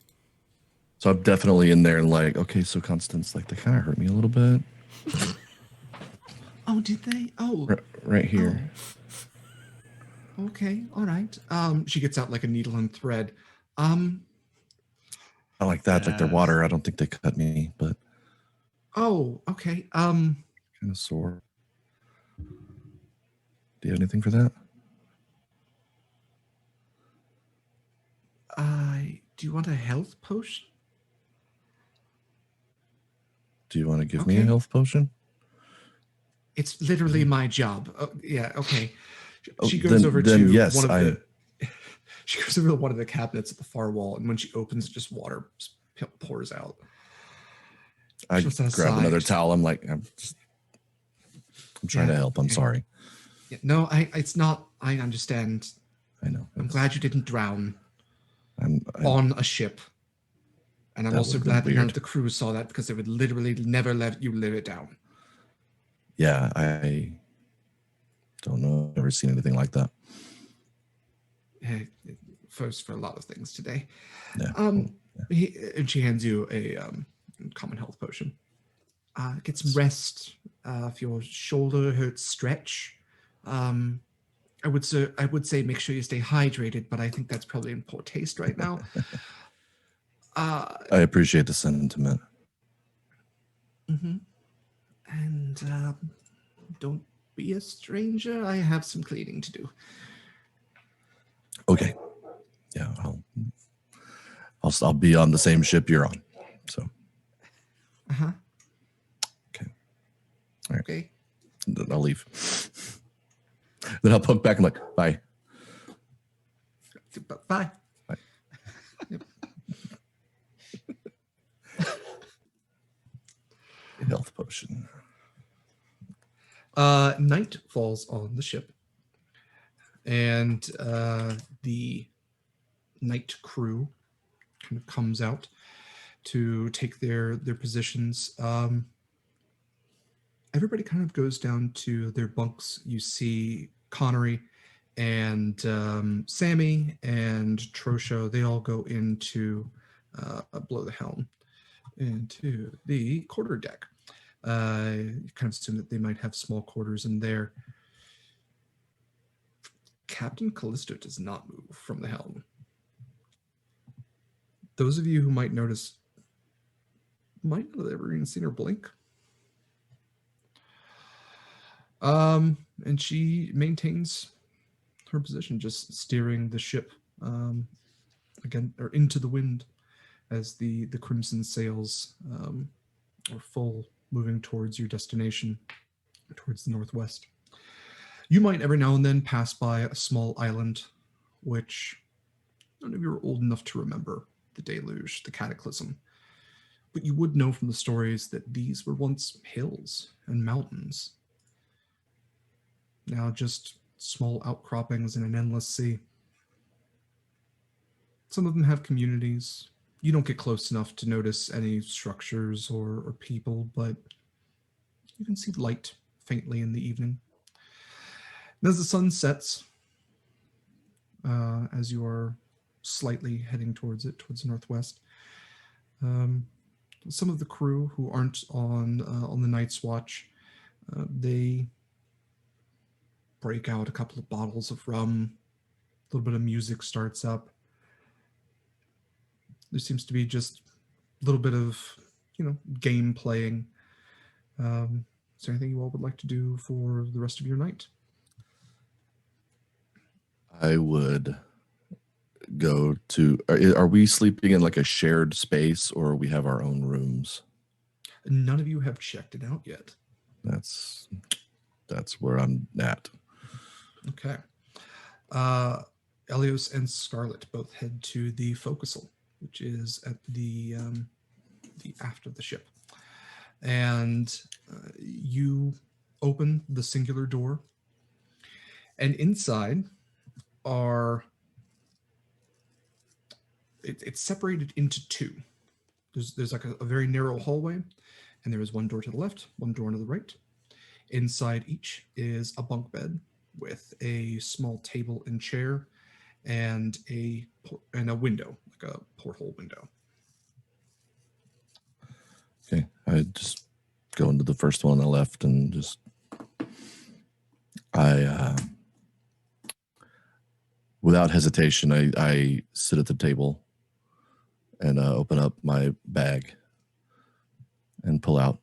So I'm definitely in there and like, okay, so Constance, like, they kind of hurt me a little bit. Oh, did they? Oh, Right here. okay, all right. She gets out like a needle and thread. I like that, like their Yes. water. I don't think they cut me, but Oh, okay. kind of sore. Do you have anything for that? Do you want a health potion? Do you want to give me a Okay. health potion? It's literally my job. Yeah, okay. Oh, She goes then- over then to yes, one of the. She goes over to one of the cabinets at the far wall, and when she opens, just water pours out. I Just an grab another aside. towel. I'm like, I'm trying to Yeah, help. I'm okay. sorry. Yeah, no, it's not. I understand. I know. I'm glad you didn't drown I'm on a ship, and I'm That also would've been glad that none weird. of the crew saw that because they would literally never let you live it down. yeah, I don't know. I've never seen anything like that. Hey, first for a lot of things today. Yeah. And she hands you a common health potion. Get some rest. If your shoulder hurts, stretch. I would say make sure you stay hydrated, but I think that's probably in poor taste right now. I appreciate the sentiment. Mhm. And don't be a stranger. I have some cleaning to do. Okay. Yeah, I'll be on the same ship you're on. So. Uh-huh. Okay. All right. Okay. Then I'll leave. Then I'll poke back and like, bye. Bye. Bye. Yep. Health potion. Night falls on the ship, and the night crew kind of comes out to take their positions. Everybody kind of goes down to their bunks. You see Connery and Sammy and Trosho. They all go into below the helm into the quarter deck. You kind of assume that they might have small quarters in there. Captain Callisto does not move from the helm. Those of you who might notice might not have ever even seen her blink. And she maintains her position, just steering the ship again or into the wind as the crimson sails are full, moving towards your destination, towards the northwest. You might every now and then pass by a small island, which none of you are old enough to remember the deluge, the cataclysm. But you would know from the stories that these were once hills and mountains. Now just small outcroppings in an endless sea. Some of them have communities. You don't get close enough to notice any structures or people, but you can see light faintly in the evening. And as the sun sets, as you are slightly heading towards it, towards the northwest, some of the crew who aren't on the night's watch, they break out a couple of bottles of rum. A little bit of music starts up. There seems to be just a little bit of, game playing. Is there anything you all would like to do for the rest of your night? I would go to. Are we sleeping in like a shared space, or we have our own rooms? None of you have checked it out yet. That's where I'm at. Okay. Eleos and Scarlett both head to the forecastle, which is at the aft of the ship. And you open the singular door, and inside are it's separated into two. There's like a very narrow hallway, and there is one door to the left, one door to the right. Inside each is a bunk bed with a small table and chair, and a window, like a porthole window. Okay, I just go into the first one on the left and just without hesitation, I sit at the table and open up my bag and pull out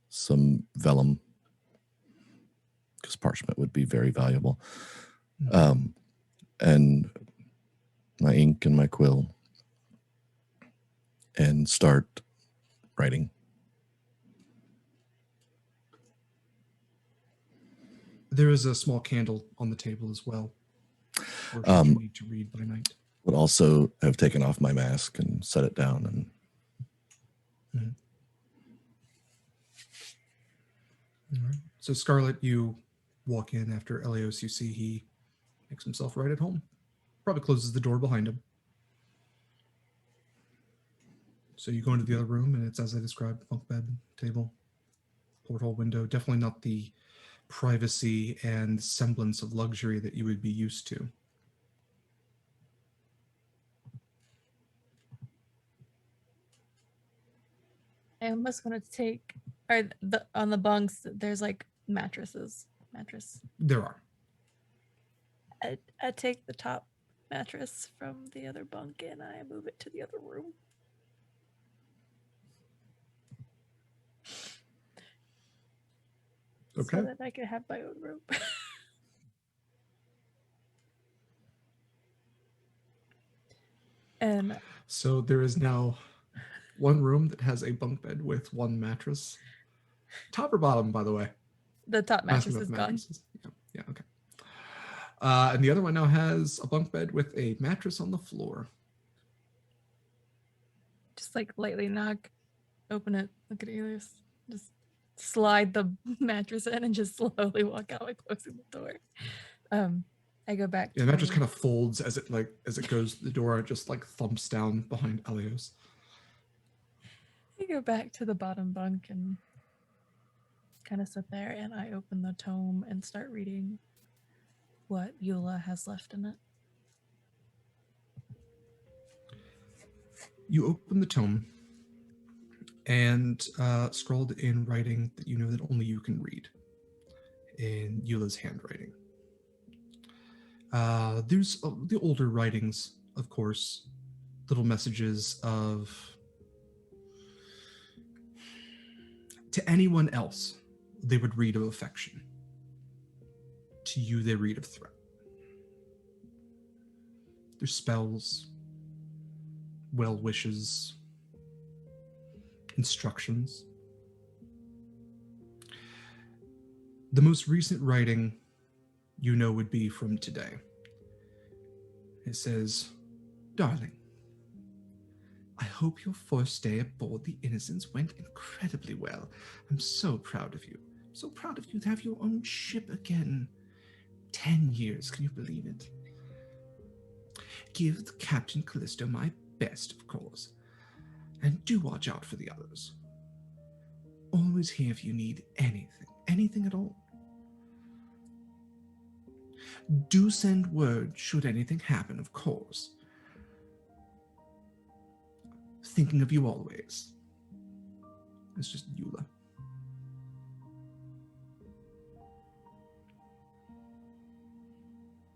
some vellum, because parchment would be very valuable, and my ink and my quill, and start writing. There is a small candle on the table as well, or should you need to read by night. Would also have taken off my mask and set it down. And All right. So Scarlett, you walk in after Eleos. You see he makes himself right at home. Probably closes the door behind him. So you go into the other room, and it's as I described: bunk bed, table, porthole window. Definitely not the privacy and semblance of luxury that you would be used to. I almost want to take, on the bunks, there's like mattress. There are. I take the top mattress from the other bunk and I move it to the other room. Okay. So that I can have my own room. So there is now one room that has a bunk bed with one mattress. Top or bottom, by the way? The top I'm asking mattress about is the gone. mattresses. Yeah, okay. And the other one now has a bunk bed with a mattress on the floor. Just like lightly knock, open it, look at Eleos, just slide the mattress in and just slowly walk out by closing the door. I go back Yeah, to the mattress kind of folds as it goes to the door. It just like thumps down behind Eleos. I go back to the bottom bunk and kind of sit there, and I open the tome and start reading what Eula has left in it. You open the tome, and scrawled in writing that you know that only you can read, in Eula's handwriting. There's the older writings, of course, little messages of, to anyone else, they would read of affection. To you, they read of threat. There's spells, well wishes, instructions. The most recent writing you know would be from today. It says, "Darling, I hope your first day aboard the Innocence went incredibly well. I'm so proud of you. So proud of you to have your own ship again. 10 years, can you believe it? Give Captain Callisto my best, of course. And do watch out for the others. Always here if you need anything at all. Do send word should anything happen, of course. Thinking of you always." It's just Eula.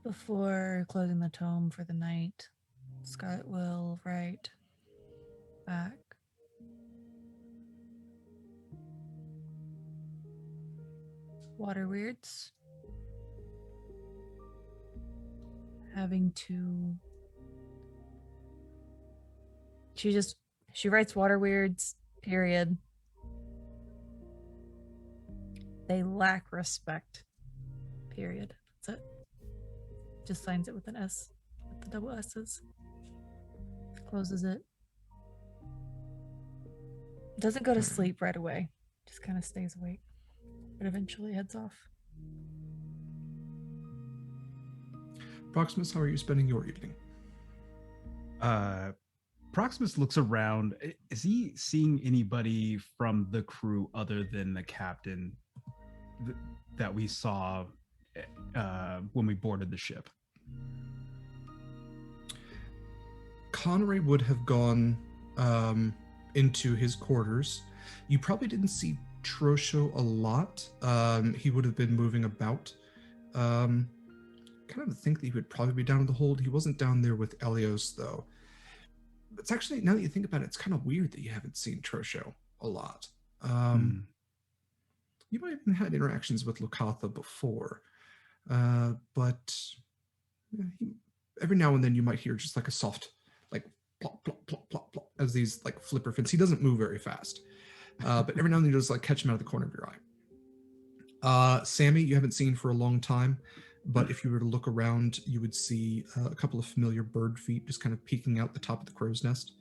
Before closing the tome for the night, Scarlett will write back. Water weirds. Having to... She writes water weirds, period. They lack respect, period. That's it. Just signs it with an S, with the double S's. Closes it. Doesn't go to sleep right away. Just kind of stays awake, but eventually heads off. Proximus, how are you spending your evening? Proximus looks around. Is he seeing anybody from the crew other than the captain that we saw when we boarded the ship? Connery would have gone into his quarters. You probably didn't see Trosho a lot. He would have been moving about. Kind of think that he would probably be down in the hold. He wasn't down there with Eleos, though. It's actually, now that you think about it, it's kind of weird that you haven't seen Trosho a lot. You might have even had interactions with Lokatha before, but every now and then you might hear just like a soft, like plop, plop, plop, plop, plop, as these like flipper fins. He doesn't move very fast, but every now and then you just like catch him out of the corner of your eye. Sammy, you haven't seen for a long time, but if you were to look around, you would see a couple of familiar bird feet just kind of peeking out the top of the crow's nest.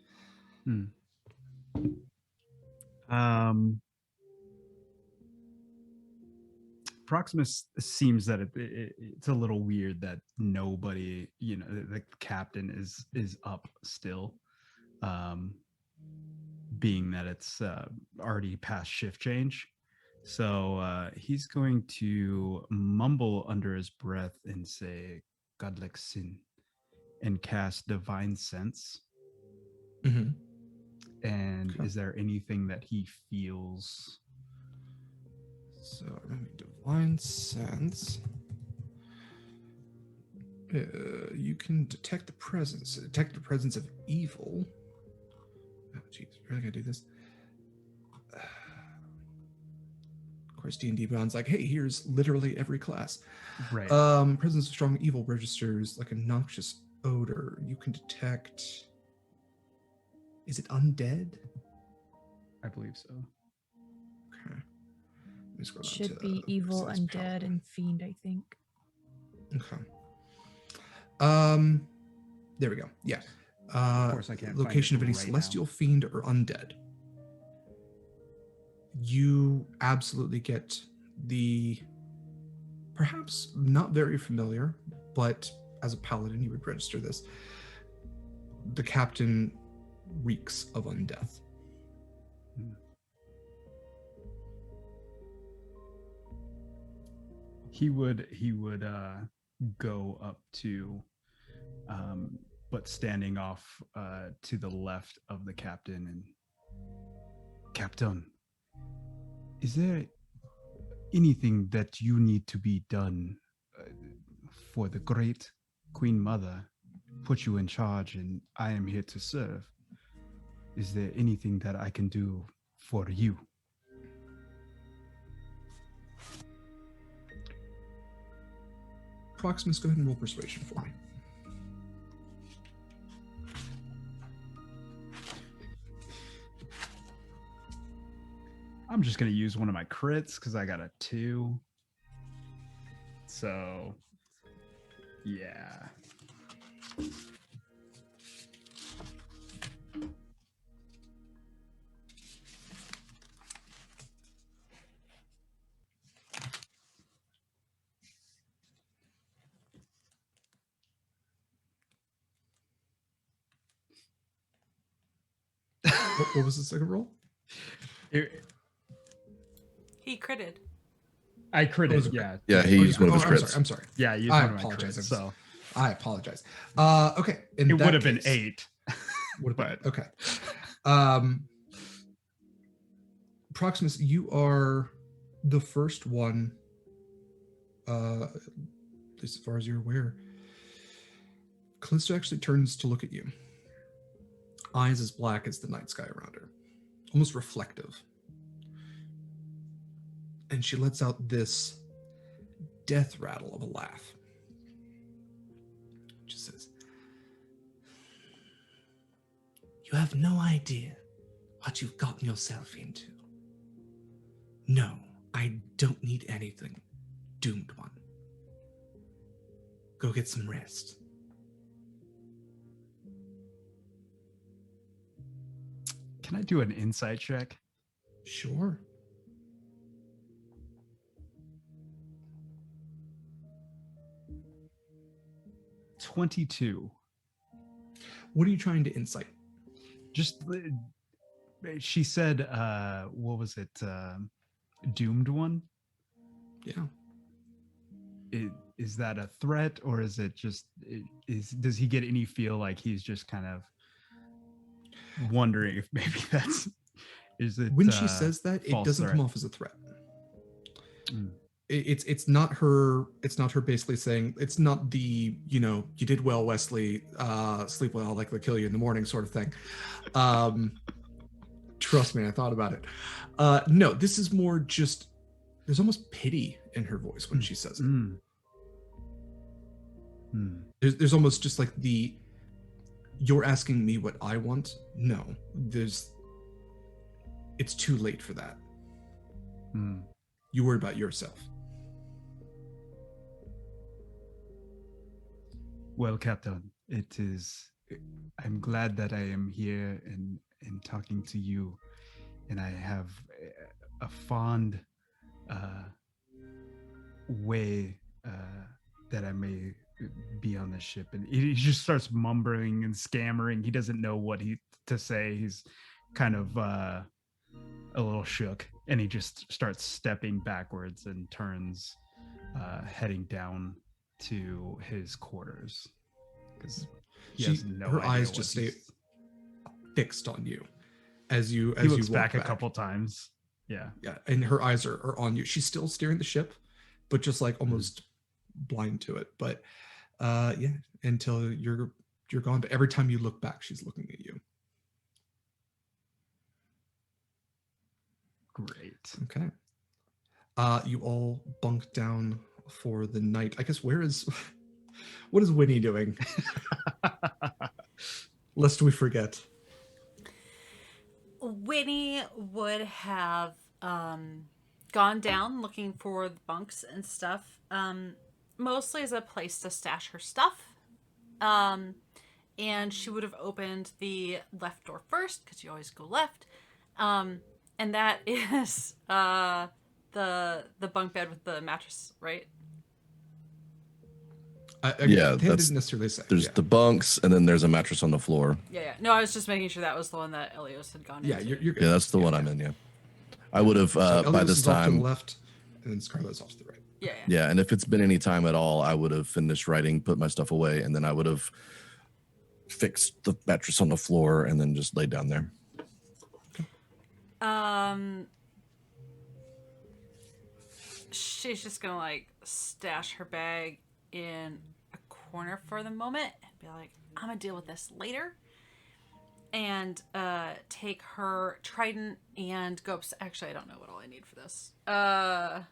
Proximus seems that it's a little weird that nobody, the captain is up still, being that it's already past shift change. So he's going to mumble under his breath and say, "Godlike sin," and cast Divine Sense. Mm-hmm. And is there anything that he feels? So, Divine Sense. You can detect the presence of evil. Oh, jeez, really gonna do this? Of course, D&D Beyond's like, hey, here's literally every class. Right. Presence of strong evil registers like a noxious odor. You can detect Is it undead? I believe so. Okay. Let me scroll down Should to be evil, precise undead, power. and fiend, I think. Okay. There we go. Yeah. Of course, I can't find Location it of any right celestial now. fiend or undead. You absolutely get the perhaps not very familiar, but as a paladin, you would register this. The captain reeks of undeath. He would go up to, but standing off to the left of the captain, and Captain, is there anything that you need to be done for the great Queen Mother? Put you in charge, and I am here to serve. Is there anything that I can do for you? Proximus, go ahead and roll persuasion for me. I'm just going to use one of my crits because I got a 2. So, yeah. What was the second roll? He critted. I Oh, critted, was it yeah. Yeah, he used one of his I'm crits. sorry. I'm sorry. Yeah, I used I one of my apologize. crits, so I apologize. Okay. In it would that have been case- 8. Would have But- been. Okay. Proximus, you are the first one, at least as far as you're aware. Callisto actually turns to look at you. Eyes as black as the night sky around her, almost reflective. And she lets out this death rattle of a laugh. She says, "You have no idea what you've gotten yourself into. No, I don't need anything, doomed one. Go get some rest." Can I do an insight check? Sure. $22. What are you trying to insight? Just she said, what was it? Doomed one? Yeah. Is that a threat, or is it just does he get any feel like he's just kind of wondering if maybe that's is it When she says that, it false doesn't threat? come off as a threat. Mm. It's not her basically saying, it's not the, you did well, Wesley, sleep well, like they'll kill you in the morning sort of thing. Trust me, I thought about it. No, this is more just, there's almost pity in her voice when she says it. Mm. Mm. There's almost just like you're asking me what I want. No, it's too late for that. Mm. You worry about yourself. Well, Captain, I'm glad that I am here and talking to you, and I have a fond way that I may be on the ship. And he just starts mumbling and stammering. He doesn't know what to say. He's kind of a little shook, and he just starts stepping backwards and turns, heading down to his quarters, because her eyes just stay fixed on you as you looks walk back a couple times. Yeah, and her eyes are on you. She's still steering the ship, but just like almost blind to it. But until you're gone. But every time you look back, she's looking at you. Great. Okay. You all bunk down for the night. I guess what is Wynni doing? Lest we forget. Wynni would have gone down looking for the bunks and stuff, mostly as a place to stash her stuff. And she would have opened the left door first, because you always go left. And that is the bunk bed with the mattress, right? Yeah, they didn't necessarily say. There's the bunks, and then there's a mattress on the floor. Yeah. No, I was just making sure that was the one that Eleos had gone Yeah, into. you're good. Yeah, that's the one I'm in. Yeah, I would have So by Eleos this is off to time. the left, and then Scarlett's off to the right. Yeah. Yeah, and if it's been any time at all, I would have finished writing, put my stuff away, and then I would have fixed the mattress on the floor and then just laid down there. She's just gonna like stash her bag in a corner for the moment and be like, I'm gonna deal with this later. And take her Triton and go actually, I don't know what all I need for this. We're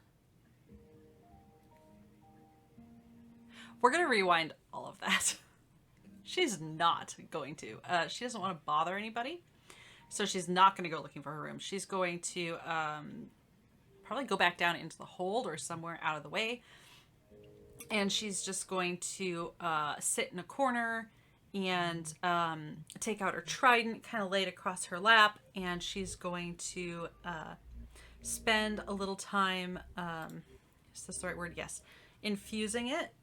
gonna rewind all of that. She's not going to. She doesn't want to bother anybody. So she's not going to go looking for her room. She's going to probably go back down into the hold or somewhere out of the way. And she's just going to sit in a corner and take out her trident, kind of lay it across her lap. And she's going to spend a little time, is this the right word? Yes. Infusing it.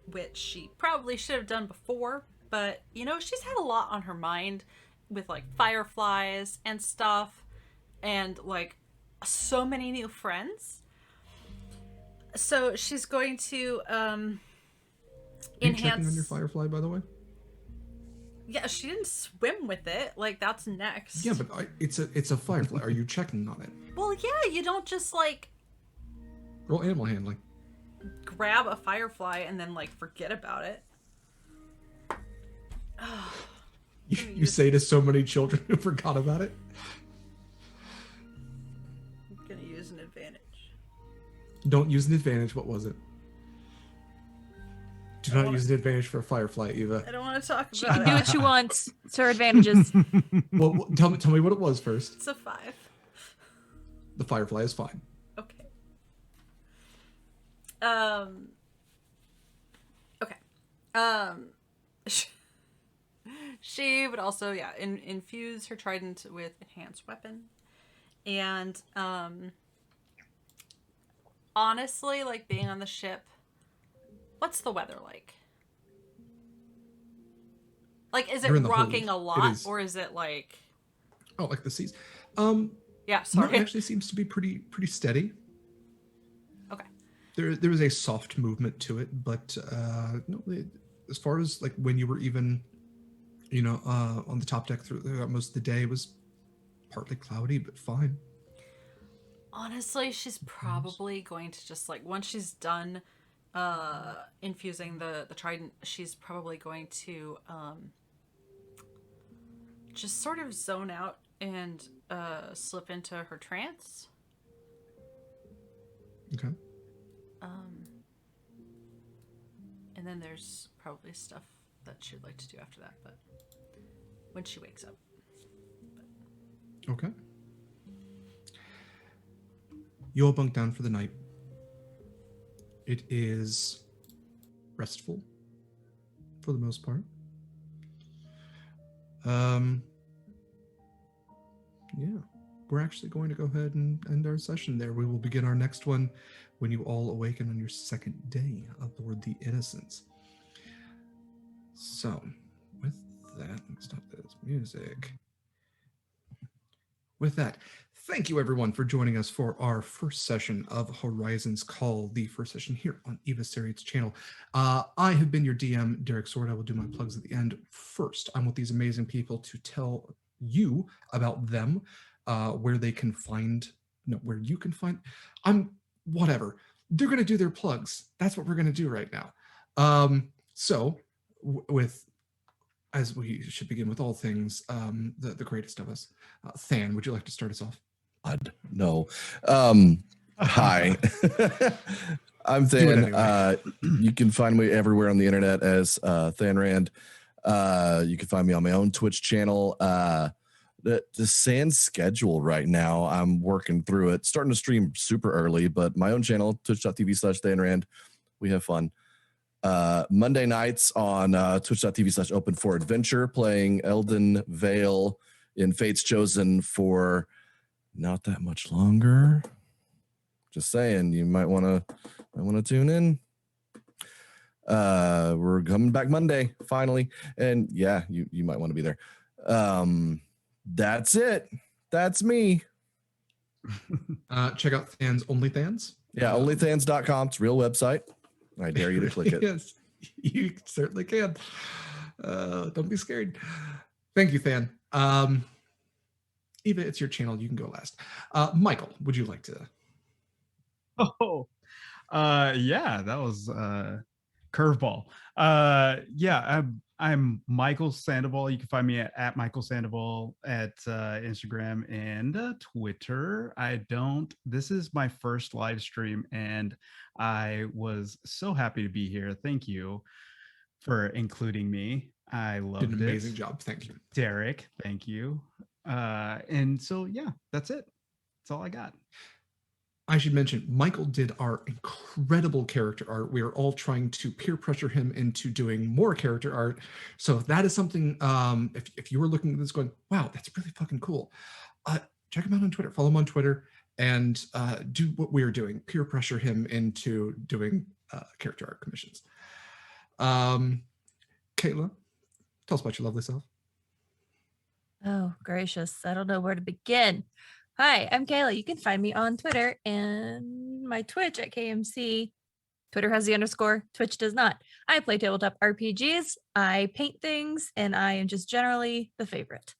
Which she probably should have done before, but you know, she's had a lot on her mind with like fireflies and stuff and like so many new friends. So she's going to Are you checking on your firefly, by the way? Yeah, she didn't swim with it. Like that's next. Yeah, but it's a firefly. Are you checking on it? Well, yeah, you don't just like Roll animal handling. grab a firefly and then like forget about it. You say to so many children who forgot about it. I'm gonna use an advantage. Don't use an advantage. What was it? Do not use an advantage for a firefly, Eva. I don't want to talk She about can do it. what she wants. It's her advantages. Well, tell me what it was first. It's a 5. The firefly is fine. Okay. Okay. She would also, infuse her trident with enhanced weapon. And, honestly, like, being on the ship, what's the weather like? Like, is it You're in the rocking hold. a lot, It is. or is it, like... Oh, like the seas. Yeah, No, sorry. it actually seems to be pretty steady. Okay. There was a soft movement to it, but no, as far as like when you were even, on the top deck through most of the day, it was partly cloudy, but fine. Honestly, she's probably going to just, like, once she's done infusing the trident, she's probably going to just sort of zone out and slip into her trance. Okay. And then there's probably stuff that she'd like to do after that, but when she wakes up. Okay. You all bunk down for the night. It is restful for the most part. Yeah, we're actually going to go ahead and end our session there. We will begin our next one when you all awaken on your second day aboard the Innocence. So, with that, let me stop this music. With that, thank you everyone for joining us for our first session of Horizons Call, the first session here on Eva Sariet's channel. I have been your DM, Derek Sword. I will do my plugs at the end. First, I'm with these amazing people to tell you about them, where you can find, whatever. They're going to do their plugs. That's what we're going to do right now. As we should begin with all things, the greatest of us. Than, would you like to start us off? No. Hi. I'm Than. Anyway. You can find me everywhere on the internet as Than Rand. You can find me on my own Twitch channel. The sans schedule right now. I'm working through it. Starting to stream super early, but my own channel, twitch.tv/TheAnRand. We have fun. Monday nights on twitch.tv/Open for Adventure, playing Elden Vale in Fate's Chosen for not that much longer. Just saying, you might want to tune in. We're coming back Monday finally, and yeah, you might want to be there. That's it. That's me. Check out Than's OnlyFans. Yeah, onlyfans.com. It's a real website. I dare you to click it. Yes, you certainly can. Don't be scared. Thank you, Than. Eva, it's your channel. You can go last. Mikyl, would you like to? Oh, yeah, that was curveball. Yeah, I'm Mikyl Sandoval. You can find me at Mikyl Sandoval at Instagram and Twitter. This is my first live stream, and I was so happy to be here. Thank you for including me. I loved it. Did an amazing job. Thank you. Derek, thank you. And so, yeah, that's it. That's all I got. I should mention, Mikyl did our incredible character art. We are all trying to peer pressure him into doing more character art. So if that is something, if you were looking at this going, wow, that's really fucking cool, check him out on Twitter. Follow him on Twitter and do what we are doing. Peer pressure him into doing character art commissions. Kaila, tell us about your lovely self. Oh, gracious. I don't know where to begin. Hi, I'm Kaila. You can find me on Twitter and my Twitch at KMC. Twitter has the underscore, Twitch does not. I play tabletop RPGs, I paint things, and I am just generally the favorite.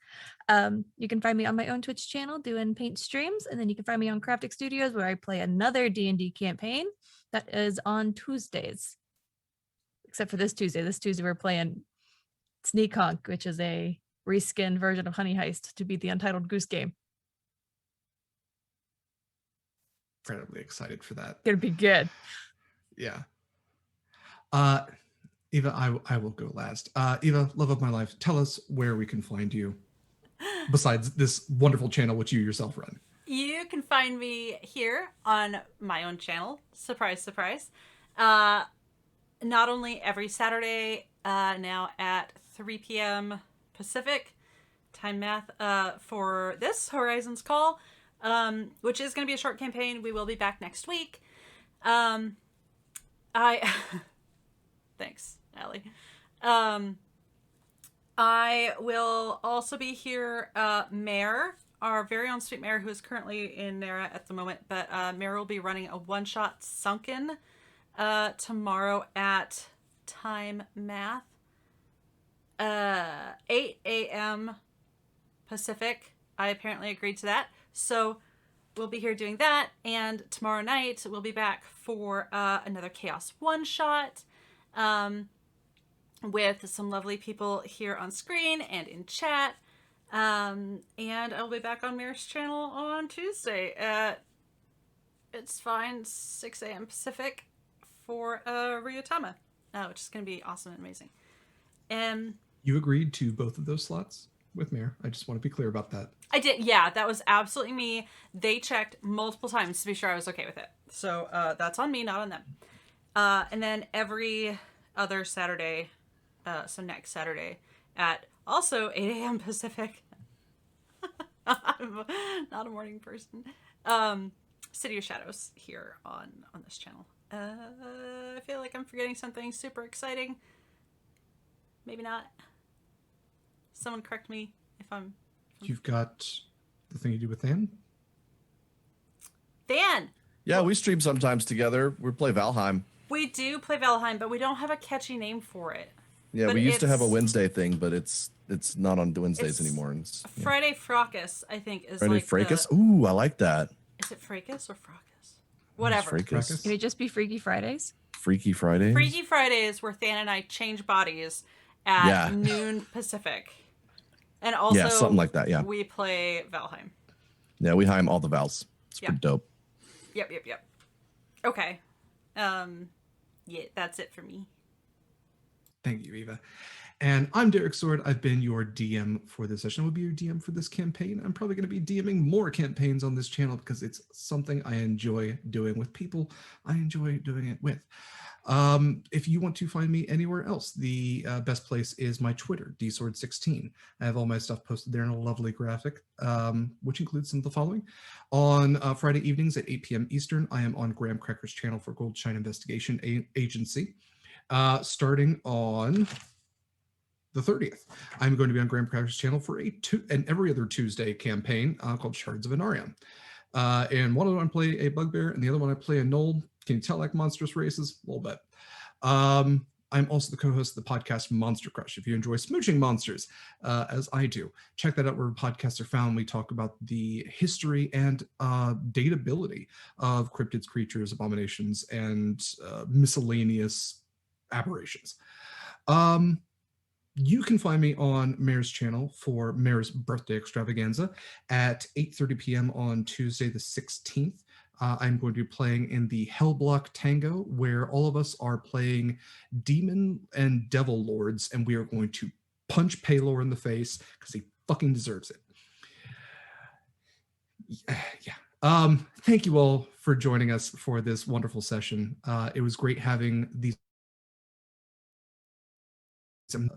You can find me on my own Twitch channel doing paint streams, and then you can find me on Craftic Studios where I play another D&D campaign that is on Tuesdays. Except for this Tuesday. This Tuesday we're playing Sneak Honk, which is a reskinned version of Honey Heist to beat the Untitled Goose Game. Incredibly excited for that. Gonna be good. Yeah. Eva, I will go last. Eva, love of my life, tell us where we can find you besides this wonderful channel which you yourself run. You can find me here on my own channel. Surprise, surprise. Not only every Saturday, now at 3 p.m. Pacific time math, for this Horizons Call, which is going to be a short campaign. We will be back next week. Thanks, Allie. I will also be here. Mare, our very own sweet Mare, who is currently in Nara at the moment, but Mare will be running a one-shot Sunken tomorrow at time math, 8 a.m. Pacific. I apparently agreed to that. So we'll be here doing that. And tomorrow night we'll be back for another Chaos one-shot with some lovely people here on screen and in chat. And I'll be back on Mirror's channel on Tuesday at, it's fine, 6 a.m. Pacific for Ryutama, which is going to be awesome and amazing. You agreed to both of those slots with Mare. I just want to be clear about that. I did. Yeah, that was absolutely me. They checked multiple times to be sure I was okay with it. So that's on me, not on them. And then every other Saturday, so next Saturday at also 8 a.m. Pacific. I'm not a morning person. City of Shadows here on this channel. I feel like I'm forgetting something super exciting. Maybe not. Someone correct me if I'm... You've got the thing you do with Than? Than! Yeah, we stream sometimes together. We play Valheim. We do play Valheim, but we don't have a catchy name for it. Yeah, but we used to have a Wednesday thing, but it's not on Wednesdays anymore. Yeah. Friday Fracas, I think, is Friday like Fracas? Ooh, I like that. Is it Fracas or Fracas? Whatever. Fracas. Can it just be Freaky Fridays? Freaky Fridays? Freaky Fridays, where Than and I change bodies at noon Pacific. And also, something like that, yeah. We play Valheim. Yeah, we Heim all the Vals. It's pretty dope. Yep. Okay. Yeah, that's it for me. Thank you, Eva. And I'm Derek Sword. I've been your DM for this session. I will be your DM for this campaign. I'm probably going to be DMing more campaigns on this channel because it's something I enjoy doing with people I enjoy doing it with. If you want to find me anywhere else, the best place is my Twitter, dsword16. I have all my stuff posted there in a lovely graphic, which includes some of the following. On Friday evenings at 8 p.m. Eastern, I am on Graham Cracker's channel for Goldshine Investigation Agency. Starting on the 30th, I'm going to be on Graham Cracker's channel for an every other Tuesday campaign called Shards of Anarium. And one of them I play a bugbear, and the other one I play a gnoll. Can you tell like monstrous races? A little bit. I'm also the co-host of the podcast Monster Crush. If you enjoy smooching monsters, as I do, check that out where podcasts are found. We talk about the history and dateability of cryptids, creatures, abominations, and miscellaneous aberrations. You can find me on Mare's channel for Mare's birthday extravaganza at 8:30 p.m. on Tuesday the 16th. I'm going to be playing in the Hellblock Tango, where all of us are playing demon and devil lords, and we are going to punch Paylor in the face because he fucking deserves it. Yeah. Thank you all for joining us for this wonderful session. It was great having these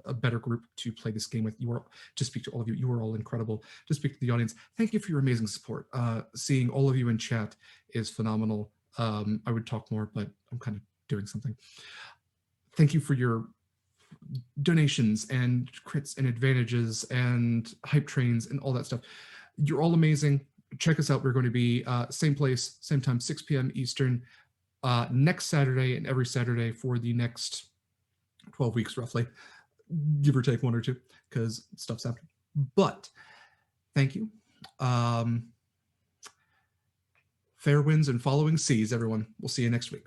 a better group to play this game with. To speak to all of you. You are all incredible. To speak to the audience, thank you for your amazing support. Seeing all of you in chat is phenomenal. I would talk more, but I'm kind of doing something. Thank you for your donations and crits and advantages and hype trains and all that stuff. You're all amazing. Check us out. We're going to be same place, same time, 6 p.m. Eastern, next Saturday and every Saturday for the next 12 weeks roughly. Give or take one or two, because stuff's happening. But thank you. Fair winds and following seas, everyone. We'll see you next week.